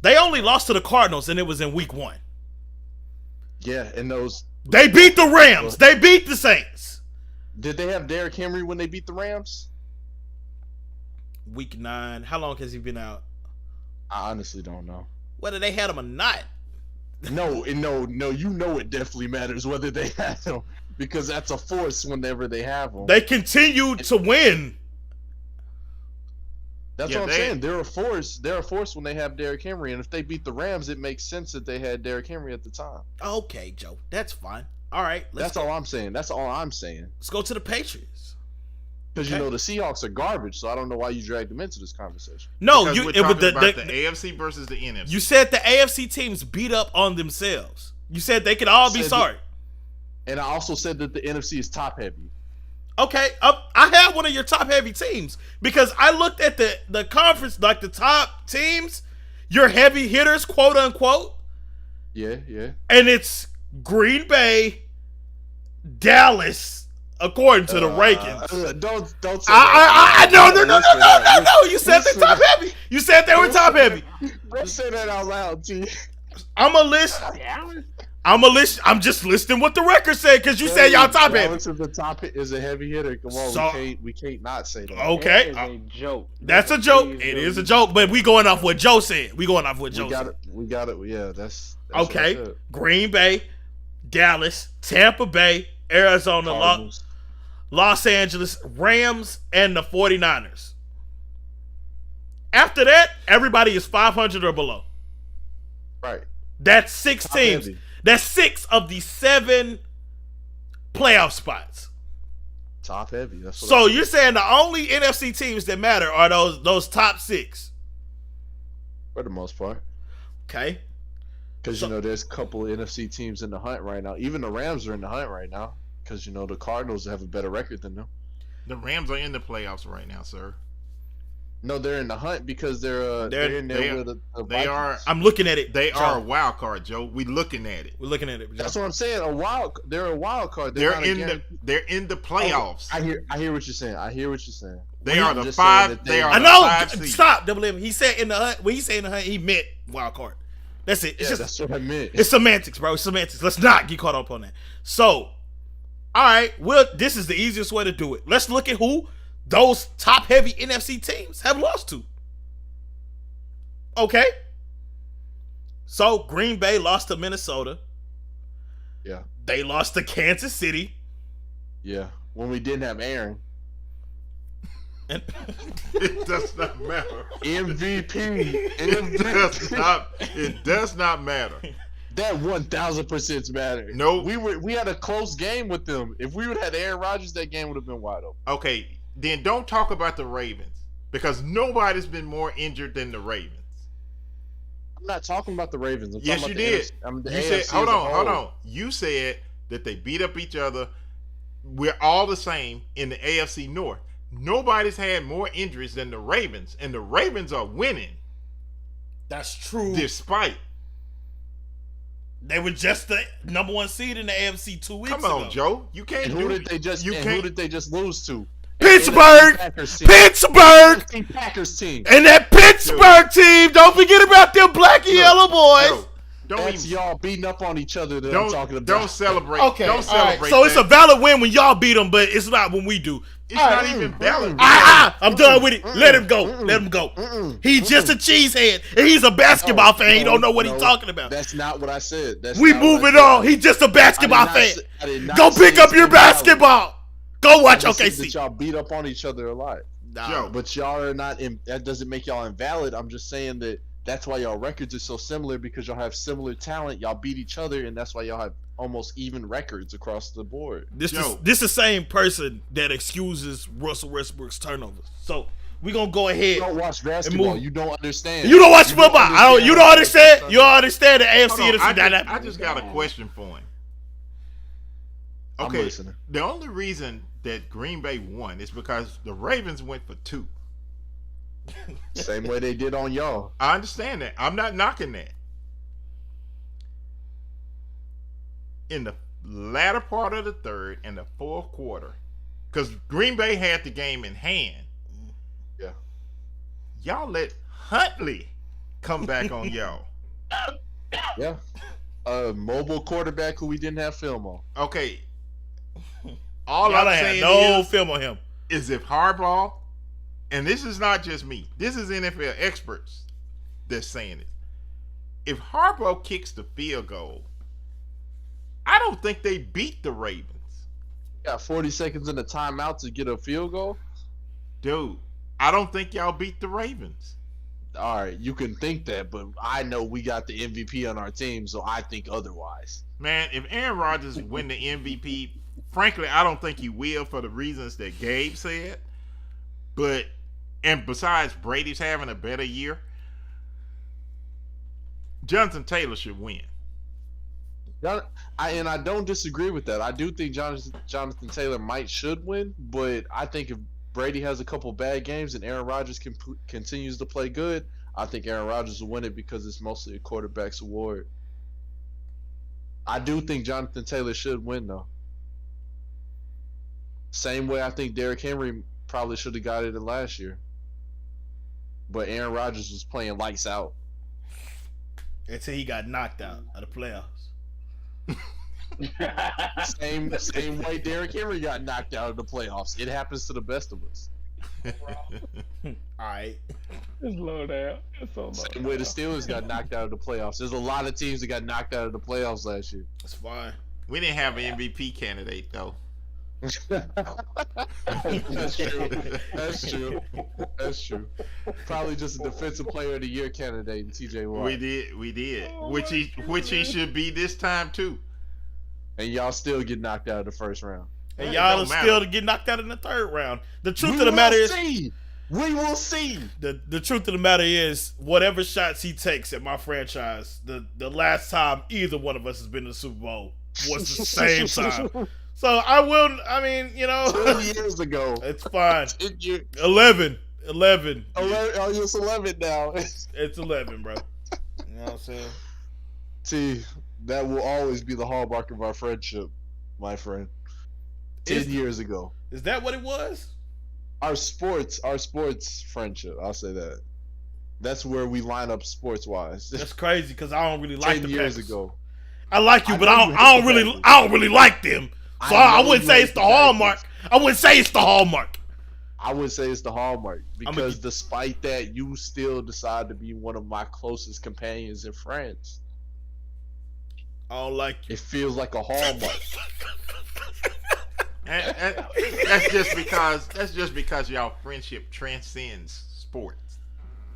They only lost to the Cardinals, and it was in Week 1. Yeah, and those. They beat the Rams. They beat the Saints. Did they have Derrick Henry when they beat the Rams? Week 9. How long has he been out? I honestly don't know. Whether they had him or not. No. You know it definitely matters whether they have him because that's a force whenever they have him. They continued to win. That's Yeah, what I'm they- saying. They're a force. They're a force when they have Derrick Henry, and if they beat the Rams, it makes sense that they had Derrick Henry at the time. Okay, Joe. That's fine. All right. That's all I'm saying. That's all I'm saying. Let's go to the Patriots. Because Okay. you know the Seahawks are garbage, so I don't know why you dragged them into this conversation. No, Because you we're it was talking about the the AFC versus the NFC. you said the AFC teams beat up on themselves. You said they could all be Said sorry. And I also said that the NFC is top heavy. Okay, I have one of your top heavy teams because I looked at the conference, like the top teams, your heavy hitters, quote unquote, Yeah. and it's Green Bay, Dallas, according to the rankings. Don't say I that. no. You said they Listen top to heavy. You said they were top heavy. Don't say that out loud, T. I'm a list. I'm just listing what the record said because you said y'all top heavy. Dallas is the top is a heavy hitter. Come on, So- we can't not say that. Okay, That is a joke. that's a joke. It is a joke, but we going off what Joe said. We going off what Joe We got said. it. We got it. Yeah, that's Okay, what I said. Green Bay, Dallas, Tampa Bay, Arizona, Cardinals. Los Angeles, Rams, and the 49ers. After that, everybody is 500 or below. Right. That's 6 Top teams. heavy. That's 6 of the 7 playoff spots. Top heavy. That's what So I said. you're saying the only NFC teams that matter are those top 6. For the most part. Okay. Because, So- there's a couple of NFC teams in the hunt right now. Even the Rams are in the hunt right now. Because, the Cardinals have a better record than them. The Rams are in the playoffs right now, sir. No, they're in the hunt because they're in there with the they Vikings. are. I'm looking at it. They Joe. are a wild card, Joe. We looking at it. We're looking at it. Joe. That's what I'm saying. They're a wild card. They're not a in the. guarantee. They're in the playoffs. I hear what you're saying. They are I'm the just saying 5. that They are. I the know. 5 seed. Stop, Double M. He said in the hunt. When he said in the hunt, he meant wild card. That's it. It's Yeah, just that's what I meant. it's semantics, bro. It's semantics. Let's not get caught up on that. So, all right. Well, this is the easiest way to do it. Let's look at who those top heavy NFC teams have lost to. Okay. So Green Bay lost to Minnesota. Yeah. They lost to Kansas City. Yeah. When we didn't have Aaron. And It does not matter. MVP. It does not matter. That 1,000% matter. No. We had a close game with them. If we would have had Aaron Rodgers, that game would have been wide open. Okay, then don't talk about the Ravens because nobody's been more injured than the Ravens. I'm not talking about the Ravens. I'm Yes, talking you about did. the You AFC said, as hold a on. whole. You said that they beat up each other. We're all the same in the AFC North. Nobody's had more injuries than the Ravens, and the Ravens are winning that's true. despite. They were just the number 1 seed in the AFC 2 weeks Come on, ago. Joe. You can't And do who did they just? You and can't. who did they just lose to? Pittsburgh! Packers team. Pittsburgh! Packers team. And that Pittsburgh team, don't forget about them black and yellow boys. Joe, don't That's even. y'all beating up on each other that I'm talking Don't about. celebrate. Okay, Don't all right. celebrate. So it's a that. valid win when y'all beat them, but it's not when we do. It's not even valid. I'm done with it. Let him go. Let him go. He's just a cheesehead, and he's a basketball fan. He don't know what he's talking about. That's not what I said. That's We not what I moving said. on. He's just a basketball I fan. did not Go say pick up it's your invalid. basketball. Go watch I just said OKC. that y'all beat up on each other a lot. Joe, But y'all are not. That doesn't make y'all invalid. I'm just saying that that's why y'all records are so similar because y'all have similar talent. Y'all beat each other, and that's why y'all have almost even records across the board. This is Joe. the same person that excuses Russell Westbrook's turnovers. So we gonna go ahead. You don't watch basketball. move. You don't understand. You don't watch football. You don't understand. You don't understand the AFC hold on. NFC dynamic. I just got a question for him. I'm Okay, listening. the only reason that Green Bay won is because the Ravens went for 2. Same way they did on y'all. I understand that. I'm not knocking that. In the latter part of the third and the fourth quarter, because Green Bay had the game in hand. Yeah. Y'all let Huntley come back on y'all. Yeah. A mobile quarterback who we didn't have film on. Okay. All Y'all I'm ain't had saying no film on him. is if Harbaugh, and this is not just me, this is NFL experts that's saying it. If Harbaugh kicks the field goal, I don't think they beat the Ravens. Got 40 seconds in the timeout to get a field goal. Dude, I don't think y'all beat the Ravens. All right, you can think that, but I know we got the MVP on our team, so I think otherwise. Man, if Aaron Rodgers win the MVP, frankly, I don't think he will for the reasons that Gabe said. And besides, Brady's having a better year. Jonathan Taylor should win. I don't disagree with that. I do think Jonathan Taylor should win, but I think if Brady has a couple bad games and Aaron Rodgers continues to play good, I think Aaron Rodgers will win it because it's mostly a quarterback's award. I do think Jonathan Taylor should win, though. Same way I think Derrick Henry probably should have got it last year. But Aaron Rodgers was playing lights out. Until he got knocked out of the playoffs. Same way Derrick Henry got knocked out of the playoffs. It happens to the best of us. All right. It's low down. It's so low. Same way the Steelers got knocked out of the playoffs. There's a lot of teams that got knocked out of the playoffs last year. That's fine. We didn't have an MVP candidate, though. That's true. That's true. That's true. Probably just a defensive player of the year candidate in TJ Watt. We did. Which he should be this time, too. And y'all still get knocked out of the first round. And It y'all don't are still matter. to get knocked out in the third round. The truth We of the matter will is, see. We will see. the truth of the matter is, whatever shots he takes at my franchise, the last time either one of us has been to the Super Bowl was the same time. So I will. I mean, 10 years ago. it's fine. 10 years. 11. 11. 11. Oh, it's 11 now. It's 11, bro. You know what I'm saying? See, that will always be the hallmark of our friendship, my friend. 10 years ago. Is that what it was? Our sports friendship. I'll say that. That's where we line up sports wise. That's crazy because I don't really like 10 the years Packers. ago. I like you, I but know I you hate the Packers. don't really like them. So I know wouldn't you say hate it's the the Packers. hallmark. I wouldn't say it's the hallmark. I would say it's the hallmark because I'ma- despite that, you still decide to be one of my closest companions and friends. I don't like you. It feels like a hallmark. And that's just because y'all friendship transcends sports.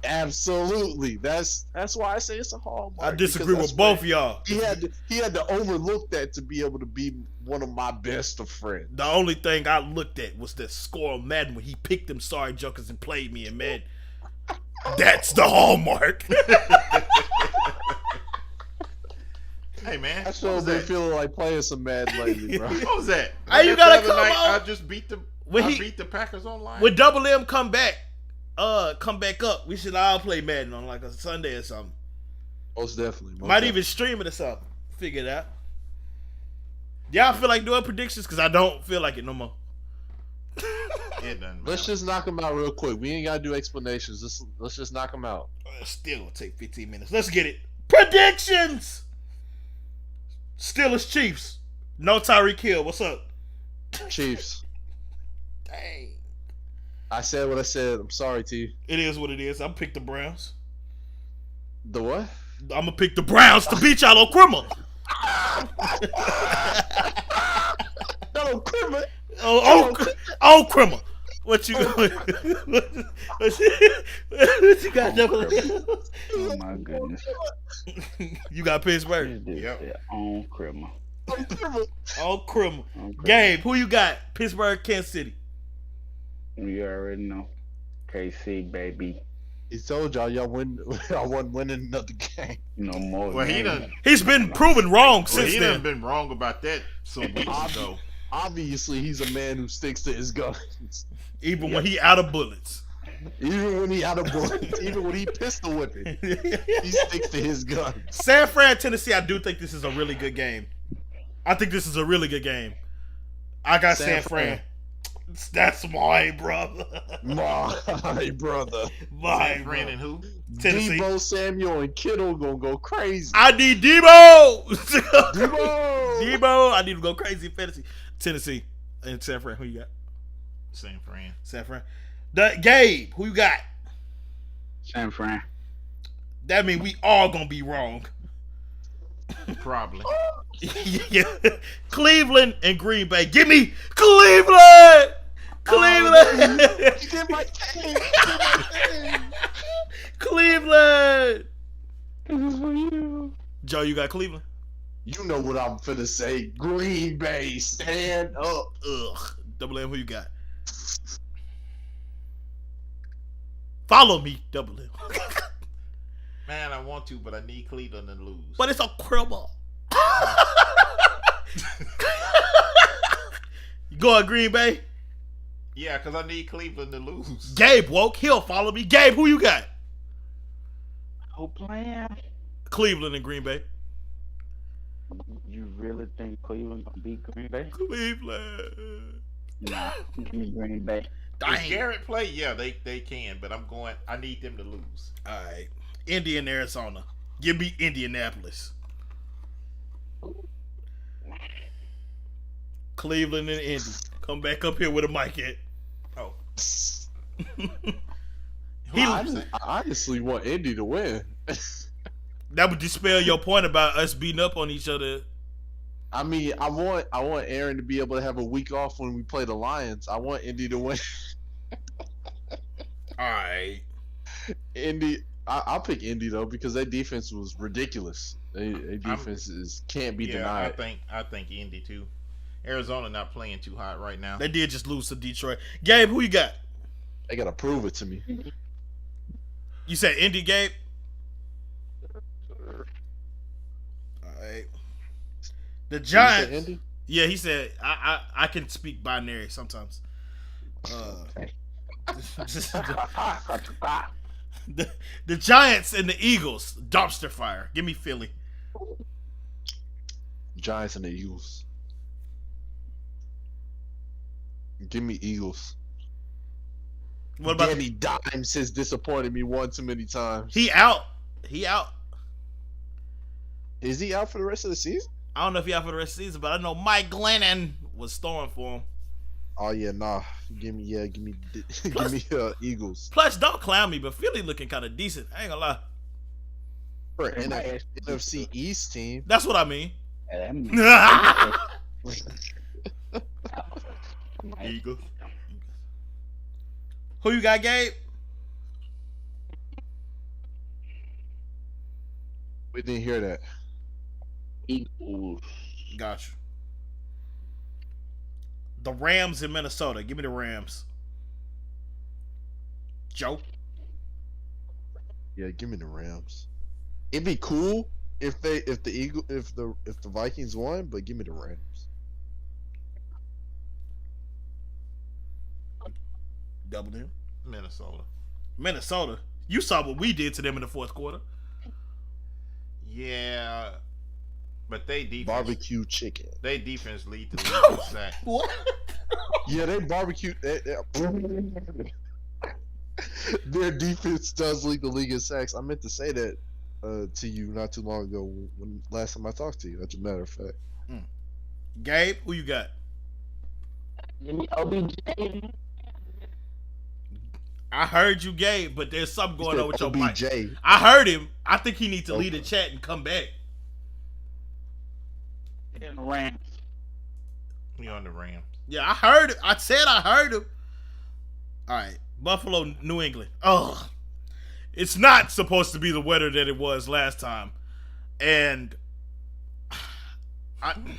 Absolutely. That's why I say it's a hallmark. I disagree because with that's both y'all. He had to overlook that to be able to be one of my best of friends. The only thing I looked at was the score of Madden when he picked them sorry jokers and played me in Madden. That's the hallmark. Hey man, I sure been feeling like playing some Madden lately, bro. What was that? Hey, you The gotta other come night, on. I just beat the When I he- beat the Packers online. When Double M come back up, we should all play Madden on like a Sunday or something. Most definitely. Might even stream it or something. Figure it out. Y'all feel like doing predictions? Because I don't feel like it no more. It doesn't matter. Let's just knock them out real quick. We ain't gotta do explanations. Let's just knock them out. Still gonna take 15 minutes. Let's get it. Predictions! Steelers Chiefs. No Tyreek Hill. What's up? Chiefs. Dang. I said what I said. I'm sorry, T. It is what it is. I'm pick the Browns. The what? I'm gonna pick the Browns to beat y'all on criminal. No, Criminal. Oh, criminal. What you what you got, Double M? Oh my goodness. You got Pittsburgh. Yep. Their own criminal. Oh, criminal. Gabe, who you got? Pittsburgh, Kansas City. You already know. KC, baby. He told y'all wasn't winning another game. You know more. Well, he than done. He's been proven wrong Well, since he done then. been wrong about that some weeks ago. Obviously, he's a man who sticks to his guns. Even when he out of bullets. Even when he out of bullets, even when he pistol whipping, he sticks to his guns. San Fran, Tennessee, I do think this is a really good game. I think this is a really good game. I got San Fran. That's my brother. My brother. My San Fran and who? Tennessee. Debo Samuel and Kittle gonna go crazy. I need Debo. Debo. Debo. I need to go crazy in fantasy. Tennessee and San Fran. Who you got? San Fran. San Fran. Gabe, who you got? San Fran. That means we all gonna be wrong. Probably. Yeah. Cleveland and Green Bay. Give me Cleveland. Cleveland. You get my team. Cleveland. This is for you. Joe, you got Cleveland? You know what I'm finna say. Green Bay, stand up. Ugh. Double M, who you got? Follow me, Double M. Man, I want to, but I need Cleveland to lose. But it's a cribble. You going Green Bay? Yeah, because I need Cleveland to lose. Gabe woke. He'll follow me. Gabe, who you got? Who playing? Cleveland and Green Bay. You really think Cleveland gonna beat Green Bay? Cleveland. Nah, give me Green Bay. If Dang. Garrett play, yeah, they can, but I need them to lose. All right. Indy and Arizona. Give me Indianapolis. Cleveland and Indy. Come back up here with a mic at. Oh. I honestly want Indy to win. That would dispel your point about us beating up on each other. I mean, I want Aaron to be able to have a week off when we play the Lions. I want Indy to win. All right. Indy, I'll pick Indy though because their defense was ridiculous. Their defense can't be Yeah, denied. I think Indy too. Arizona not playing too hot right now. They did just lose to Detroit. Gabe, who you got? They gotta prove it to me. You said Indy, Gabe? All right. The You said Giants. Indy? Yeah, he said I can speak binary sometimes. the Giants and the Eagles, dumpster fire. Give me Philly. Giants and the Eagles. Give me Eagles. What about Danny Dimes has disappointed me one too many times. he out? He out. Is he out for the rest of the season? I don't know if he out for the rest of the season, but I know Mike Glennon was throwing for him. Oh yeah, nah. Give me Eagles. Plus, don't clown me, but Philly looking kind of decent. I ain't gonna lie. For an NFC East team. That's what I mean. Eagles. Who you got, Gabe? We didn't hear that. Eagles. Got you. The Rams in Minnesota. Give me the Rams. Joe. Yeah, give me the Rams. It'd be cool if the Vikings won, but give me the Rams. Double in. Minnesota. You saw what we did to them in the fourth quarter. Yeah, but they defense. Barbecue chicken. They defense lead the league in sacks. What? Yeah, they barbecue. Their defense does lead the league in sacks. I meant to say that to you not too long ago when last time I talked to you. As a matter of fact. Gabe, who you got? Give me OBJ. I heard you, Gabe, but there's something going on with your mic. OBJ. I heard him. I think he needs to leave the chat and come back. And the Rams. We on the Rams. Yeah, I heard it. I said I heard him. All right, Buffalo, New England. Oh, it's not supposed to be the weather that it was last time, and I'm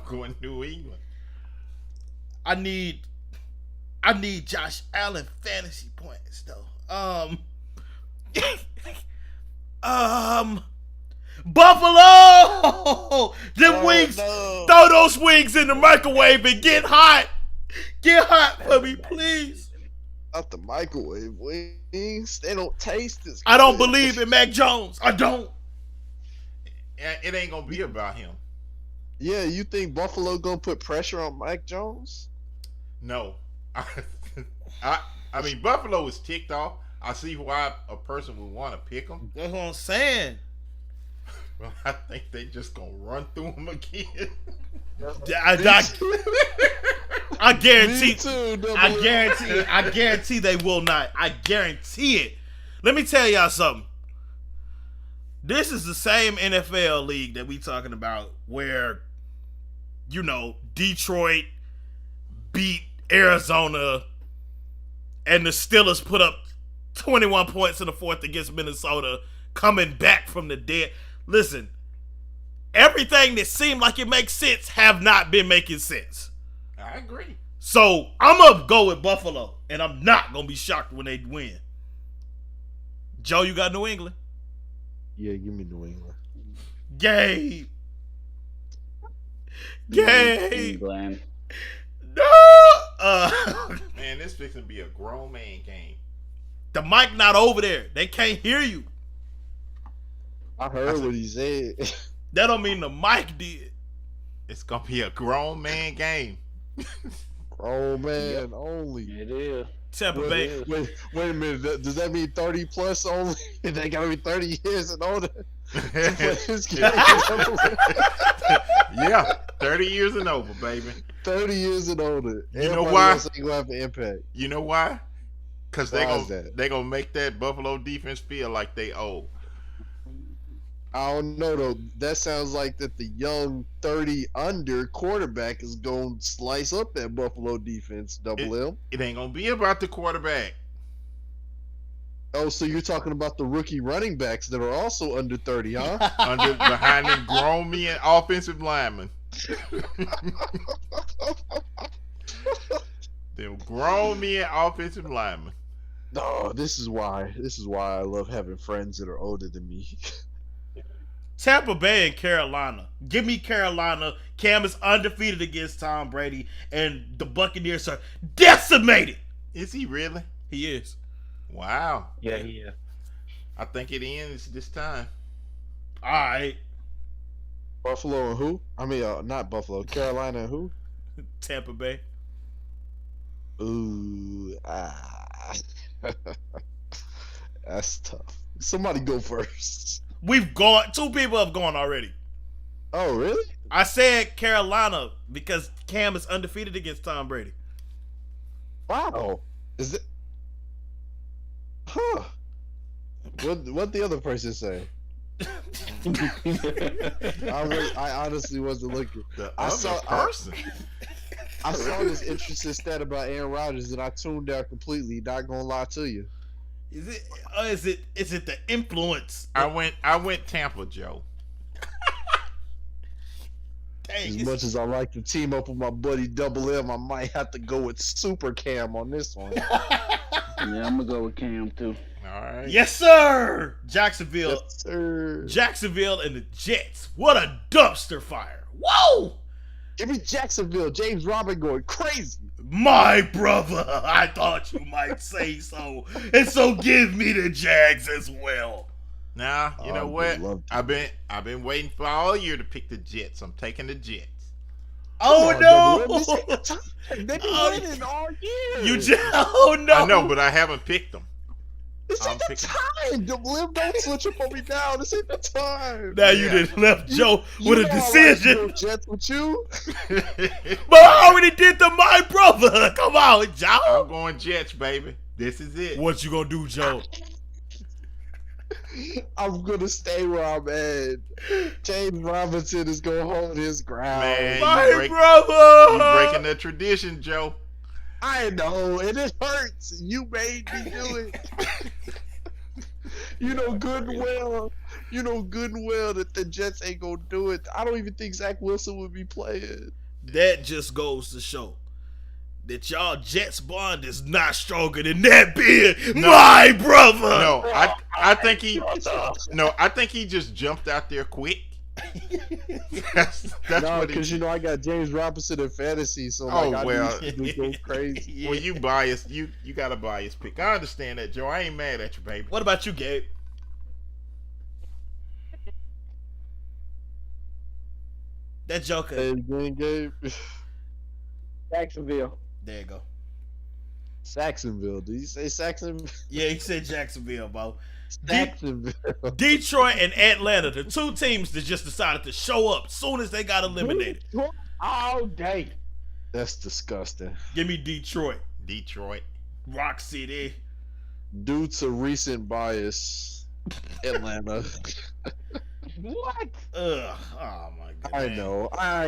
going New England. I need Josh Allen fantasy points though. Buffalo, them wings. No. Throw those wings in the microwave and get hot. Get hot for me, please. Not the microwave wings. They don't taste as good. I don't believe in Mac Jones. I don't. It ain't gonna be about him. Yeah, you think Buffalo gonna put pressure on Mike Jones? No, I mean Buffalo is ticked off. I see why a person would want to pick them. That's what I'm saying. Well, I think they just gonna run through them again. I guarantee. Me too, I guarantee they will not. I guarantee it. Let me tell y'all something. This is the same NFL league that we talking about where, you know, Detroit beat Arizona and the Steelers put up 21 points in the fourth against Minnesota, coming back from the dead. Listen, everything that seemed like it makes sense have not been making sense. I agree. So I'm gonna go with Buffalo, and I'm not gonna be shocked when they win. Joe, you got New England? Yeah, give me New England. Gabe. England. No. Man, this fixing to be a grown man game. The mic not over there. They can't hear you. I heard what he said. That don't mean the mic did. It's gonna be a grown man game. Oh man, only. It is. Tampa Wait, Bay. wait a minute. Does that mean 30 plus only? They gotta be 30 years and older to play this game. Yeah, 30 years and over, baby. 30 years and older. You know Everybody why? else ain't gonna have an impact. You know why? Because Why is that? they gonna make that Buffalo defense feel like they old. I don't know though. That sounds like that the young 30 under quarterback is gonna slice up that Buffalo defense. Double M. It ain't gonna be about the quarterback. Oh, so you're talking about the rookie running backs that are also under 30, huh? Behind them grown men offensive linemen. Them grown men offensive linemen. No, this is why I love having friends that are older than me. Tampa Bay and Carolina. Give me Carolina. Cam is undefeated against Tom Brady, and the Buccaneers are decimated. Is he really? He is. Wow. Yeah, yeah. I think it ends this time. All right. Buffalo and who? I mean, not Buffalo. Carolina and who? Tampa Bay. Ooh, that's tough. Somebody go first. We've gone. 2 people have gone already. Oh, really? I said Carolina because Cam is undefeated against Tom Brady. Wow. Is it? Huh. What the other person say? I honestly wasn't looking. The I other saw- person. I saw this interesting stat about Aaron Rodgers and I tuned out completely. Not gonna lie to you. Is it the influence? I went Tampa, Joe. Dang, As much as I like to team up with my buddy Double M, I might have to go with Super Cam on this one. Yeah, I'm gonna go with Cam too. All right. yes, sir. Jacksonville. Yes, sir. Jacksonville and the Jets. What a dumpster fire. Whoa! Give me Jacksonville. James Robinson going crazy. My brother. I thought you might say so. And so give me the Jags as well. Now, you know I what? would love I've been waiting for all year to pick the Jets. I'm taking the Jets. Oh, Double M, this no. ain't the time. They've been Oh, winning all year. You just, oh, no. I know, but I haven't picked them. This I'm ain't the picking- time. Double M, don't switch up on me now. This ain't the time. Now you Yeah. just left Joe You with a know I like decision. to go Jets with you. But I already did the my brother. Come on, Joe. I'm going Jets, baby. This is it. What you gonna do, Joe? I'm gonna stay where I'm at. James Robinson is gonna hold his ground. Man, My you brother. breaking the tradition, Joe. I know, and it hurts. You made me do it. You know good and well that the Jets ain't gonna do it. I don't even think Zach Wilson would be playing. That just goes to show that y'all Jets bond is not stronger than that being my brother. No, I think he just jumped out there quick. that's No, what because he. I got James Robinson in fantasy, so Oh, like, well. I need to go crazy. Well, you biased. You got a biased pick. I understand that, Joe. I ain't mad at you, baby. What about you, Gabe? That Joker. Hey, again, Gabe. Jacksonville. There you go. Saxonville. Did you say Saxonville? Yeah, he said Jacksonville, bro. Saxonville. Detroit and Atlanta, the 2 teams that just decided to show up as soon as they got eliminated. All day. That's disgusting. Give me Detroit. Detroit. Rock City. Due to recent bias, Atlanta. What? Ugh. Oh my god. I know. I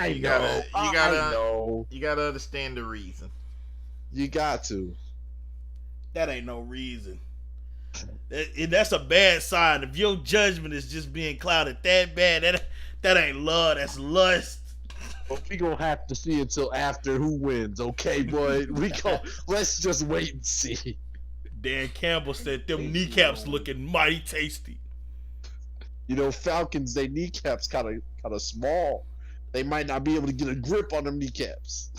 You know. gotta- I know. You gotta understand the reason. You got to. That ain't no reason. That's a bad sign. If your judgment is just being clouded that bad, that ain't love. That's lust. But we gonna have to see until after who wins, okay, boy? Let's just wait and see. Dan Campbell said them kneecaps looking mighty tasty. Falcons, their kneecaps kind of small. They might not be able to get a grip on them kneecaps.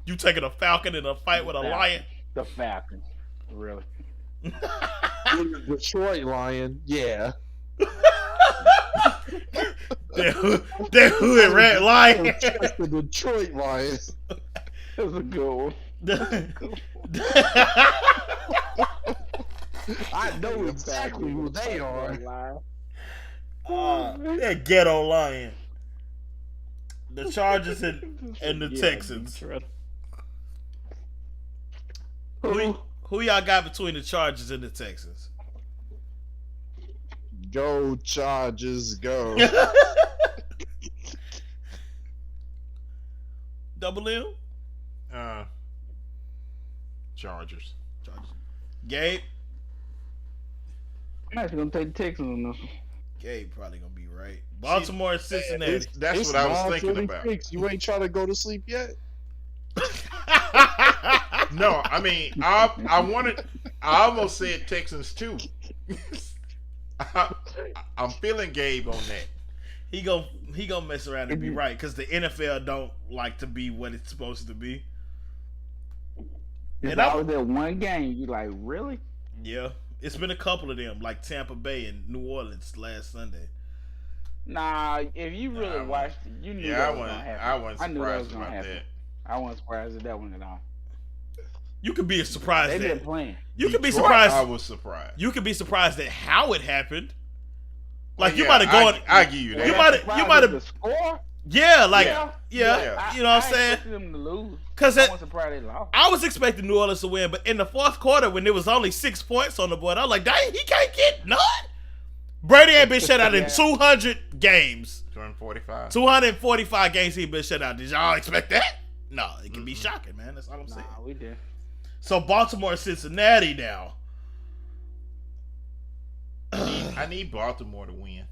You taking a falcon in a fight with a lion? The Falcons. Really? The Detroit Lion, yeah. That hood rat lion. The Detroit Lions. That was a good one. I know exactly who they are. That ghetto lion. The Chargers and the Texans. Who y'all got between the Chargers and the Texans? Go Chargers, go. Double M? Chargers. Gabe? I'm actually gonna take the Texans on this one. Gabe probably gonna be right. Baltimore and Cincinnati. That's It's what I was thinking about. 9:26. You ain't trying to go to sleep yet? No, I mean, I almost said Texans too. I'm feeling Gabe on that. He gonna mess around and be right because the NFL don't like to be what it's supposed to be. If And I was there one game, you like, really? Yeah, it's been a couple of them, like Tampa Bay and New Orleans last Sunday. Nah, if you really watched it, you knew that was gonna happen. I wasn't I knew that was surprised gonna about happen. that. I wasn't surprised at that one at all. You could be surprised They that didn't playing. you could be Detroit, surprised. I was surprised. You could be surprised at how it happened. Like Oh, you yeah, might have gone. I give you that. You might have. the score. Yeah, like Yeah. yeah. You know what I'm saying? I expected them to lose. Because I wasn't surprised they lost. I was expecting New Orleans to win, but in the fourth quarter, when there was only 6 points on the board, I was like, dang, he can't get none. Brady ain't been shut out in 200 games. 245. 245 games he been shut out. Did y'all expect that? No, it can be shocking, man. That's all I'm saying. Nah, we did. So Baltimore and Cincinnati now. I need Baltimore to win.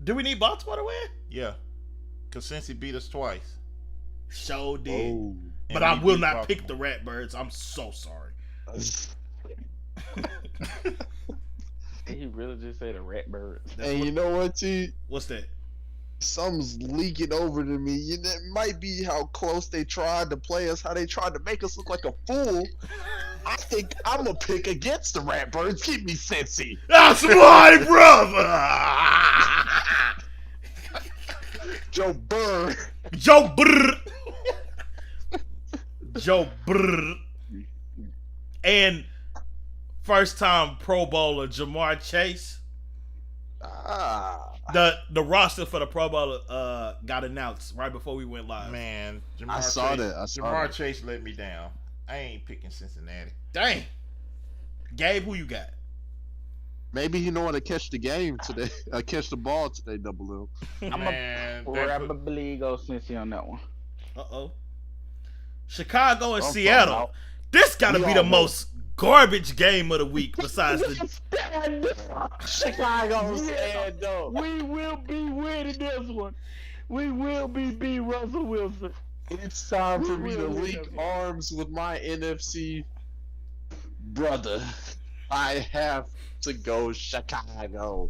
Do we need Baltimore to win? Yeah. Because since he beat us twice. Sure did. Oh. But And I we will beat not pick the Baltimore. Ratbirds. I'm so sorry. Did he really just say the Ratbirds? And you know what, T? What's that? Something's leaking over to me. It might be how close they tried to play us, how they tried to make us look like a fool. I think I'm gonna pick against the Ratbirds. Keep me Cincy. That's my brother! Joe Burr. Joe Brr. Joe Brr. And first time Pro Bowler Jamar Chase. The roster for the Pro Bowl got announced right before we went live. Man, I saw that. Jamar Chase let me down. I ain't picking Cincinnati. Dang. Gabe, who you got? Maybe he know how to catch the game today. Catch the ball today, Double M. I'm Man, probably go Cincy on that one. Uh-oh. Chicago and I'm Seattle. talking This gotta We be all the know. most garbage game of the week besides the... Chicago stand up. We will be winning this one. We will be beating Russell Wilson. It's time for me to link arms with my NFC brother. I have to go Chicago.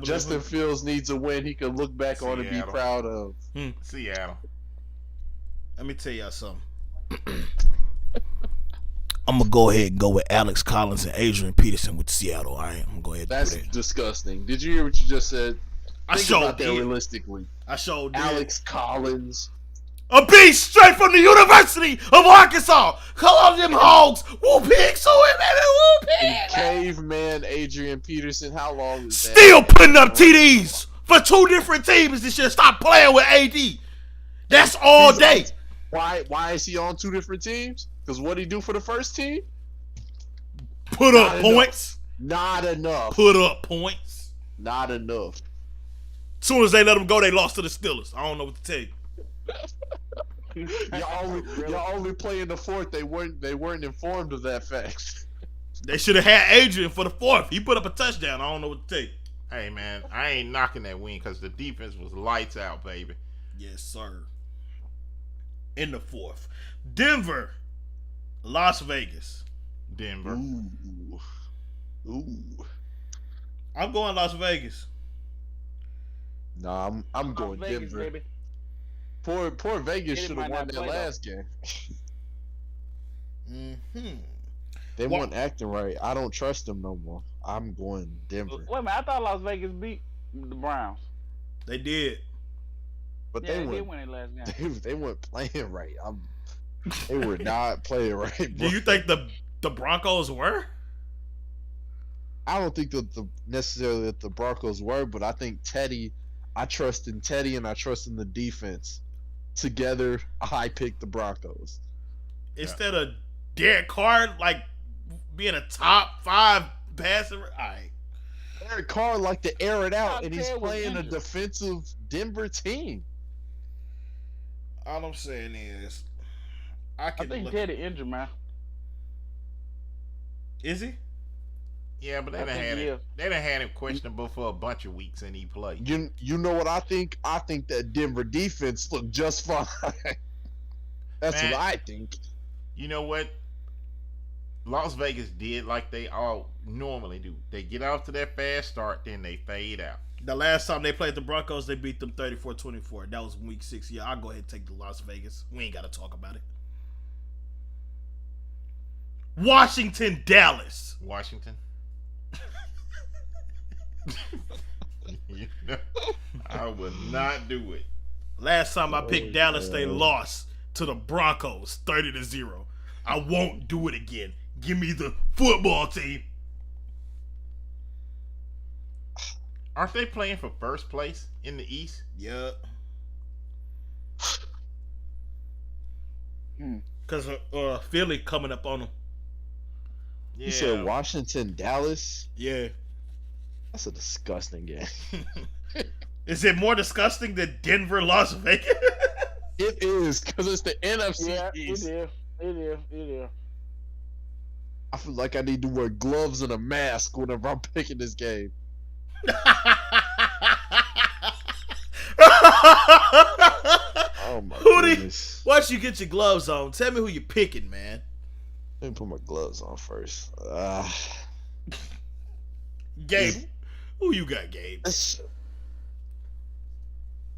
Justin Fields needs a win he can look back on and be Seattle. proud of. Seattle. Let me tell y'all something. I'm gonna go ahead and go with Alex Collins and Adrian Peterson with Seattle. All right, I'm gonna go ahead and That's do that. disgusting. Did you hear what you just said? I Think showed about that did. realistically. I showed did. Alex Collins. A beast straight from the University of Arkansas. Call all them hogs. Woo pig, so it, baby. Woo And pig. caveman Adrian Peterson. How long is that? Still putting up TDs for two different teams this year. Stop playing with AD. That's all He's day. Why is he on two different teams? Because what he do for the first team? Put up Not points. Not enough. Put up points. Not enough. Soon as they let them go, they lost to the Steelers. I don't know what to tell you. Y'all only play in the fourth. They weren't informed of that fact. They should have had Adrian for the fourth. He put up a touchdown. I don't know what to tell you. Hey, man, I ain't knocking that win because the defense was lights out, baby. Yes, sir. In the fourth. Denver, Las Vegas. Denver. Ooh. I'm going Las Vegas. Nah, I'm going Vegas, Denver. baby. Poor Vegas It should might have won not that play, last game. Mm-hmm. They Wha- weren't acting right. I don't trust them no more. I'm going Denver. Wait a minute, I thought Las Vegas beat the Browns. They did. But Yeah, they they did weren't. win it last game. They weren't playing right. They were not playing right. Do bro. you think the Broncos were? I don't think that necessarily that the Broncos were, but I think Teddy. I trust in Teddy and I trust in the defense. Together, I pick the Broncos. Instead of Derek Carr like being a top 5 passer. All right. Derek Carr like to air it out, Thought and he's Ted was playing a injured. defensive Denver team. All I'm saying is, I I can think look. Teddy injured, man. Is he? Yeah, but I think he is. they done had him questionable for a bunch of weeks and he played. You know what I think? I think that Denver defense looked just fine. That's Man. what I think. You know what? Las Vegas did like they all normally do. They get off to that fast start, then they fade out. The last time they played the Broncos, they beat them 34-24. That was week 6. Yeah, I'll go ahead and take the Las Vegas. We ain't got to talk about it. Washington, Dallas. Washington. You know, I would not do it. Last time I picked Dallas, they lost to the Broncos 30-0. I won't do it again. Give me the football team. Aren't they playing for first place in the East? Yup. Because Philly coming up on them. Yeah. You said Washington, Dallas? Yeah. That's a disgusting game. Is it more disgusting than Denver, Las Vegas? It is, because it's the NFC Yeah, East. it is. I feel like I need to wear gloves and a mask whenever I'm picking this game. Oh my goodness. Once you get your gloves on, tell me who you're picking, man. Let me put my gloves on first. Gabe, who you got, Gabe?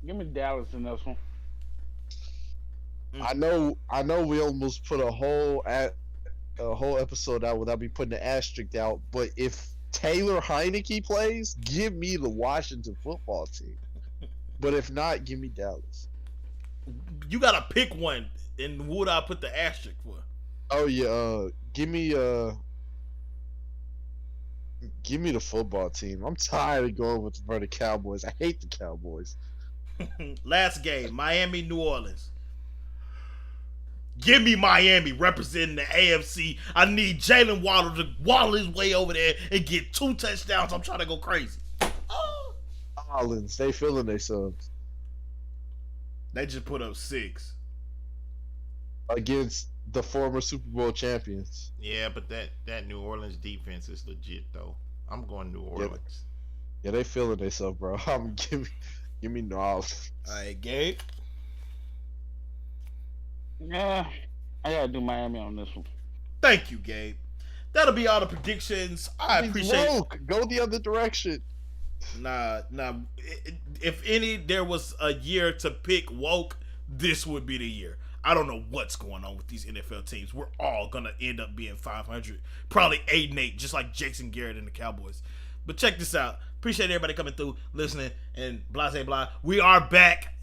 Give me Dallas in this one. I know we almost put a whole episode out without me putting the asterisk out, but if Taylor Heineke plays, give me the Washington football team. But if not, give me Dallas. You gotta pick one, and what would I put the asterisk for? Oh yeah, give me the football team. I'm tired of going for the Cowboys. I hate the Cowboys. Last game, Miami, New Orleans. Give me Miami representing the AFC. I need Jalen Waddle to waddle his way over there and get 2 touchdowns. I'm trying to go crazy. Oh. Collins, they feeling themselves They just put up 6. against the former Super Bowl champions. Yeah, but that New Orleans defense is legit though. I'm going New Orleans. Yeah, they feeling themselves, bro. Give me New Orleans. All right, Gabe. Yeah, I gotta do Miami on this one. Thank you, Gabe. That'll be all the predictions. I He's appreciate woke. Go the other direction. Nah. If any, there was a year to pick woke, this would be the year. I don't know what's going on with these NFL teams. We're all gonna end up being 500, probably 8-8, just like Jason Garrett and the Cowboys. But check this out. Appreciate everybody coming through, listening, and blah blah blah. We are back.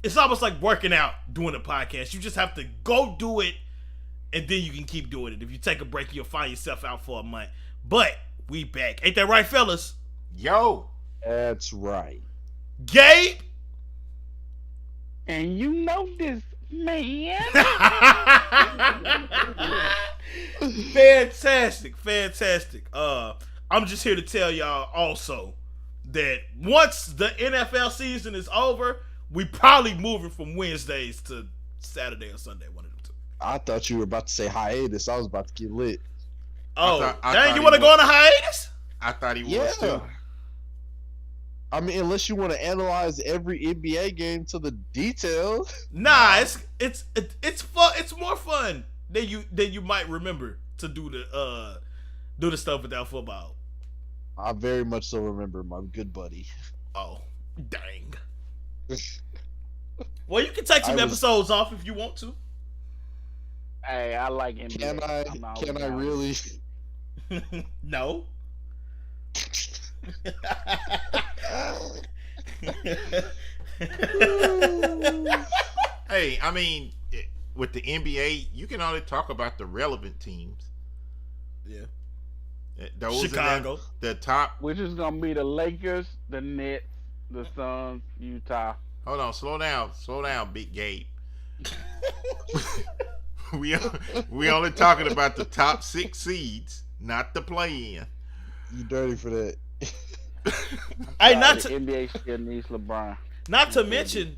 It's almost like working out doing a podcast. You just have to go do it, and then you can keep doing it. If you take a break, you'll find yourself out for a month. But we back. Ain't that right, fellas? Yo. That's right. Gabe? And you know this, man. Fantastic. I'm just here to tell y'all also that once the NFL season is over, we probably moving from Wednesdays to Saturday or Sunday, one of them two. I thought you were about to say hiatus. I was about to get lit. Oh, I dang, thought you he want to go was- on a hiatus? I thought he was Yeah. too. I mean, unless you want to analyze every NBA game to the detail. Nah, it's fun. It's more fun than you might remember to do the stuff without football. I very much so remember my good buddy. Oh, dang. Well, you can take some I was- episodes off if you want to. Hey, I like NBA. Can I really? No. Hey, I mean, with the NBA, you can only talk about the relevant teams. Yeah. Those Chicago. are the top. Which is gonna be the Lakers, the Nets, the Suns, Utah. Hold on, slow down, Big Gabe. we only talking about the top 6 seeds, not the play-in. You dirty for that. Hey, not The to NBA still needs LeBron. mention,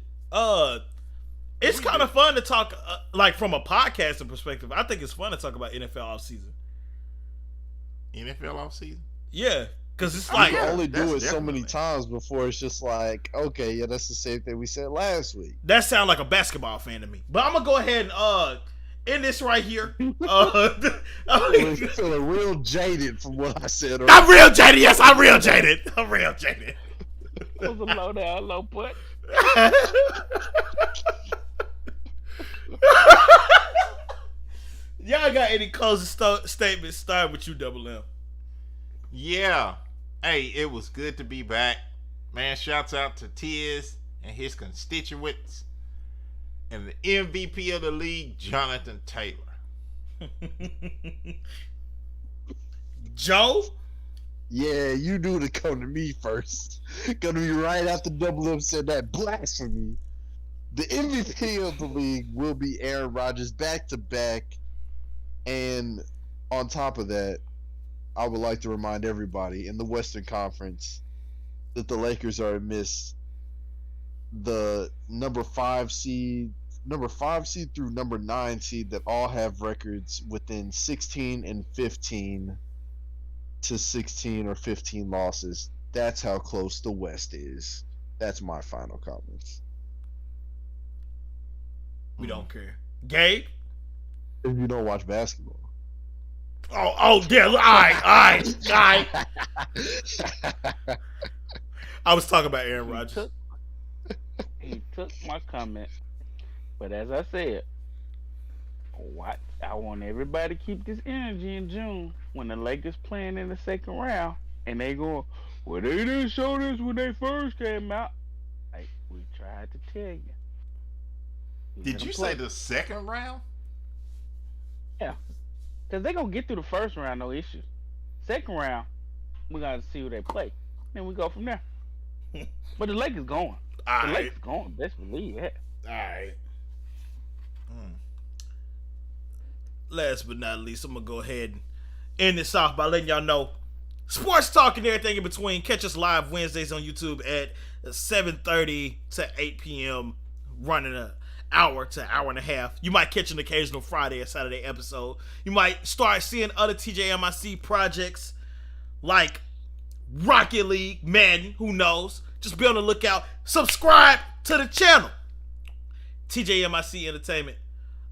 it's kind of fun to talk like from a podcasting perspective. I think it's fun to talk about NFL offseason. NFL offseason? Yeah, because it's You like can only that's do it so many definitely. times before it's just like, okay, yeah, that's the same thing we said last week. that sounds like a basketball fan to me. But I'm gonna go ahead and in this right here. Feeling real jaded from what I said earlier. I'm real jaded. Yes, I'm real jaded. I'm real jaded. It was a low down, low put. Y'all got any closing statements? Start with you, Double M. Yeah. Hey, it was good to be back. Man, shouts out to Tiz and his constituents. And the MVP of the league, Jonathan Taylor. Joe? Yeah, you knew to come to me first. Gonna be right after Double M said that blasphemy. The MVP of the league will be Aaron Rodgers back to back. And on top of that, I would like to remind everybody in the Western Conference that the Lakers are amidst the number 5 seed through number 9 seed that all have records within 16 and 15 to 16 or 15 losses. That's how close the West is. That's my final comments. We don't care. Gabe? If you don't watch basketball. Oh, yeah. All right. I was talking about Aaron Rodgers. He took my comment, but as I said, I want everybody to keep this energy in June when the Lakers playing in the second round, and they go, well, they didn't show this when they first came out. Like we tried to tell you. Did you say the second round? Yeah, because they're going to get through the first round, no issues. Second round, we got to see who they play. Then we go from there. But the Lakers going. The Lakers going. Best believe that. All right. Last but not least, I'm going to go ahead and end this off by letting y'all know sports talk and everything in between. Catch us live Wednesdays on YouTube at 7:30 to 8 p.m. running an hour to an hour and a half. You might catch an occasional Friday or Saturday episode. You might start seeing other TJMIC projects like Rocket League, Madden, who knows? Just be on the lookout. Subscribe to the channel. TJMIC Entertainment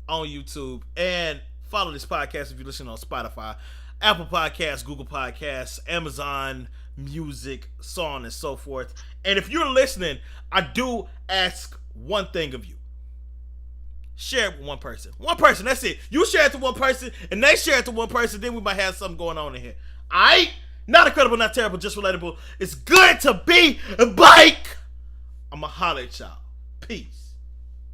on YouTube. And follow this podcast if you listen on Spotify, Apple Podcasts, Google Podcasts, Amazon Music, so on and so forth. And if you're listening, I do ask one thing of you. Share it with one person. One person, that's it. You share it to one person, and they share it to one person, then we might have something going on in here. Alright? Not incredible, not terrible, just relatable. It's good to be a bike. I'ma holler at y'all. Peace.